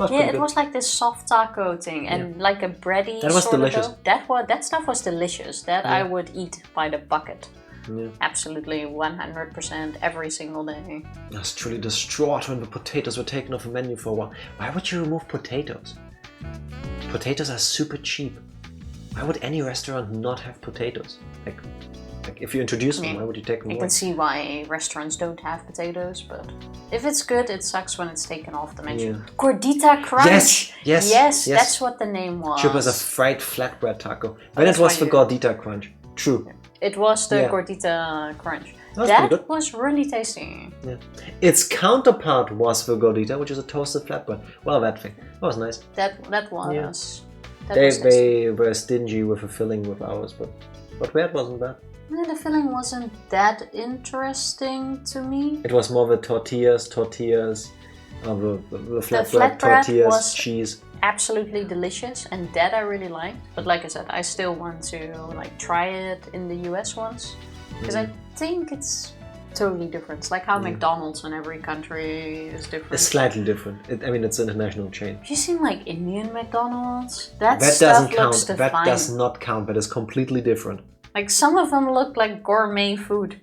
It was like this soft taco thing and like a bready
that was
sort
delicious.
of dough. That stuff was delicious. That I would eat by the bucket.
Yeah.
Absolutely 100% every single day.
I was truly distraught when the potatoes were taken off the menu for a while. Why would you remove potatoes? Potatoes are super cheap. Why would any restaurant not have potatoes? Like if you introduce them, why would you take them
You
away?
can see why restaurants don't have potatoes, but if it's good, it sucks when it's taken off the menu.
Yeah.
Gordita crunch!
Yes,
That's what the name was.
It was a fried flatbread taco. Then it was the gordita crunch. True.
It was the
Yeah.
Gordita crunch.
That was pretty good.
was really tasty.
Yeah. Its counterpart was the gordita, which is a toasted flatbread. Well, that thing. That was nice.
That was.
Yeah.
That was tasty.
They were stingy with the filling with ours, but that wasn't bad.
Yeah, the filling wasn't that interesting to me.
It was more the tortillas, the flatbread,
flatbread
tortillas,
was-
cheese.
Absolutely delicious, and that I really liked. But like I said, I still want to try it in the US once, because I think it's totally different. It's like how McDonald's in every country is different.
It's slightly different. It's an international chain.
Have you seen Indian McDonald's? That
That
stuff
doesn't
looks
count. That
divine.
does not count. That is completely different.
Some of them look like gourmet food.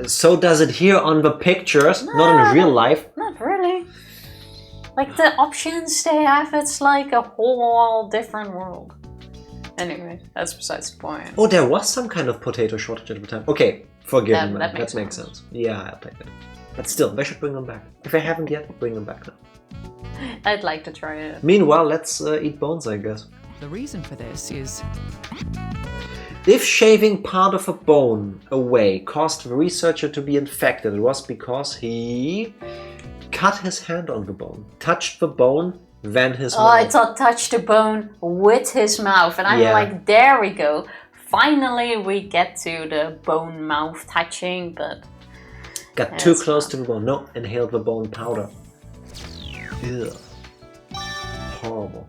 So does it here on the pictures, not in real life.
Not really. The options they have, it's like a whole different world. Anyway, that's besides the point.
Oh, there was some kind of potato shortage at the time. Okay, forgive me.
That
That
makes
makes
sense.
sense. Yeah, I'll take it. But still, they should bring them back. If they haven't yet, bring them back now.
I'd like to try it.
Meanwhile, let's eat bones, I guess.
The reason for this is
If shaving part of a bone away caused the researcher to be infected, it was because he cut his hand on the bone, touched the bone, then his
Oh, I
mouth.
thought touch the bone with his mouth, and I'm
Yeah.
like, there we go. Finally, we get to the bone mouth touching, but
Got too
it's
close
not.
to the bone. No, inhaled the bone powder. Ew. Horrible.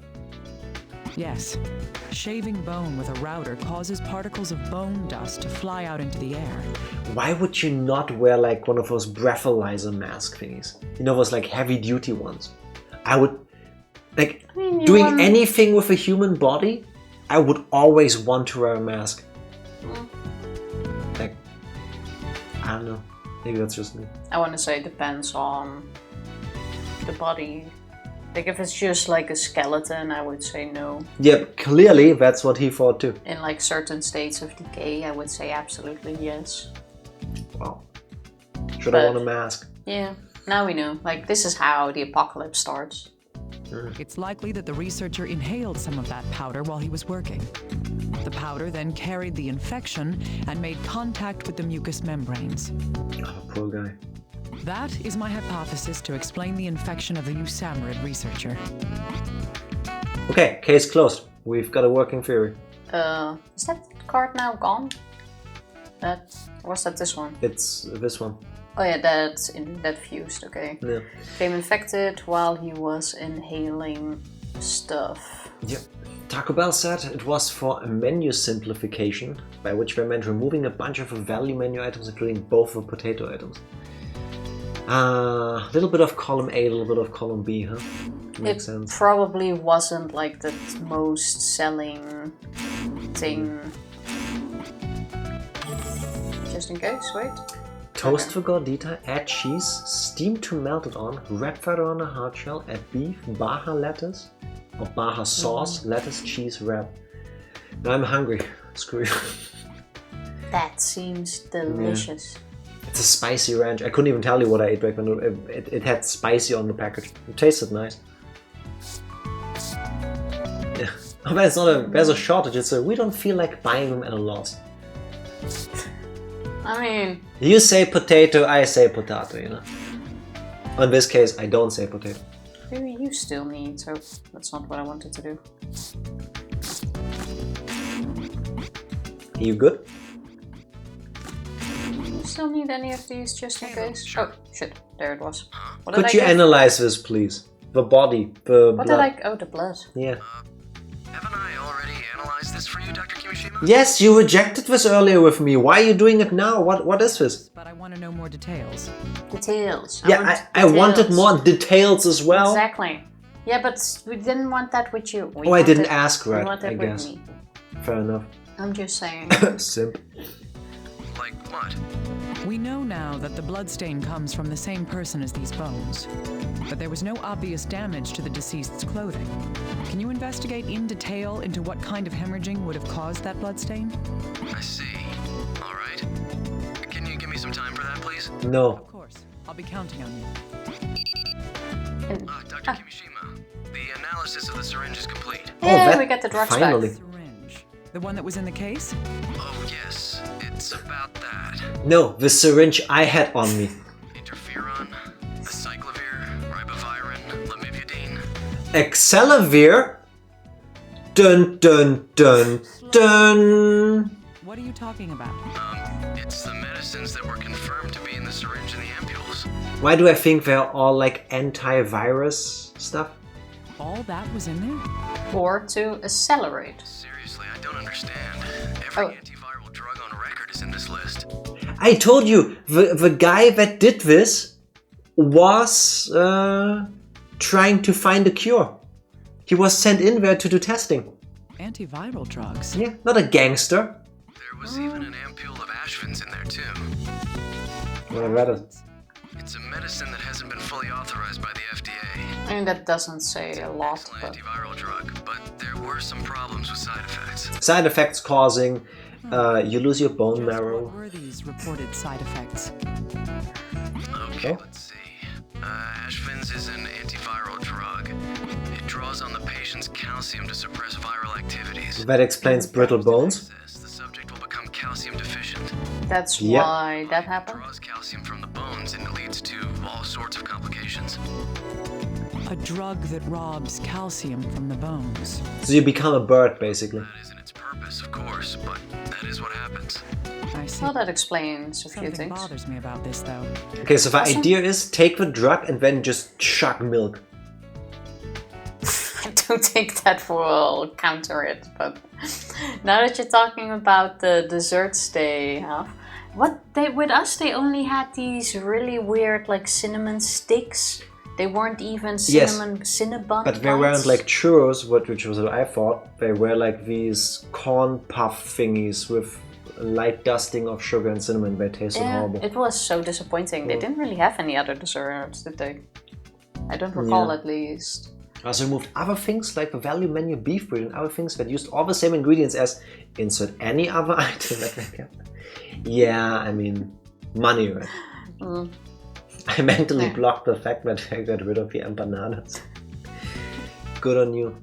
yes, shaving bone with a router causes particles of bone dust to fly out into the air.
Why would you not wear one of those breathalyzer mask thingies? You know, those heavy duty ones. I would,
mean, you
doing
want-
anything with a human body, I would always want to wear a mask. I don't know. Maybe that's just me.
I want to say it depends on the body. If it's just a skeleton, I would say no.
Yep, clearly that's what he thought too.
In certain states of decay, I would say absolutely yes.
Wow. Should I
But-
want a mask?
Yeah, now we know. This is how the apocalypse starts.
It's likely that the researcher inhaled some of that powder while he was working. The powder then carried the infection and made contact with the mucous membranes.
Oh, poor guy.
That is my hypothesis to explain the infection of the Usamarad researcher.
Okay, case closed. We've got a working theory.
Is that card now gone? Or was that this one?
It's this one.
Oh yeah, that fused, okay.
Yeah.
Became infected while he was inhaling stuff.
Yep. Taco Bell said it was for a menu simplification, by which they meant removing a bunch of value menu items, including both the potato items. A little bit of column A, a little bit of column B, huh? Makes
It
sense.
probably wasn't the most selling thing. Just in case, wait.
Toast the gordita, add cheese, steam to melt it on, wrap that on a hard shell, add beef, Baja lettuce, or Baja sauce, lettuce, cheese, wrap. Now I'm hungry. Screw you.
That seems delicious.
It's a spicy ranch. I couldn't even tell you what I ate back then. It had spicy on the package. It tasted nice. Yeah. Oh, but it's not there's a shortage. It's we don't feel like buying them at a loss.
I mean,
You say potato, I say potato, you know. In this case, I don't say potato.
maybe you still need, so that's not what I wanted to do.
You good?
You still need any of these just in case?
sure.
Oh, shit, there it was. What
Could
did
you
I give?
analyze this, please? The body, the
What
blood.
did I... Oh, the blood.
Yeah.
Haven't I already analyzed this for you, Dr. Kimishima?
Yes, you rejected this earlier with me. Why are you doing it now? What is this?
But I want to know more details.
Details.
Yeah, I wanted
details.
more details as well.
Exactly. Yeah, but we didn't want that with you. We
Oh, I didn't
wanted-
ask
we
right,
wanted
I
with
guess.
me.
Fair enough.
I'm just saying.
Simp.
Like what?
We know now that the bloodstain comes from the same person as these bones, but there was no obvious damage to the deceased's clothing. Can you investigate in detail into what kind of hemorrhaging would have caused that bloodstain?
I see. All right. Can you give me some time for that, please?
No.
Of course. I'll be counting on you.
Dr. Kimishima, the analysis of the syringe is complete.
Yeah,
that-
we got the drugs
finally.
back.
Syringe. The one that was in the case?
Oh, yes. It's about that.
No, the syringe I had on me.
Interferon, acyclovir, ribavirin, lamivudine.
Excellivir? Dun dun dun dun.
What are you talking about?
It's the medicines that were confirmed to be in the syringe and the ampules.
Why do I think they're all like antivirus stuff?
All that was in there?
Or to accelerate.
Seriously, I don't understand. Every
Oh.
antiviral drug on record is in this list.
I told you, the guy that did this was trying to find a cure. He was sent in there to do testing.
Antiviral drugs?
Yeah, not a gangster.
There was even an ampule of Ashvin's in there too.
What about it?
It's a medicine that hasn't been fully authorized by the FDA.
I mean, that doesn't say a lot,
Excellent
but
antiviral drug, but there were some problems with side effects.
Side effects causing you lose your bone
Just
marrow.
what were these reported side effects?
Okay,
Oh.
let's see. Ashvin's is an antiviral drug. It draws on the patient's calcium to suppress viral activities.
That explains brittle bones.
The subject will become calcium deficient.
that's
Yep.
why that happened.
Draws calcium from the bones and it leads to all sorts of complications.
A drug that robs calcium from the bones.
So you become a bird, basically.
That isn't its purpose, of course, but that is what happens.
I see.
Well, that explains a few
Something
things.
bothers me about this, though.
Okay, so the idea is take the drug and then just chuck milk.
I don't think that will counter it, but now that you're talking about the desserts they have, with us they only had these really weird like cinnamon sticks. They weren't even cinnamon cinnabon.
But they weren't like churros, which was what I thought. They were like these corn puff thingies with a light dusting of sugar and cinnamon. They tasted horrible.
It was so disappointing. They didn't really have any other desserts, did they? I don't recall at least.
Also removed other things like the value menu beef bread and other things that used all the same ingredients as insert any other item that they kept. Yeah, I mean, money, right? I mentally blocked the fact that I got rid of the empanadas. Good on you.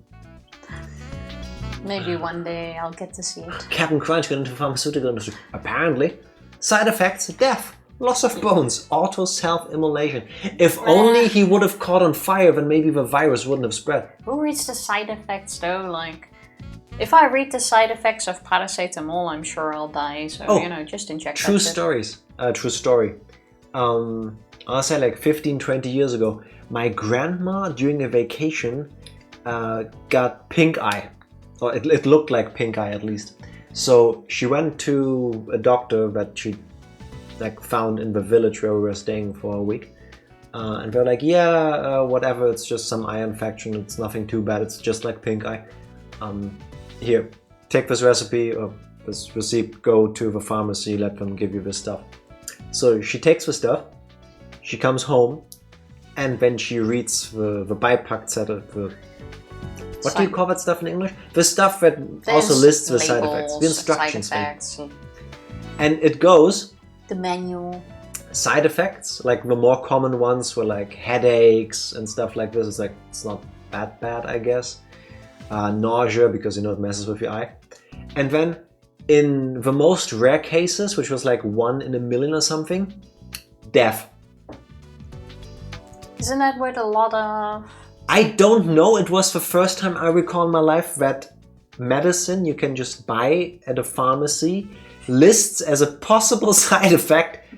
Maybe one day I'll get to see it.
Captain Crunch got into the pharmaceutical industry. Apparently, side effects, death, loss of bones, auto self-immolation. If only he would have caught on fire, then maybe the virus wouldn't have spread.
Who reads the side effects though? Like, if I read the side effects of paracetamol, I'm sure I'll die. So, just inject
True
that shit.
stories. True story. I'll say like 15, 20 years ago, my grandma during a vacation got pink eye. Or it looked like pink eye at least. So she went to a doctor that she found in the village where we were staying for a week. And they're like, whatever, it's just some eye infection, it's nothing too bad, it's just like pink eye. Here, take this recipe or this receipt, go to the pharmacy, let them give you this stuff. So she takes the stuff, she comes home, and then she reads the Beipackzettel, what do you call that stuff in English? The stuff that also lists the side effects, the instructions.
Side effects,
And it goes,
the manual.
side effects, like the more common ones were like headaches and stuff like this. It's not that bad, I guess. Nausea, because it messes with your eye. And then in the most rare cases, which was like 1 in a million or something, death.
Isn't that with a lot of...
I don't know, it was the first time I recall in my life that medicine you can just buy at a pharmacy lists as a possible side effect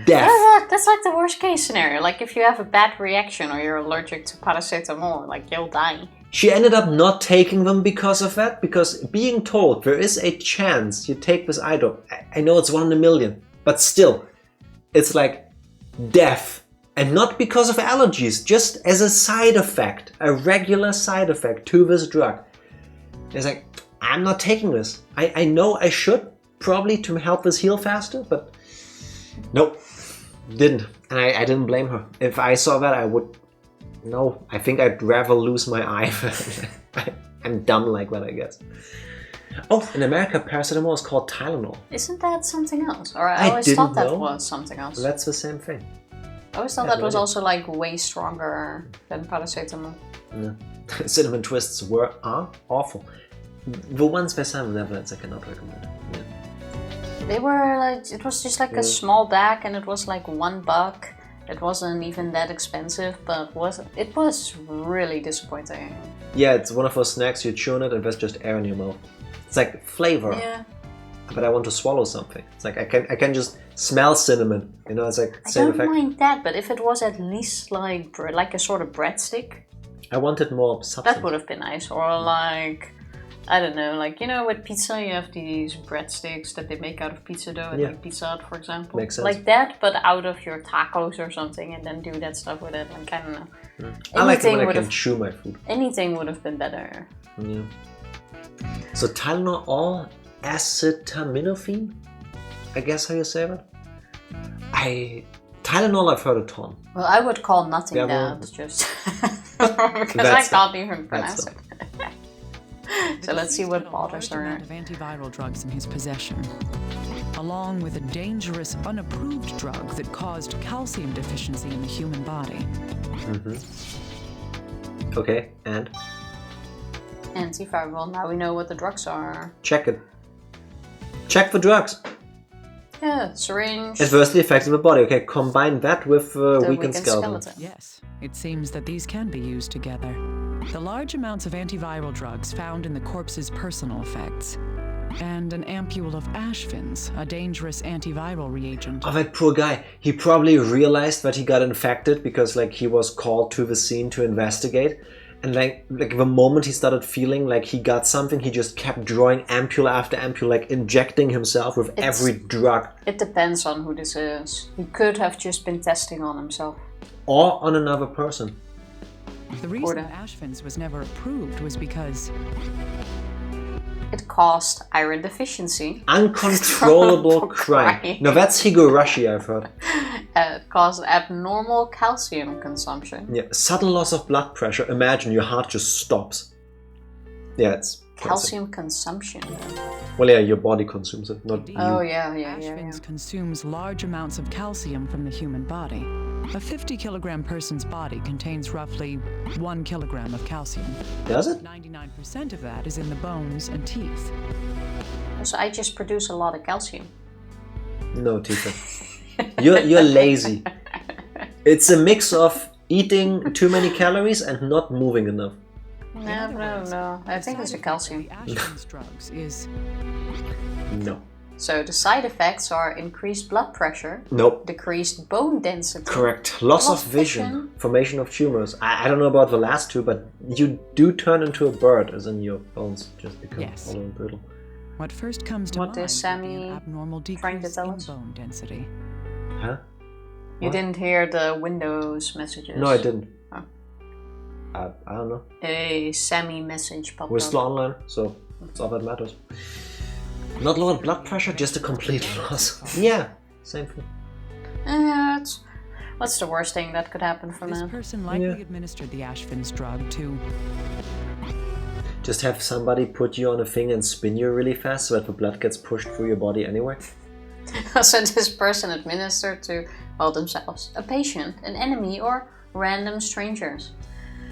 death.
That's like the worst case scenario. Like if you have a bad reaction or you're allergic to paracetamol, like you'll die.
She ended up not taking them because of that, because being told there is a chance you take this eye drop, I know it's 1 in a million, but still, it's like death. And not because of allergies, just as a side effect, a regular side effect to this drug. It's like, I'm not taking this. I know I should, probably to help us heal faster, but nope, didn't. And I didn't blame her. If I saw that, I would. No, I think I'd rather lose my eye. I'm dumb like that, I guess. Oh, in America, paracetamol is called Tylenol.
Isn't that something else? Or I always thought that was something else.
That's the same thing.
I always thought that was also like way stronger than paracetamol.
No. Cinnamon twists are awful. The ones by Simon Netherlands I cannot recommend. Yeah.
They were like, it was just like a small bag and it was like $1. It wasn't even that expensive, but it was really disappointing.
Yeah, it's one of those snacks you chew on it and there's just air in your mouth. It's like flavor.
Yeah.
But I want to swallow something. It's like I can just smell cinnamon. You know, it's like
I
same
don't
effect.
mind that, but if it was at least like a sort of breadstick,
I wanted more substance.
that would have been nice. Or like, I don't know, like, you know, with pizza you have these breadsticks that they make out of pizza dough at like Pizza Hut, for example.
Makes sense.
Like that, but out of your tacos or something, and then do that stuff with it. Like, I don't know.
I like it when I can chew my food.
Anything would have been better.
Yeah. So Tylenol or acetaminophen? I guess how you say that? Tylenol I've heard a ton.
Well, I would call nothing that, just because I can't even pronounce it. So let's see what bothers her.
Of antiviral drugs in his possession, along with a dangerous, unapproved drug that caused calcium deficiency in the human body.
Okay, and?
Antiviral. Now we know what the drugs are.
Check it. Check for drugs.
Yeah, syringe.
Adversely affecting the body. Okay, combine that with weakened skeleton.
Yes, it seems that these can be used together. The large amounts of antiviral drugs found in the corpse's personal effects, and an ampule of ash fins, a dangerous antiviral reagent.
Oh, that poor guy. He probably realized that he got infected because, like, he was called to the scene to investigate. And like the moment he started feeling like he got something, he just kept drawing ampule after ampule, like injecting himself with every drug.
It depends on who this is. He could have just been testing on himself.
Or on another person.
The reason ash fins was never approved was because
it caused iron deficiency.
Uncontrollable crying. No, that's Higurashi, I've heard.
It caused abnormal calcium consumption.
Yeah, sudden loss of blood pressure. Imagine your heart just stops. Yeah, it's
calcium consumption.
Well, yeah, your body consumes it, not you.
Oh, yeah.
ash fins consumes large amounts of calcium from the human body. A 50-kilogram person's body contains roughly 1 kilogram of calcium.
Does it?
99% of that is in the bones and teeth.
So I just produce a lot of calcium.
No, Tifa. You're lazy. It's a mix of eating too many calories and not moving enough.
No. I think it's the calcium.
The ash fins drugs is
No.
So the side effects are increased blood pressure,
Nope.
decreased bone density.
Correct. Loss of vision, formation of tumors. I don't know about the last two, but you do turn into a bird, as in your bones just become hollow and brittle.
What first comes to
What
mind
is
would be
Sammy
an abnormal
trying to
decrease
tell
in
us?
bone density.
Huh?
You
What?
didn't hear the Windows messages?
No, I didn't.
Oh.
I don't know.
A Sammy message popped
We're
up.
still online, so that's all that matters. Not lowered blood pressure, just a complete loss. Yeah, same thing.
What's the worst thing that could happen from
This
that?
person likely administered the ash fins drug to
Just have somebody put you on a thing and spin you really fast so that the blood gets pushed through your body anyway.
So this person administered to, well, themselves, a patient, an enemy, or random strangers.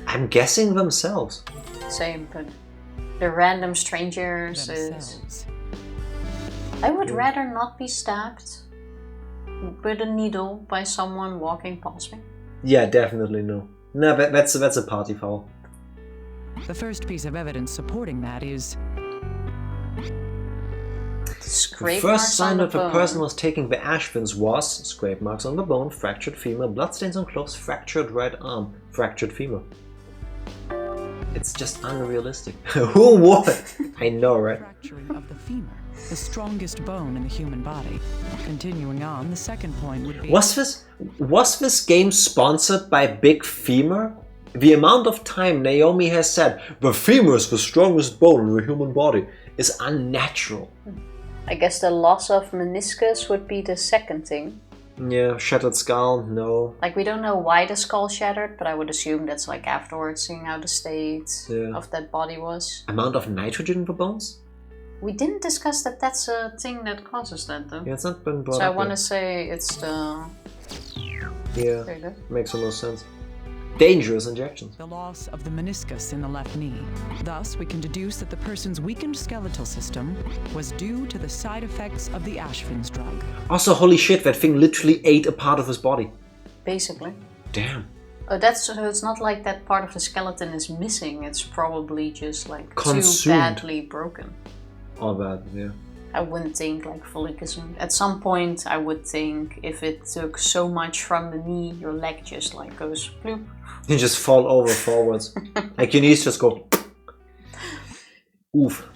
I'm guessing themselves.
Same, but the random strangers is...
themselves.
I would rather not be stabbed with a needle by someone walking past me.
Yeah, definitely no. No, that's a party foul.
The first piece of evidence supporting that is
Scrape
The
marks
first sign
on the
that the
bone.
person was taking the ash fins was scrape marks on the bone, fractured femur, bloodstains on clothes, fractured right arm, fractured femur. It's just unrealistic. Who would? I know, right?
fracturing of the femur, the strongest bone in the human body. Continuing on, the second point would be
Was this game sponsored by Big Femur? The amount of time Naomi has said the femur is the strongest bone in the human body is unnatural.
I guess the loss of meniscus would be the second thing.
Yeah, shattered skull, no.
Like, we don't know why the skull shattered, but I would assume that's like afterwards, seeing how the state of that body was.
Amount of nitrogen in the bones?
We didn't discuss that that's a thing that causes that, though.
Yeah, it's not been brought
So I
up
want to
yet.
say it's the...
Yeah,
There you go.
makes the most sense. Dangerous injections.
The loss of the meniscus in the left knee. Thus, we can deduce that the person's weakened skeletal system was due to the side effects of the Ashvin's drug.
Also, holy shit, that thing literally ate a part of his body.
Basically.
Damn.
Oh, so it's not like that part of the skeleton is missing. It's probably just like
Consumed.
too badly broken.
All that, yeah.
I wouldn't think like fully consumed. At some point, I would think if it took so much from the knee, your leg just like goes bloop.
You just fall over forwards. Like your knees just go. Oof.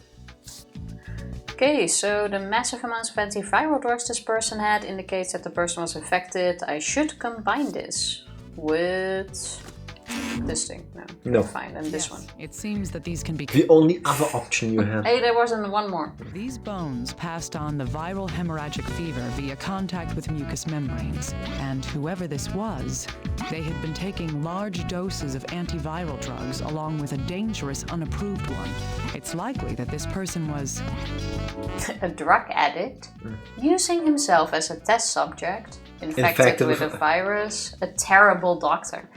Okay, so the massive amounts of antiviral drugs this person had indicates that the person was infected. I should combine this with this thing. No. Fine, and this one.
It seems that these can be...
The only other option you have.
Hey, there wasn't one more.
These bones passed on the viral hemorrhagic fever via contact with mucous membranes. And whoever this was, they had been taking large doses of antiviral drugs along with a dangerous unapproved one. It's likely that this person was...
a drug addict, using himself as a test subject, infected with a virus, a terrible doctor.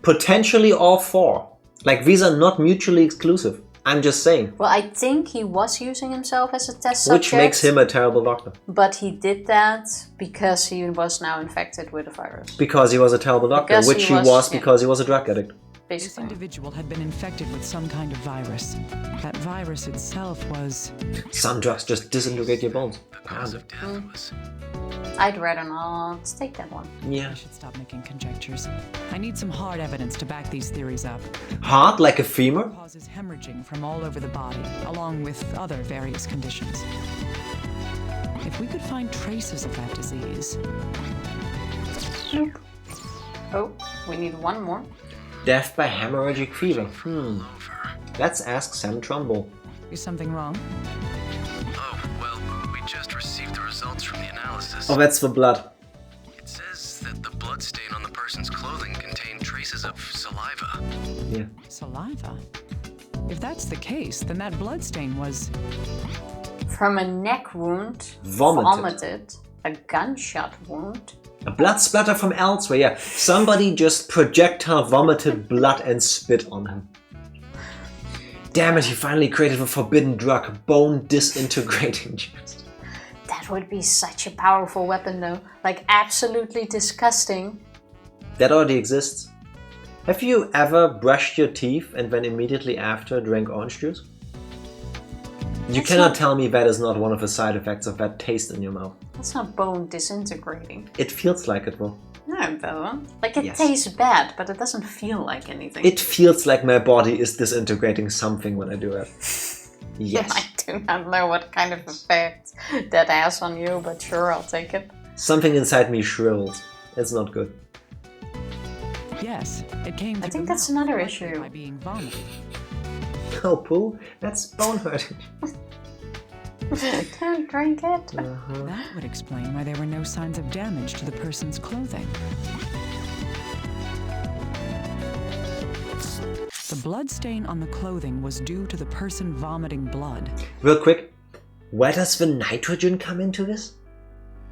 Potentially all four. Like, these are not mutually exclusive. I'm just saying.
Well, I think he was using himself as a test subject.
Which makes him a terrible doctor.
But he did that because he was now infected with a virus.
Because he was a terrible doctor,
Because
which he was because he was a drug addict.
This
Basically.
individual had been infected with some kind of virus. That virus itself was...
Some drugs just disintegrate your bones.
The cause of death was...
I'd rather not take that one.
Yeah.
I should stop making conjectures. I need some hard evidence to back these theories up.
Hard like a femur?
Causes hemorrhaging from all over the body, along with other various conditions. If we could find traces of that disease...
Bloop. Oh, we need one more.
Death by hemorrhagic fever. Let's ask Sam Trumbull.
Is something wrong?
Oh, well, we just received the results from the analysis.
Oh, that's the blood.
It says that the blood stain on the person's clothing contained traces of saliva.
Yeah.
Saliva? If that's the case, then that blood stain was...
From a neck wound,
Vomited.
a gunshot wound.
A blood splatter from elsewhere, yeah. Somebody just projectile vomited blood and spit on him. Damn it, he finally created the forbidden drug, bone disintegrating juice.
That would be such a powerful weapon though. Like absolutely disgusting.
That already exists. Have you ever brushed your teeth and then immediately after drank orange juice? You cannot tell me that is not one of the side effects of that taste in your mouth.
That's not bone disintegrating.
It feels like it will.
No, it doesn't. Like it
Yes.
tastes bad, but it doesn't feel like anything.
It feels like my body is disintegrating something when I do that. Yes.
I do not know what kind of effect that has on you, but sure, I'll take it.
Something inside me shrivels. It's not good.
Yes, it came
I
through
think
the
that's
mouth,
another
likely
issue.
by being vomited.
Oh, poo? That's bone hurting.
Don't drink it.
That would explain why there were no signs of damage to the person's clothing. The blood stain on the clothing was due to the person vomiting blood.
Real quick, where does the nitrogen come into this?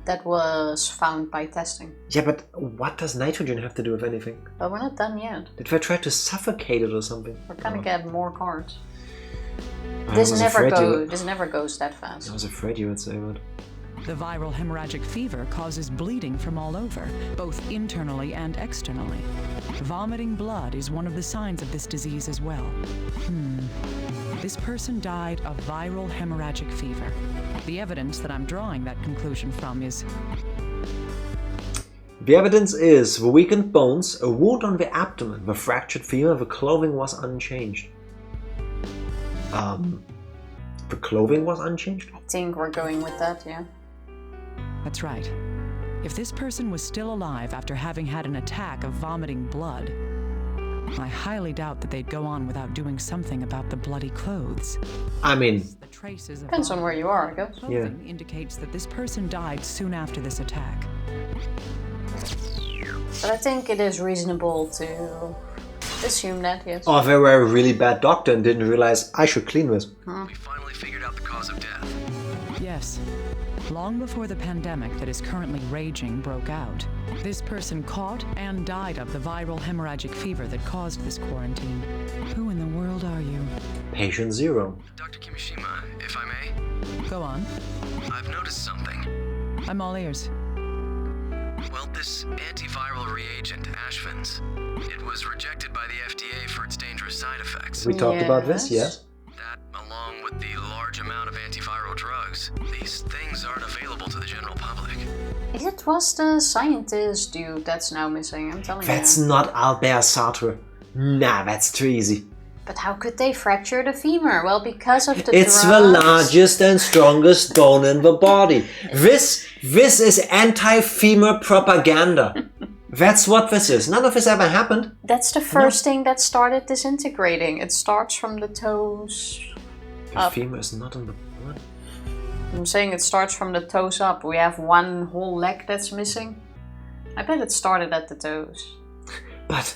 That was found by testing.
Yeah, but what does nitrogen have to do with anything?
But we're not done yet.
Did they try to suffocate it or something?
We're gonna get more cards.
I
This
was
never
afraid
goes that fast.
I was afraid you would say that.
The viral hemorrhagic fever causes bleeding from all over, both internally and externally. Vomiting blood is one of the signs of this disease as well. This person died of viral hemorrhagic fever. The evidence that I'm drawing that conclusion from is...
The evidence is the weakened bones, a wound on the abdomen, the fractured femur, the clothing was unchanged. The clothing was unchanged?
I think we're going with that, yeah.
That's right. If this person was still alive after having had an attack of vomiting blood, I highly doubt that they'd go on without doing something about the bloody clothes.
I mean,
The traces of
Depends on where you are, I guess.
clothing indicates that this person died soon after this attack.
But I think it is reasonable to assume that, yes.
or they were a really bad doctor and didn't realize I should clean this.
We finally figured out the cause of death.
Yes. Long before the pandemic that is currently raging broke out, this person caught and died of the viral hemorrhagic fever that caused this quarantine. Who in the world are you?
Patient 0.
Dr. Kimishima, if I may,
Go on.
I've noticed something.
I'm all ears.
Well, this antiviral reagent, Ashvin's, it was rejected by the FDA for its dangerous side effects.
We talked about this, yes?
That, along with the large amount of antiviral drugs, these things aren't available to the general public.
It was the scientist dude that's now missing, I'm telling
That's
you.
not Albert Sartre. Nah, that's too easy.
But how could they fracture the femur? Well, because of the
It's the
drugs.
largest and strongest bone in the body. This is anti-femur propaganda. That's what this is. None of this ever happened.
That's the first thing that started disintegrating. It starts from the toes.
The femur is not in the blood.
I'm saying it starts from the toes up. We have one whole leg that's missing. I bet it started at the toes.
But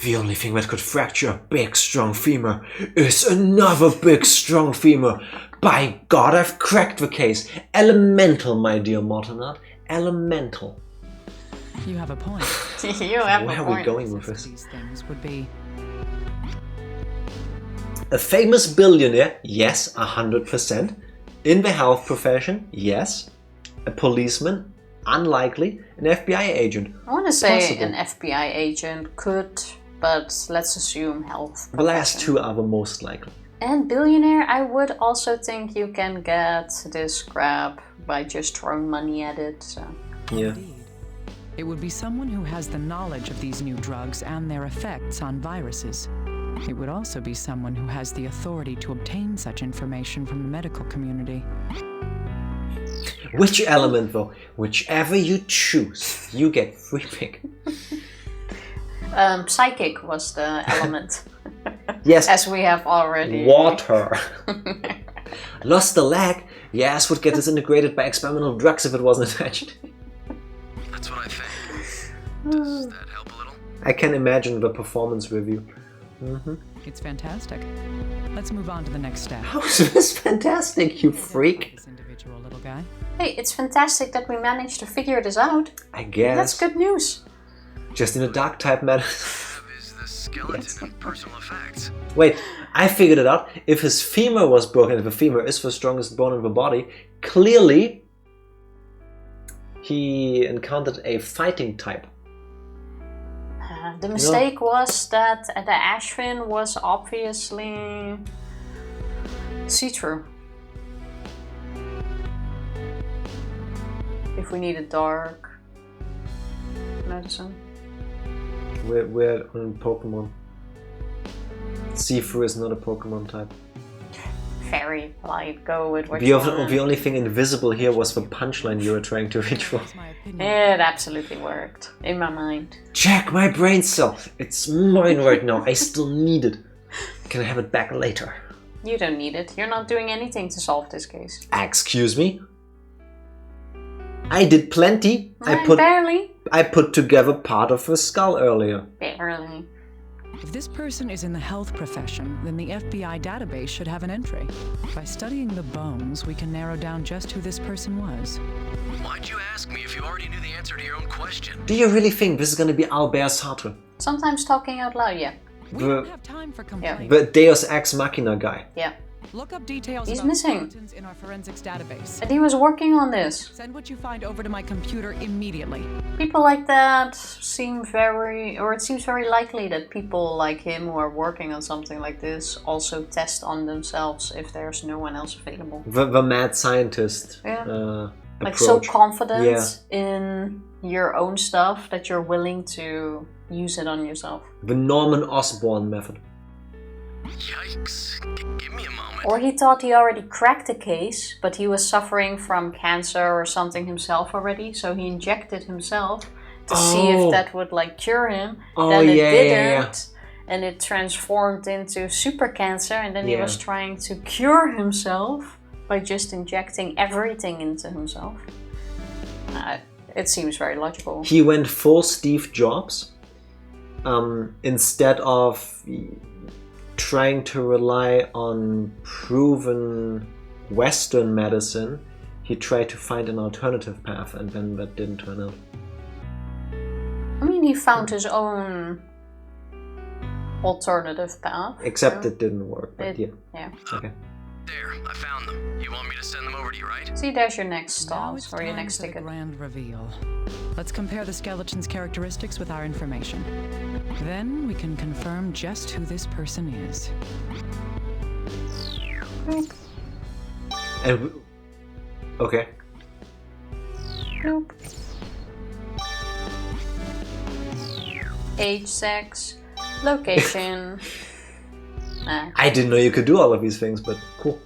the only thing that could fracture a big, strong femur is another big, strong femur. By God, I've cracked the case. Elemental, my dear Mortenard. Elemental.
You have a point.
You have
Where
a
are we
point.
going with this?
These things would be
A famous billionaire? Yes, 100%. In the health profession? Yes. A policeman? Unlikely. An FBI agent?
I want to say
Possible.
an FBI agent could, but let's assume health.
The last
profession.
two are the most likely.
And billionaire, I would also think you can get this grab by just throwing money at it. So.
Yeah.
Indeed. It would be someone who has the knowledge of these new drugs and their effects on viruses. It would also be someone who has the authority to obtain such information from the medical community.
Which element though? Whichever you choose, you get free pick.
Psychic was the element,
Yes.
as we have already.
Water. Lost the leg. Your ass would get disintegrated by experimental drugs if it wasn't attached.
That's what I think. Does that help a little?
I can imagine the performance review.
It's fantastic. Let's move on to the next step.
How is this fantastic, you freak?
This individual little guy.
Hey, it's fantastic that we managed to figure this out.
I guess.
That's good news.
Just in a dark type matter.
Have is the skeleton and personal effects.
Wait, I figured it out. If his femur was broken, if the femur is the strongest bone in the body, clearly he encountered a fighting type.
The mistake was that the Ashvin was obviously see-through. If we need a dark medicine.
We're on Pokemon. See-through is not a Pokemon type.
Very light, go with what
The
you
only,
want.
the only thing invisible here was the punchline you were trying to reach for.
That's my opinion.
It absolutely worked, in my mind.
Jack, my brain cell! It's mine right now. I still need it. Can I have it back later?
You don't need it. You're not doing anything to solve this case.
Excuse me? I did plenty.
Barely.
I put together part of the skull earlier.
Barely.
If this person is in the health profession, then the FBI database should have an entry. By studying the bones, we can narrow down just who this person was.
Why'd you ask me if you already knew the answer to your own question?
Do you really think this is gonna be Albert Sartre?
Sometimes talking out loud, yeah.
We don't have time for complaints.
The Deus Ex Machina guy.
Yeah.
Look up details
He's
about
missing.
skeletons in our forensics database.
And he was working on this.
Send what you find over to my computer immediately.
People like that seem very, or it seems very likely that people like him who are working on something like this also test on themselves if there's no one else available.
The mad scientist.
Yeah. Like so
approach.
confident in your own stuff that you're willing to use it on yourself.
The Norman Osborn method.
Yikes. Give me a moment.
Or he thought he already cracked the case, but he was suffering from cancer or something himself already, so he injected himself to see if that would like cure him.
Oh,
then it
yeah,
didn't.
yeah, yeah.
and it transformed into super cancer, and then he
Yeah.
was trying to cure himself by just injecting everything into himself. It seems very logical.
He went full Steve Jobs. Instead of trying to rely on proven Western medicine, he tried to find an alternative path, and then that didn't turn out.
I mean, he found his own alternative path.
Except it didn't work, but yeah.
Yeah.
Okay.
There, I found them. You want me to send them over to you, right?
See, there's your next
Now
stop,
it's
or your
time
next
for the
ticket.
grand reveal. Let's compare the skeleton's characteristics with our information. Then we can confirm just who this person is.
And okay.
Nope. Age, sex, location.
I didn't know you could do all of these things, but cool.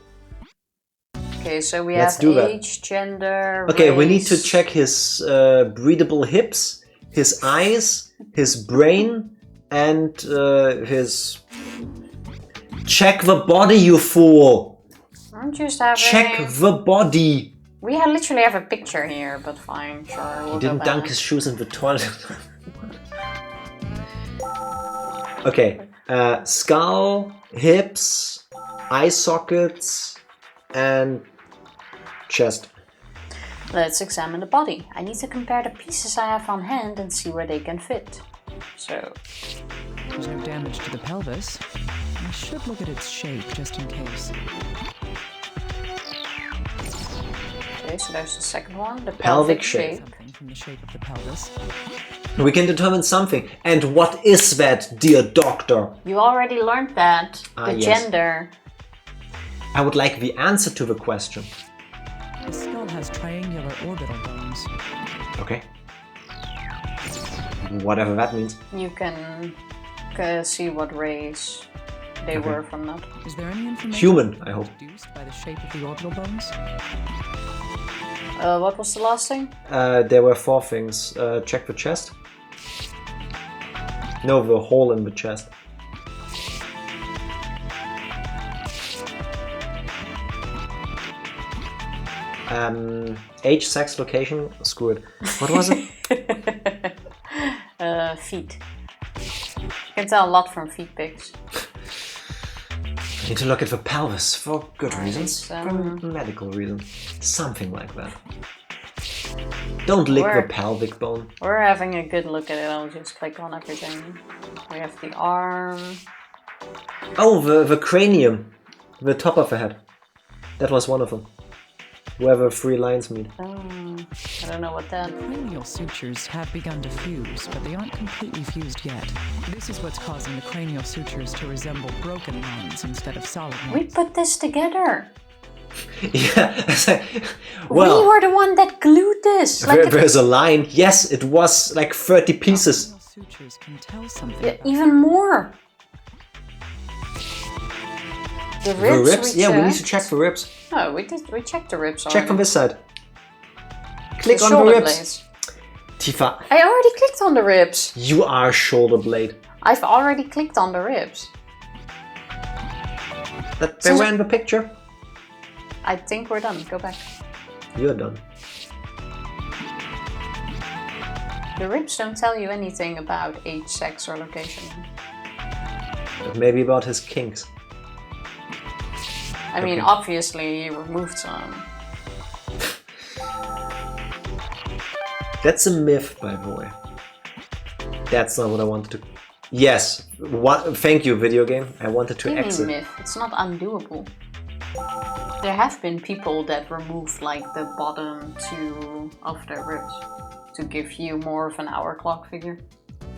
Okay, so we
Let's
have
do that.
age, gender,
Okay, we need to
race.
check his breathable hips, his eyes, his brain, and his... Check the body, you fool!
I'm just having...
Check the body!
We literally have a picture here, but fine, sure. We'll
He didn't
go
dunk
back.
his shoes in the toilet. Okay, skull, hips, eye sockets, and chest.
Let's examine the body. I need to compare the pieces I have on hand and see where they can fit. So,
There's no damage to the pelvis. I should look at its shape just in case.
okay, so there's the second one, the
Pelvic
pelvic
shape.
shape.
Something from the shape of the pelvis.
We can determine something. And what is that, dear doctor?
You already learned that. The
yes.
gender.
I would like the answer to the question.
The skull has triangular orbital bones.
Okay. Whatever that means.
You can see what race they
Okay.
were from that.
Is there any information
Human, I hope.
deduced by the shape of the orbital bones?
What was the last thing?
There were 4 things. Check the chest. No, the hole in the chest. Age, sex, location. Screw it. What was it?
Feet. You can tell a lot from feet pics.
Need to look at the pelvis for good reasons.
It's,
For medical reasons. Something like that. Don't lick
We're-
the pelvic bone.
We're having a good look at it. I'll just click on everything. We have the arm.
Oh, the cranium. The top of the head. That was one of them. Where the 3 lines meet.
Oh, I don't know what that.
Cranial sutures have begun to fuse, but they aren't completely fused yet. This is what's causing the cranial sutures to resemble broken lines instead of solid
We
ones.
put this together.
Yeah.
We
Well,
were the one that glued this. Like
there's a line. Yes, it was like 30 pieces.
Cranial sutures can tell something.
yeah,
about
even more. The
The
ribs.
ribs? Yeah, we need to check the ribs.
No, we checked the ribs.
Check from
already.
this side. Click on the
shoulder
ribs.
blades.
Tifa,
I already clicked on the ribs.
you are shoulder blade.
I've already clicked on the ribs.
That they were in the picture.
I think we're done. Go back.
You're done.
The ribs don't tell you anything about age, sex, or location.
But maybe about his kinks.
I mean,
Okay.
obviously he removed some.
That's a myth, by the way. That's not what I wanted to... Yes, what? Thank you, video game. I wanted to
What do you mean
exit.
myth? It's not undoable. There have been people that removed like the bottom 2 of their ribs to give you more of an hour clock figure.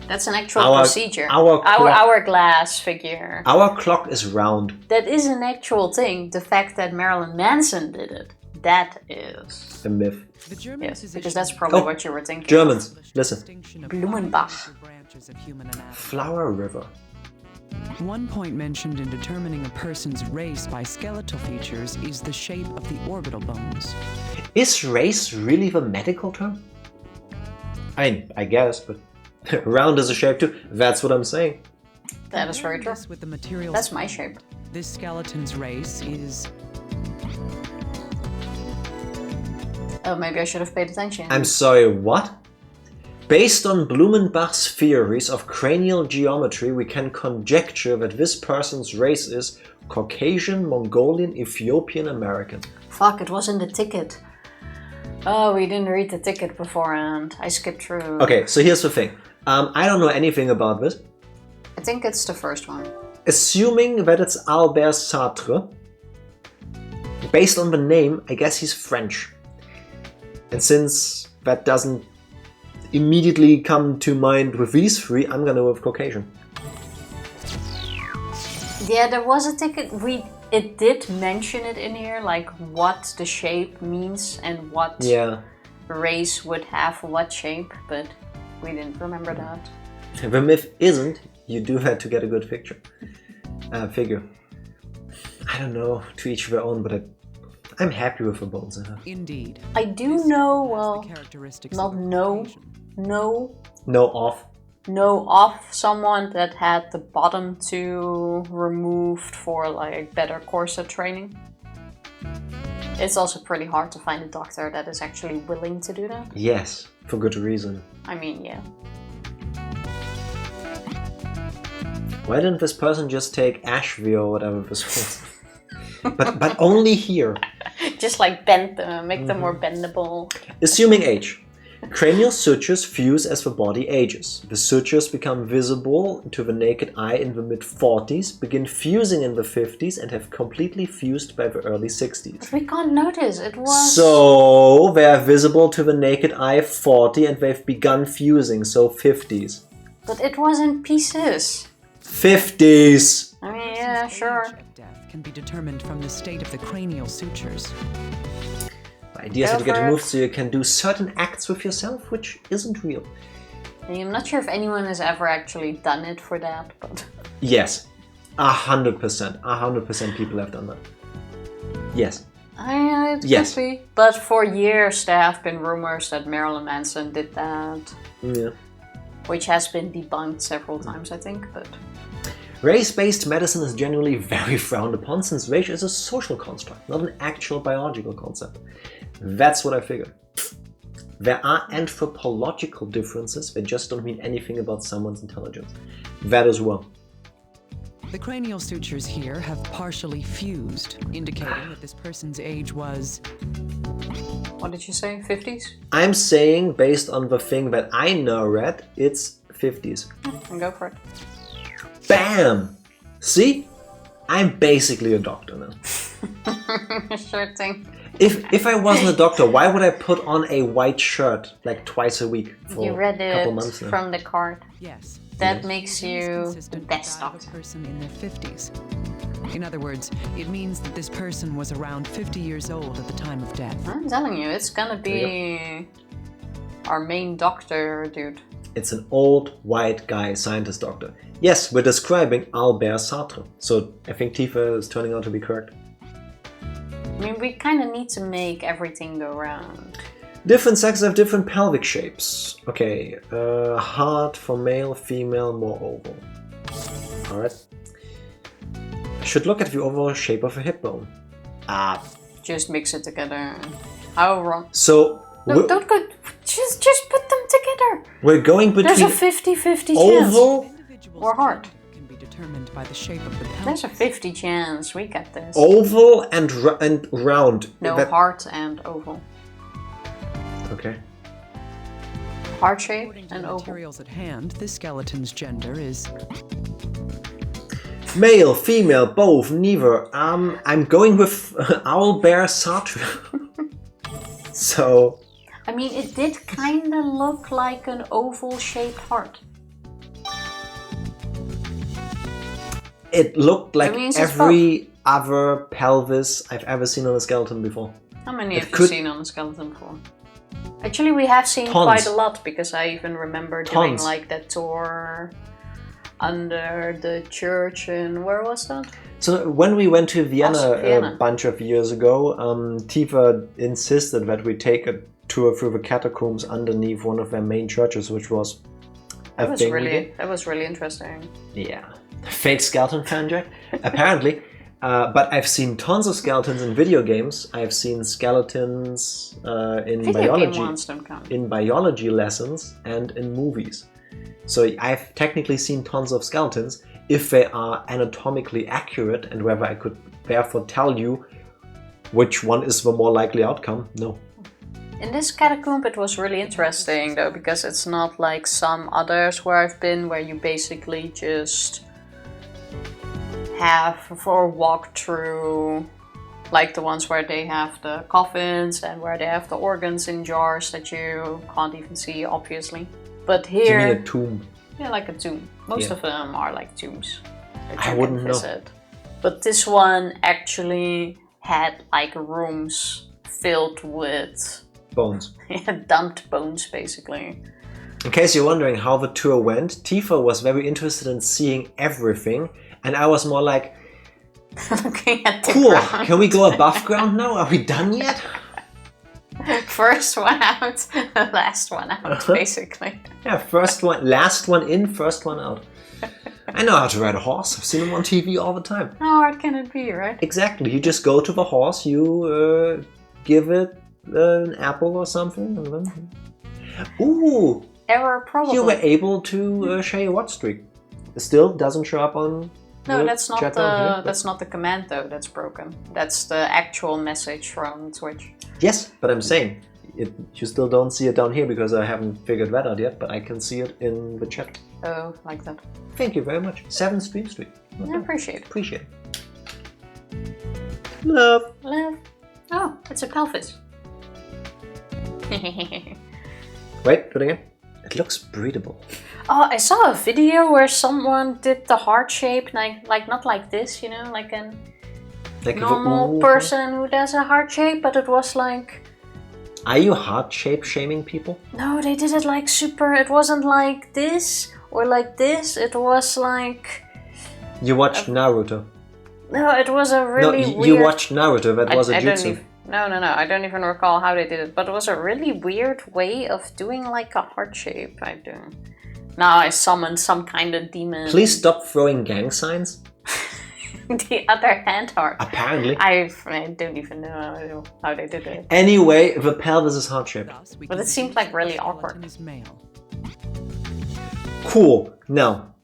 That's an actual procedure.
Our clock-
hourglass figure.
Our clock is round.
That is an actual thing. The fact that Marilyn Manson did it, that is.
A myth.
The German
Yes, because
physician
that's probably
Oh,
what you were thinking.
Germans,
established the
listen.
distinction of
Blumenbach.
five major branches of human anatomy.
Flower River.
One point mentioned in determining a person's race by skeletal features is the shape of the orbital bones.
Is race really the medical term? I mean, I guess, but round is a shape too. That's what I'm saying.
That is very true.
This with the materials.
That's my shape.
This skeleton's race is.
Oh, maybe I should have paid attention.
I'm sorry, what? Based on Blumenbach's theories of cranial geometry, we can conjecture that this person's race is Caucasian, Mongolian, Ethiopian, American.
Fuck, it was in the ticket. Oh, we didn't read the ticket beforehand. I skipped through.
Okay, so here's the thing. I don't know anything about this.
I think it's the first one.
Assuming that it's Albert Sartre, based on the name, I guess he's French. And since that doesn't immediately come to mind with these three, I'm gonna go with Caucasian.
Yeah, there was a ticket. It did mention it in here, like what the shape means and what race would have what shape, but we didn't remember that.
The myth isn't you do that to get a good figure. I don't know, to each their own, but I'm happy with the bones I have.
Indeed.
I do know,
The
well,
characteristics
not
of
know,
No
know of someone that had the bottom two removed for like better corset training. It's also pretty hard to find a doctor that is actually willing to do that.
Yes, for good reason.
I mean, yeah.
Why didn't this person just take Ashby or whatever this was? but only here.
Just like bend them, make them more bendable.
Assuming age. Cranial sutures fuse as the body ages. The sutures become visible to the naked eye in the mid-40s, begin fusing in the 50s, and have completely fused by the early 60s.
We can't notice, it was...
So, they are visible to the naked eye 40 and they've begun fusing, so 50s.
But it was in pieces.
50s!
I mean, yeah, sure.
Age of death can be determined from the state of the cranial sutures.
The idea is to get removed so you can do certain acts with yourself, which isn't real.
I'm not sure if anyone has ever actually done it for that, but...
Yes. 100%. 100% people have done that. Yes.
It could be. But for years there have been rumors that Marilyn Manson did that.
Yeah.
Which has been debunked several times, I think, but...
Race-based medicine is generally very frowned upon since race is a social construct, not an actual biological concept. That's what I figured. There are anthropological differences that just don't mean anything about someone's intelligence. That as well.
The cranial sutures here have partially fused, indicating that this person's age was...
What did you say? 50s?
I'm saying, based on the thing that I now read, it's 50s.
Go for it.
BAM! See? I'm basically a doctor now.
Sure thing.
If I wasn't a doctor, why would I put on a white shirt like twice a week for
You read
a couple
it
months now?
from the card.
Yes.
That makes you the
Consistent
best
with that of a
doctor.
person in their 50s. In other words, it means that this person was around 50 years old at the time of death.
I'm telling you, it's gonna be our main doctor, dude.
It's an old, white guy, scientist doctor. Yes, we're describing Albert Sartre. So I think Tifa is turning out to be correct.
I mean, we kind of need to make everything go round.
Different sexes have different pelvic shapes. Okay, heart for male, female, more oval. Alright. I should look at the overall shape of a hip bone.
Just mix it together. How wrong?
So...
No, don't go. Just put them together.
We're going between...
There's a 50-50 chance.
oval,
Or heart.
Can be determined by the shape of the pelvis.
There's a 50 chance. We got this.
oval and round.
No,
That-
heart and oval.
Okay.
Heart shape
According to
and
the
oval.
materials at hand, this skeleton's gender is...
Male, female, both, neither. I'm going with Albert Sartre. So...
I mean, it did kind of look like an oval-shaped heart.
It looked like
That means it's
every other pelvis I've ever seen on a skeleton before.
How many
It
have you
could-
seen on a skeleton before? Actually, we have seen
Tons.
quite a lot, because I even remember doing
Tons.
like that tour under the church, and where was that?
So when we went to Vienna,
Vienna.
a bunch of years ago, Tifa insisted that we take a tour through the catacombs underneath one of their main churches, which was a
That was
thing we
really,
did.
that was really interesting.
Yeah. Fake skeleton fan, Jack? Apparently. But I've seen tons of skeletons in video games. I've seen skeletons in biology lessons and in movies. So I've technically seen tons of skeletons. If they are anatomically accurate and whether I could therefore tell you which one is the more likely outcome, no.
In this catacomb it was really interesting though, because it's not like some others where I've been, where you basically just have for a walk through, like the ones where they have the coffins and where they have the organs in jars that you can't even see, obviously. But here,
you mean a tomb?
Yeah, like a tomb. Most of them are like tombs.
I wouldn't know.
But this one actually had like rooms filled with
bones.
Dumped bones, basically.
In case you're wondering how the tour went, Tifa was very interested in seeing everything, and I was more like,
looking at the
cool,
ground.
Can we go above ground now? Are we done yet?
First one out, last one out, basically.
Yeah, first one, last one in, first one out. I know how to ride a horse. I've seen him on TV all the time.
How hard can it be, right?
Exactly. You just go to the horse, you give it an apple or something, and then... Ooh!
Error, probably.
You were able to share your watch streak. It still doesn't show up on...
No, that's not the command though. That's broken. That's the actual message from Twitch.
Yes, but I'm saying you still don't see it down here because I haven't figured that out yet. But I can see it in the chat.
Oh, like that.
Thank you very much. 7 stream streak.
I appreciate it.
Appreciate it. Love.
Love. Oh, it's a pelvis.
Wait, do it again. It looks breathable.
Oh, I saw a video where someone did the heart shape, like not like this, you know, like a normal person who does a heart shape, but it was like...
Are you heart shape shaming people?
No, they did it like super, it wasn't like this or like this, it was like...
You watched Naruto.
No, it was a really weird...
You watched Naruto, that was a jutsu.
No, I don't even recall how they did it, but it was a really weird way of doing like a heart shape. Now I summoned some kind of demon.
Please stop throwing gang signs.
The other hand heart.
Apparently.
I don't even know how they did it.
Anyway, the pelvis is heart shaped.
But it seemed like really awkward.
Cool. Now,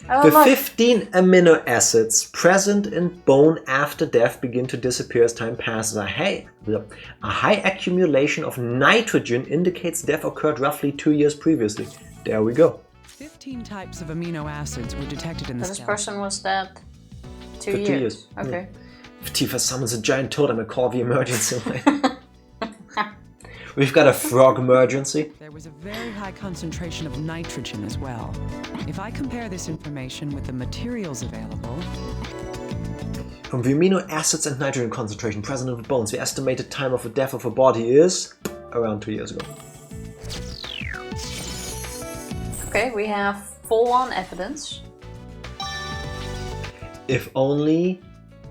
oh,
the 15 amino acids present in bone after death begin to disappear as time passes. A high accumulation of nitrogen indicates death occurred roughly 2 years previously. There we go.
15 types of amino acids were detected in the
This person was dead 2 years.
2 years.
Okay.
Yeah. If Tifa summons a giant toad, I'm gonna call the emergency line. We've got a frog emergency.
There was a very high concentration of nitrogen as well. If I compare this information with the materials available...
From the amino acids and nitrogen concentration present in the bones, the estimated time of the death of a body is around 2 years ago.
Okay, we have full-on evidence.
If only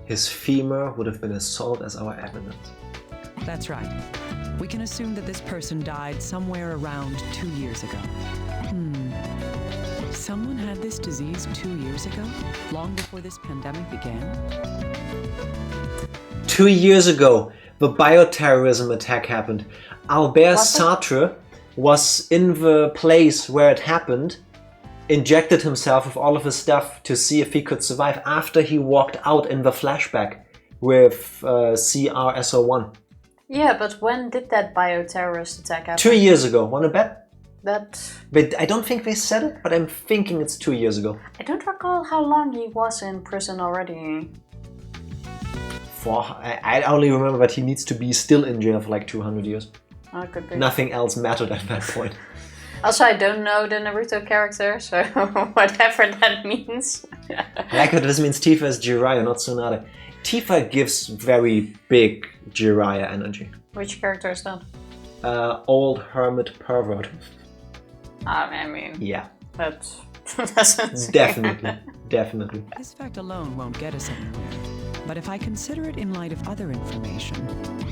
his femur would have been as solid as our evidence.
That's right. We can assume that this person died somewhere around 2 years ago. Someone had this disease 2 years ago? Long before this pandemic began?
2 years ago, the bio-terrorism attack happened. Albert Sartre was in the place where it happened, injected himself with all of his stuff to see if he could survive after he walked out in the flashback with CRSO1.
Yeah, but when did that bioterrorist attack happen?
2 years ago. Wanna bet?
But
I don't think they said it, but I'm thinking it's 2 years ago.
I don't recall how long he was in prison already.
I only remember that he needs to be still in jail for like 200 years.
Oh, it could be.
Nothing else mattered at that point.
Also, I don't know the Naruto character, so whatever that means.
I like that this means Tifa is Jiraiya, not Tsunade. Tifa gives very big Jiraiya energy.
Which character is that?
Old hermit pervert.
I mean...
Yeah.
That doesn't...
Definitely. Definitely.
This fact alone won't get us anywhere. But if I consider it in light of other information,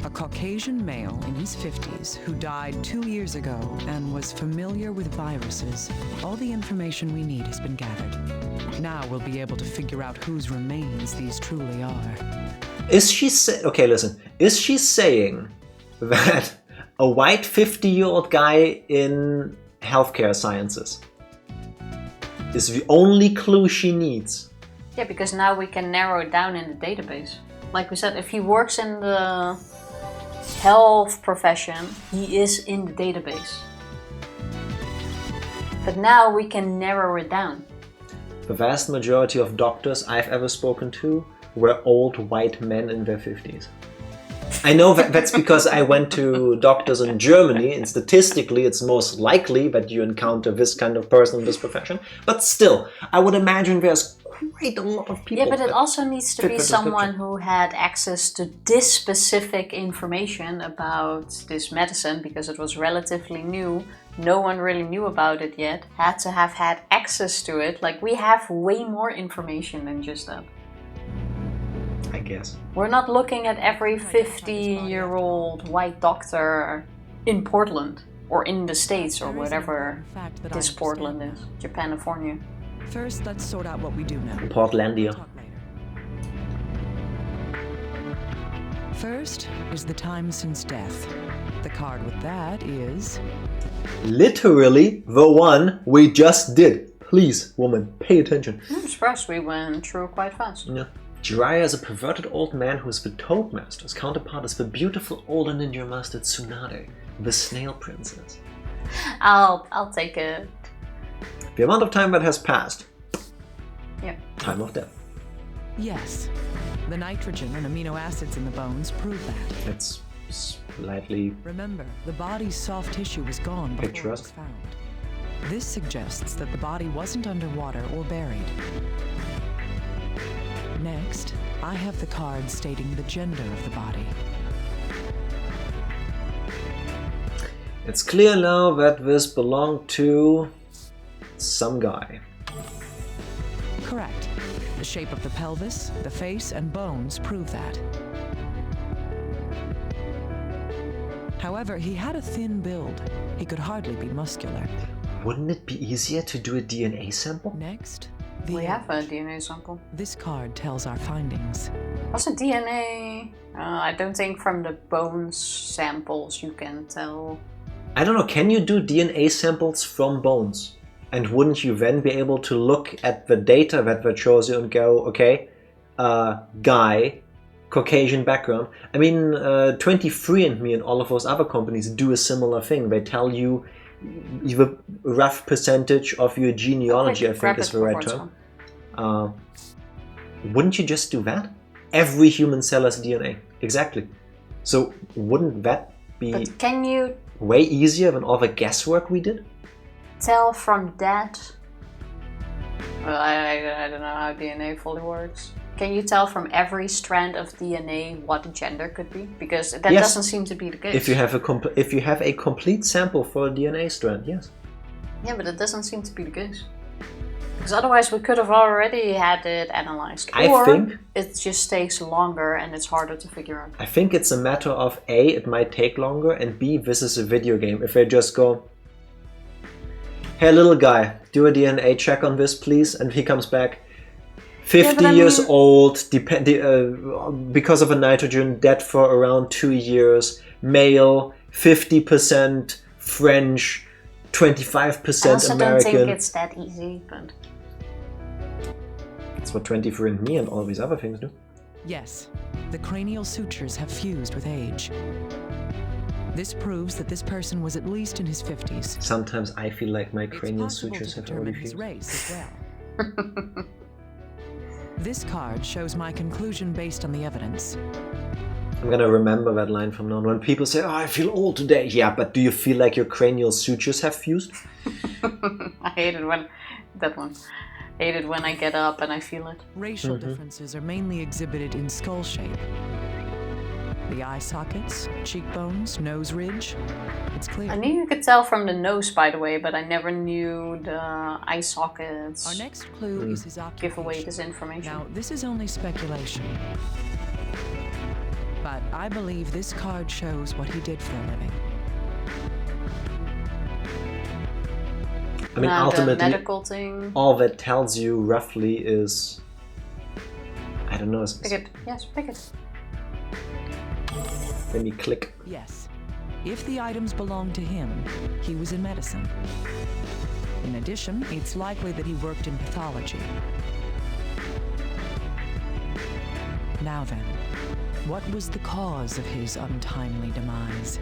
a Caucasian male in his 50s who died 2 years ago and was familiar with viruses, all the information we need has been gathered. Now we'll be able to figure out whose remains these truly are.
Is she okay, listen. Is she saying that a white 50-year-old guy in healthcare sciences is the only clue she needs?
Yeah, because now we can narrow it down in the database. Like we said, if he works in the health profession, he is in the database. But now we can narrow it down.
The vast majority of doctors I've ever spoken to were old white men in their 50s. I know that's because I went to doctors in Germany, and statistically it's most likely that you encounter this kind of person in this profession. But still, I would imagine there's quite a lot of people.
Yeah, but it also needs to be someone who had access to this specific information about this medicine, because it was relatively new. No one really knew about it yet. Had to have had access to it. Like, we have way more information than just that.
I guess.
We're not looking at every 50-year-old white doctor in Portland or in the States or whatever this Portland is. Japanifornia.
First, let's sort out what we do know.
Portlandia.
Talk later. First is the time since death. The card with that is...
Literally the one we just did. Please, woman, pay attention.
I'm surprised we went through quite fast.
Yeah. Jiraiya is a perverted old man who is the Toadmaster's counterpart is the beautiful older ninja master Tsunade, the Snail Princess.
I'll take it.
The amount of time that has passed.
Yeah.
Time of death.
Yes. The nitrogen and amino acids in the bones prove that.
It's slightly...
Remember, the body's soft tissue was gone before it was found. This suggests that the body wasn't underwater or buried. Next, I have the card stating the gender of the body.
It's clear now that this belonged to some guy.
Correct. The shape of the pelvis, the face, and bones prove that. However, he had a thin build. He could hardly be muscular.
Wouldn't it be easier to do a DNA sample?
Next,
We have a DNA sample.
This card tells our findings.
Also DNA, I don't think from the bones samples you can tell.
I don't know, can you do DNA samples from bones? And wouldn't you then be able to look at the data that shows you and go, okay, guy, Caucasian background. I mean, 23andMe and all of those other companies do a similar thing. They tell you the rough percentage of your genealogy, I think is the right term. Wouldn't you just do that? Every human cell has DNA. Exactly. So wouldn't that be
But can you
way easier than all the guesswork we did?
tell from that? Well, I don't know how DNA fully works. Can you tell from every strand of DNA what the gender could be? Because that
Yes.
doesn't seem to be the case.
If you have a complete sample for a DNA strand, yes.
Yeah, but it doesn't seem to be the case. Because otherwise we could have already had it analyzed.
I
Or
think-
it just takes longer and it's harder to figure out.
I think it's a matter of A, it might take longer, and B, this is a video game. If they just go, hey little guy, do a DNA check on this please, and he comes back 50
I
years
mean-
old, because of a nitrogen, dead for around 2 years, male, 50% French, 25%
I also
American.
don't think it's that easy, but...
That's what 23andMe and all these other things do.
Yes, the cranial sutures have fused with age. This proves that this person was at least in his 50s.
Sometimes I feel like my
It's
cranial
possible
sutures
to
have already
determine his
fused.
race as well. This card shows my conclusion based on the evidence.
I'm gonna remember that line from now on. When people say, oh, I feel old today. Yeah, but do you feel like your cranial sutures have fused?
I hate it when... that one. I hate it when I get up and I feel it.
Racial differences are mainly exhibited in skull shape. The eye sockets, cheekbones, nose ridge. It's clear.
I knew you could tell from the nose, by the way, but I never knew the eye sockets
Our next clue is his occupation.
give away this information.
Now, this is only speculation, But I believe this card shows what he did for a living.
I mean,
Now, the
ultimately,
medical thing.
all that tells you roughly is, I don't know.
Pick it. Yes, pick it.
Let me click.
Yes. If the items belonged to him, he was in medicine. In addition, it's likely that he worked in pathology. Now then, what was the cause of his untimely demise?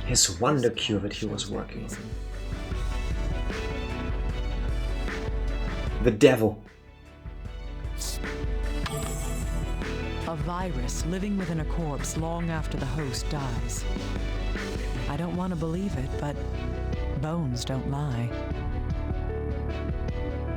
His wonder cure that he was working on. The devil.
A virus living within a corpse long after the host dies. I don't want to believe it, but bones don't lie.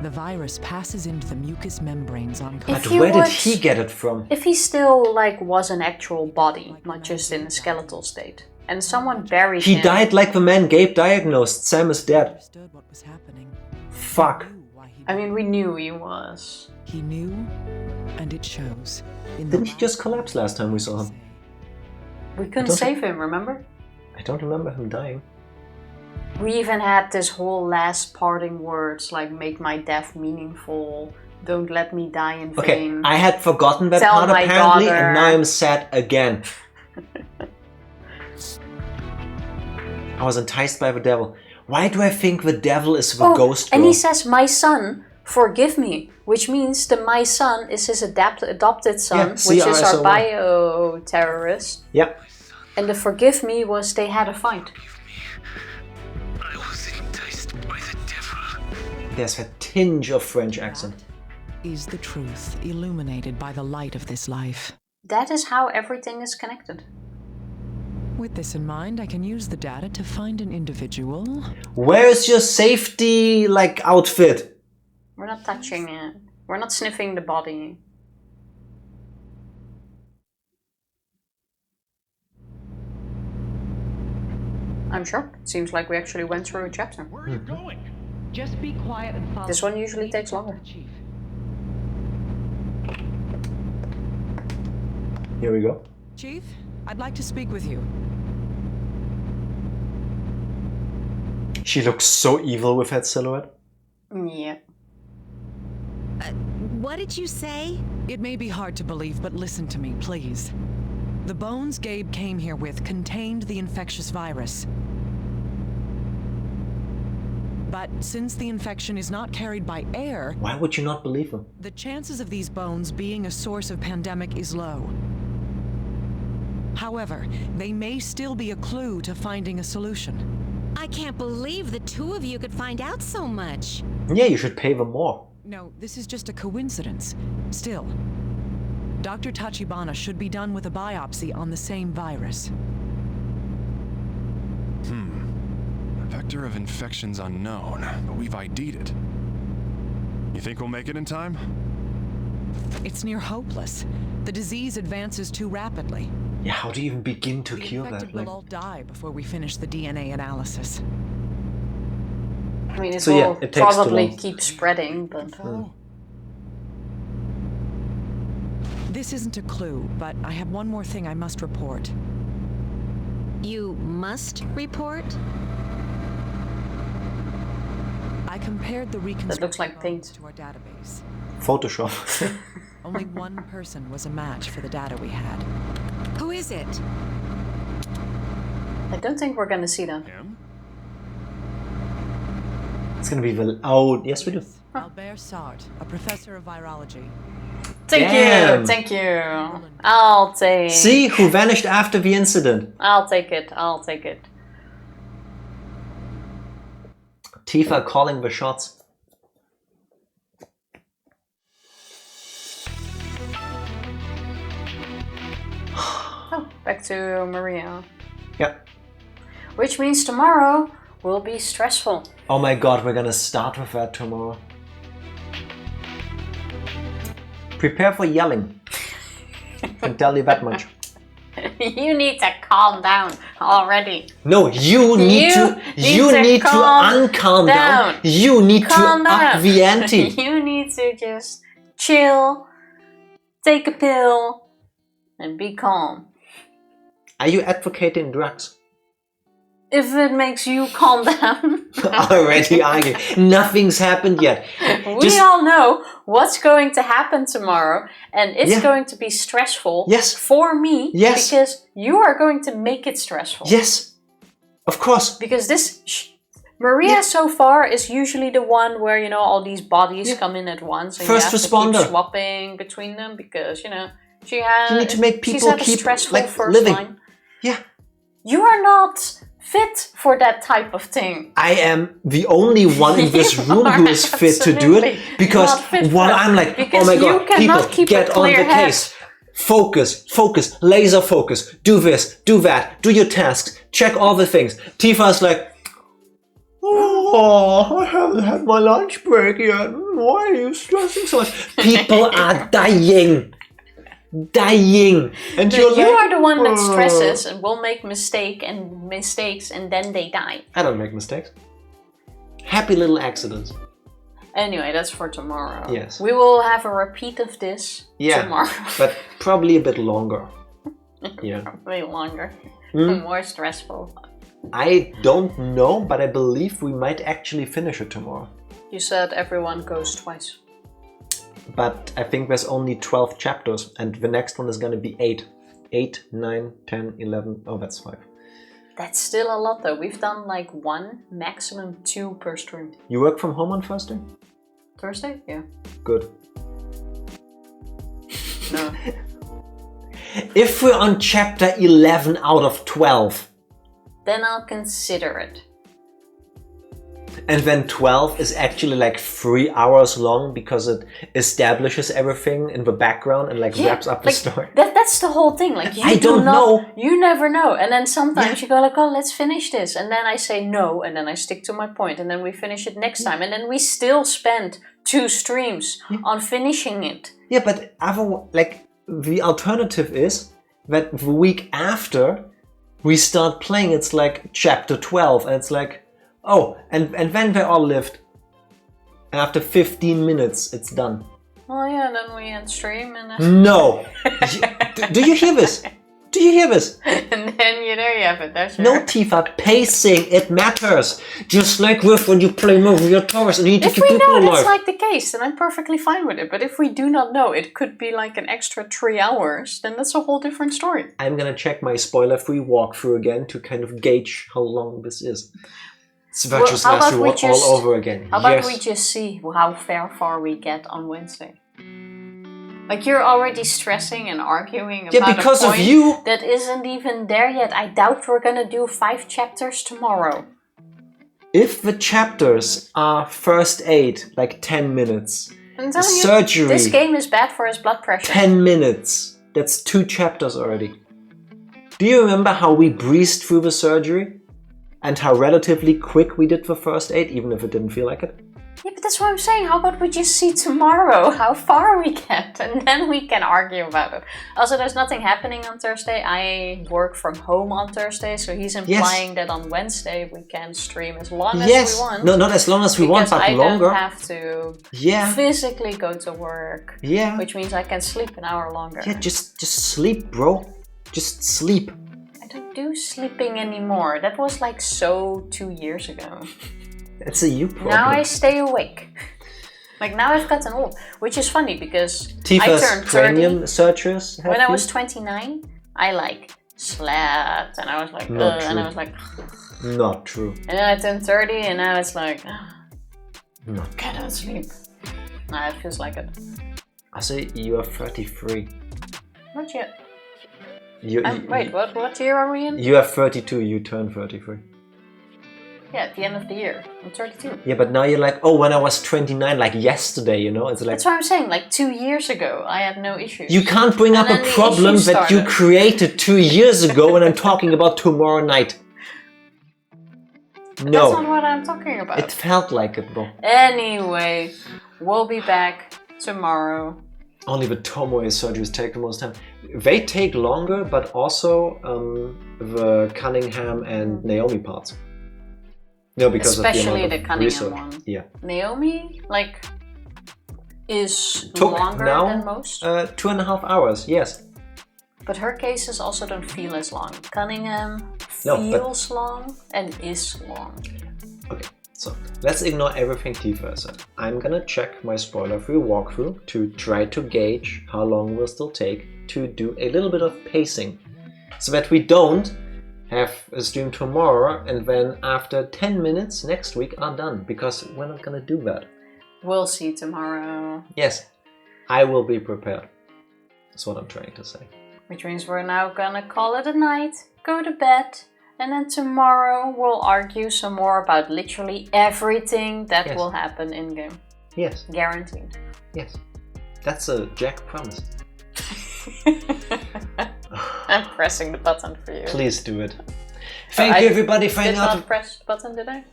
The virus passes into the mucous membranes on
But
If you
where did
would-
he get it from?
If he still like was an actual body, not just in a skeletal state, and someone buried
He
him.
died like the man Gabe diagnosed. Sam is dead.
Understood what was happening.
Fuck.
Knew why he
I mean, we knew he was.
He knew, and it shows. In
Didn't he just collapse last time we saw him?
We couldn't
don't
save him, remember?
I don't remember him dying.
We even had this whole last parting words like make my death meaningful, don't let me die in
Okay,
vain.
I had forgotten that
Tell
part
my
apparently,
daughter.
and now I'm sad again. I was enticed by the devil. Why do I think the devil is the ghost girl?
and he says, my son, forgive me, which means the my son is his adopted son,
Yeah,
which is our
CRSO1.
bio-terrorist.
Yeah.
And the forgive me was they had a fight.
I was enticed by the devil.
There's a tinge of French accent.
is the truth illuminated by the light of this life.
That is how everything is connected.
With this in mind, I can use the data to find an individual.
Where's your safety, like, outfit?
We're not touching it. We're not sniffing the body. I'm shocked. Seems like we actually went through a chapter.
Where are you going?
Just be quiet and follow.
This one usually takes longer.
Chief.
Here we go.
Chief, I'd like to speak with you.
She looks so evil with that silhouette.
Yeah.
What did you say?
It may be hard to believe, but listen to me, please. The bones Gabe came here with contained the infectious virus. But since the infection is not carried by air,
Why would you not believe him?
the chances of these bones being a source of pandemic is low. However, they may still be a clue to finding a solution.
I can't believe the two of you could find out so much.
Yeah, you should pay them more.
No, this is just a coincidence. Still, Dr. Tachibana should be done with a biopsy on the same virus.
Vector of infection's unknown, but we've ID'd it. You think we'll make it in time?
It's near hopeless. The disease advances too rapidly.
Yeah, how do you even begin to
The
cure
infected
that? Like,
will all die before we finish the DNA analysis.
I mean, it
So, yeah,
will
it takes too
probably
long.
keep spreading, but...
This isn't a clue, but I have one more thing I must report.
You must report?
I compared the reconstructed
looks like paint.
bones to our database.
Photoshop.
Only one person was a match for the data we had.
Who is it?
I don't think we're gonna see that.
Him?
It's gonna be the... Oh, yes we do.
Albert Sartre, a professor of virology.
Thank
Damn.
you, thank you. I'll take...
See, who vanished after the incident?
I'll take it, I'll take it.
Tifa calling the shots.
Oh, back to Maria.
Yeah.
Which means tomorrow will be stressful.
Oh my god, we're gonna start with that tomorrow. Prepare for yelling. Can tell you that much.
You need to calm down already.
No, you need to
calm
uncalm down.
down.
You need
Calm
to
down.
up the ante.
You need to just chill, take a pill, and be calm.
Are you advocating drugs?
If it makes you calm down.
Already arguing. Nothing's happened yet.
We all know what's going to happen tomorrow, and it's going to be stressful for me because you are going to make it stressful.
Yes, of course.
Because Maria so far is usually the one where, you know, all these bodies come in at once and
First
you have
responder.
to keep swapping between them because, you know, she has.
You need to make people keep
stressful first
living.
line.
Yeah.
You are not fit for that type of thing.
I am the only one in this room who is fit to do it because while I'm like, oh my god, people get on the case. Focus, laser focus, do this, do that, do your tasks, check all the things. Tifa's like, oh, I haven't had my lunch break yet. Why are you stressing so much? People are dying. And
you are the one that stresses and will make mistakes and then they die.
I don't make mistakes. Happy little accidents.
Anyway, that's for tomorrow.
Yes.
We will have a repeat of this tomorrow.
But probably a bit longer. Yeah.
Probably longer. More stressful.
I don't know, but I believe we might actually finish it tomorrow.
You said everyone goes twice.
But I think there's only 12 chapters, and the next one is going to be 8. 8, 9, 10, 11. Oh, that's 5.
That's still a lot, though. We've done like 1, maximum 2 per stream.
You work from home on Thursday?
Thursday? Yeah.
Good.
No.
If we're on chapter 11 out of 12,
then I'll consider it.
And then 12 is actually like 3 hours long because it establishes everything in the background and like wraps up the story.
That's the whole thing. Like
I don't know.
You never know. And then sometimes you go like, oh, let's finish this. And then I say no. And then I stick to my point. And then we finish it next time. And then we still spend 2 streams on finishing it.
Yeah, but the alternative is that the week after we start playing, it's like chapter 12. And it's like, oh, and then they all lived. And after 15 minutes, it's done.
Oh yeah, then we end stream and then...
No! Do you hear this? Do you hear this?
And then there you have it. That's
no, Tifa, pacing, it matters. Just like with when you play Mario Tours and you need to keep people alive.
If we know that's like the case, then I'm perfectly fine with it. But if we do not know, it could be like an extra 3 hours, then that's a whole different story.
I'm gonna check my spoiler-free walkthrough again to kind of gauge how long this is. It's Virtuous Last Reward all over again.
How about we just see how far we get on Wednesday? Like you're already stressing and arguing about
because
a point
of you.
That isn't even there yet. I doubt we're gonna do 5 chapters tomorrow.
If the chapters are first aid, like 10 minutes.
I'm telling
surgery.
You, this game is bad for his blood pressure.
10 minutes. That's 2 chapters already. Do you remember how we breezed through the surgery? And how relatively quick we did the first aid, even if it didn't feel like it?
Yeah, but that's what I'm saying. How about we just see tomorrow how far we get, and then we can argue about it. Also, there's nothing happening on Thursday. I work from home on Thursday, so he's implying that on Wednesday we can stream as long as we want.
No, not as long as we want, but longer.
I don't have to physically go to work.
Yeah.
Which means I can sleep an hour longer.
Yeah, just sleep, bro. Just sleep.
I don't do sleeping anymore. That was like 2 years ago.
That's a you problem.
Now I stay awake. Like now I've gotten old, which is funny because
Tifa's
I turned
30. Searchers
when I was 29, I like slept and I was like, and I was like,
not true.
And then I turned 30 and now it's like,
not
cannot sleep. Nah, it feels like it.
I say you are 33.
Not yet.
Wait,
what year are we in?
You are 32. You turn 33.
Yeah, at the end of the year. I'm 32.
Yeah, but now you're like, oh, when I was 29, like yesterday, you know? It's like...
That's what I'm saying, like 2 years ago, I had no issues.
You can't bring up a problem that you created 2 years ago when I'm talking about tomorrow night.
But no. That's not what I'm talking about.
It felt like it, bro.
Anyway, we'll be back tomorrow.
Only the Tomoe surgeries take the most time. They take longer, but also the Cunningham and Naomi parts. No, because
especially
of the
Cunningham
research.
one.
Yeah.
Naomi, like, is
took
longer
now,
than most.
2.5 hours. Yes.
But her cases also don't feel as long. Cunningham
No,
feels long and is long.
Okay, so let's ignore everything Tifa said. I'm gonna check my spoiler-free walkthrough to try to gauge how long will still take to do a little bit of pacing, so that we don't have a stream tomorrow and then after 10 minutes next week are done, because we're not gonna do that.
We'll see tomorrow.
Yes, I will be prepared. That's what I'm trying to say.
Which means we're now gonna call it a night, go to bed, and then tomorrow we'll argue some more about literally everything that
Yes.
will happen in-game.
Yes,
Guaranteed.
yes. That's a Jack promise.
I'm pressing the button for you.
Please do it. Thank you everybody for
did
hanging out.
not press the button, did I?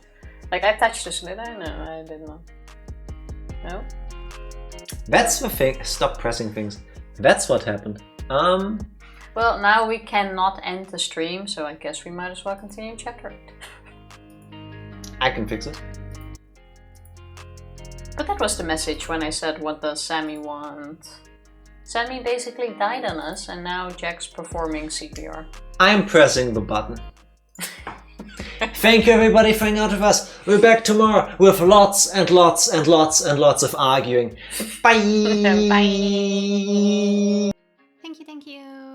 Like I touched this, did I? No, I did not. No?
That's the thing. Stop pressing things. That's what happened.
Well, now we cannot end the stream, so I guess we might as well continue chapter 8.
I can fix it.
But that was the message when I said, what does Sammy want? Sammy basically died on us, and now Jack's performing CPR.
I'm pressing the button. Thank you everybody for hanging out with us. We're back tomorrow with lots and lots and lots and lots of arguing. Bye!
Bye!
Thank you, thank you.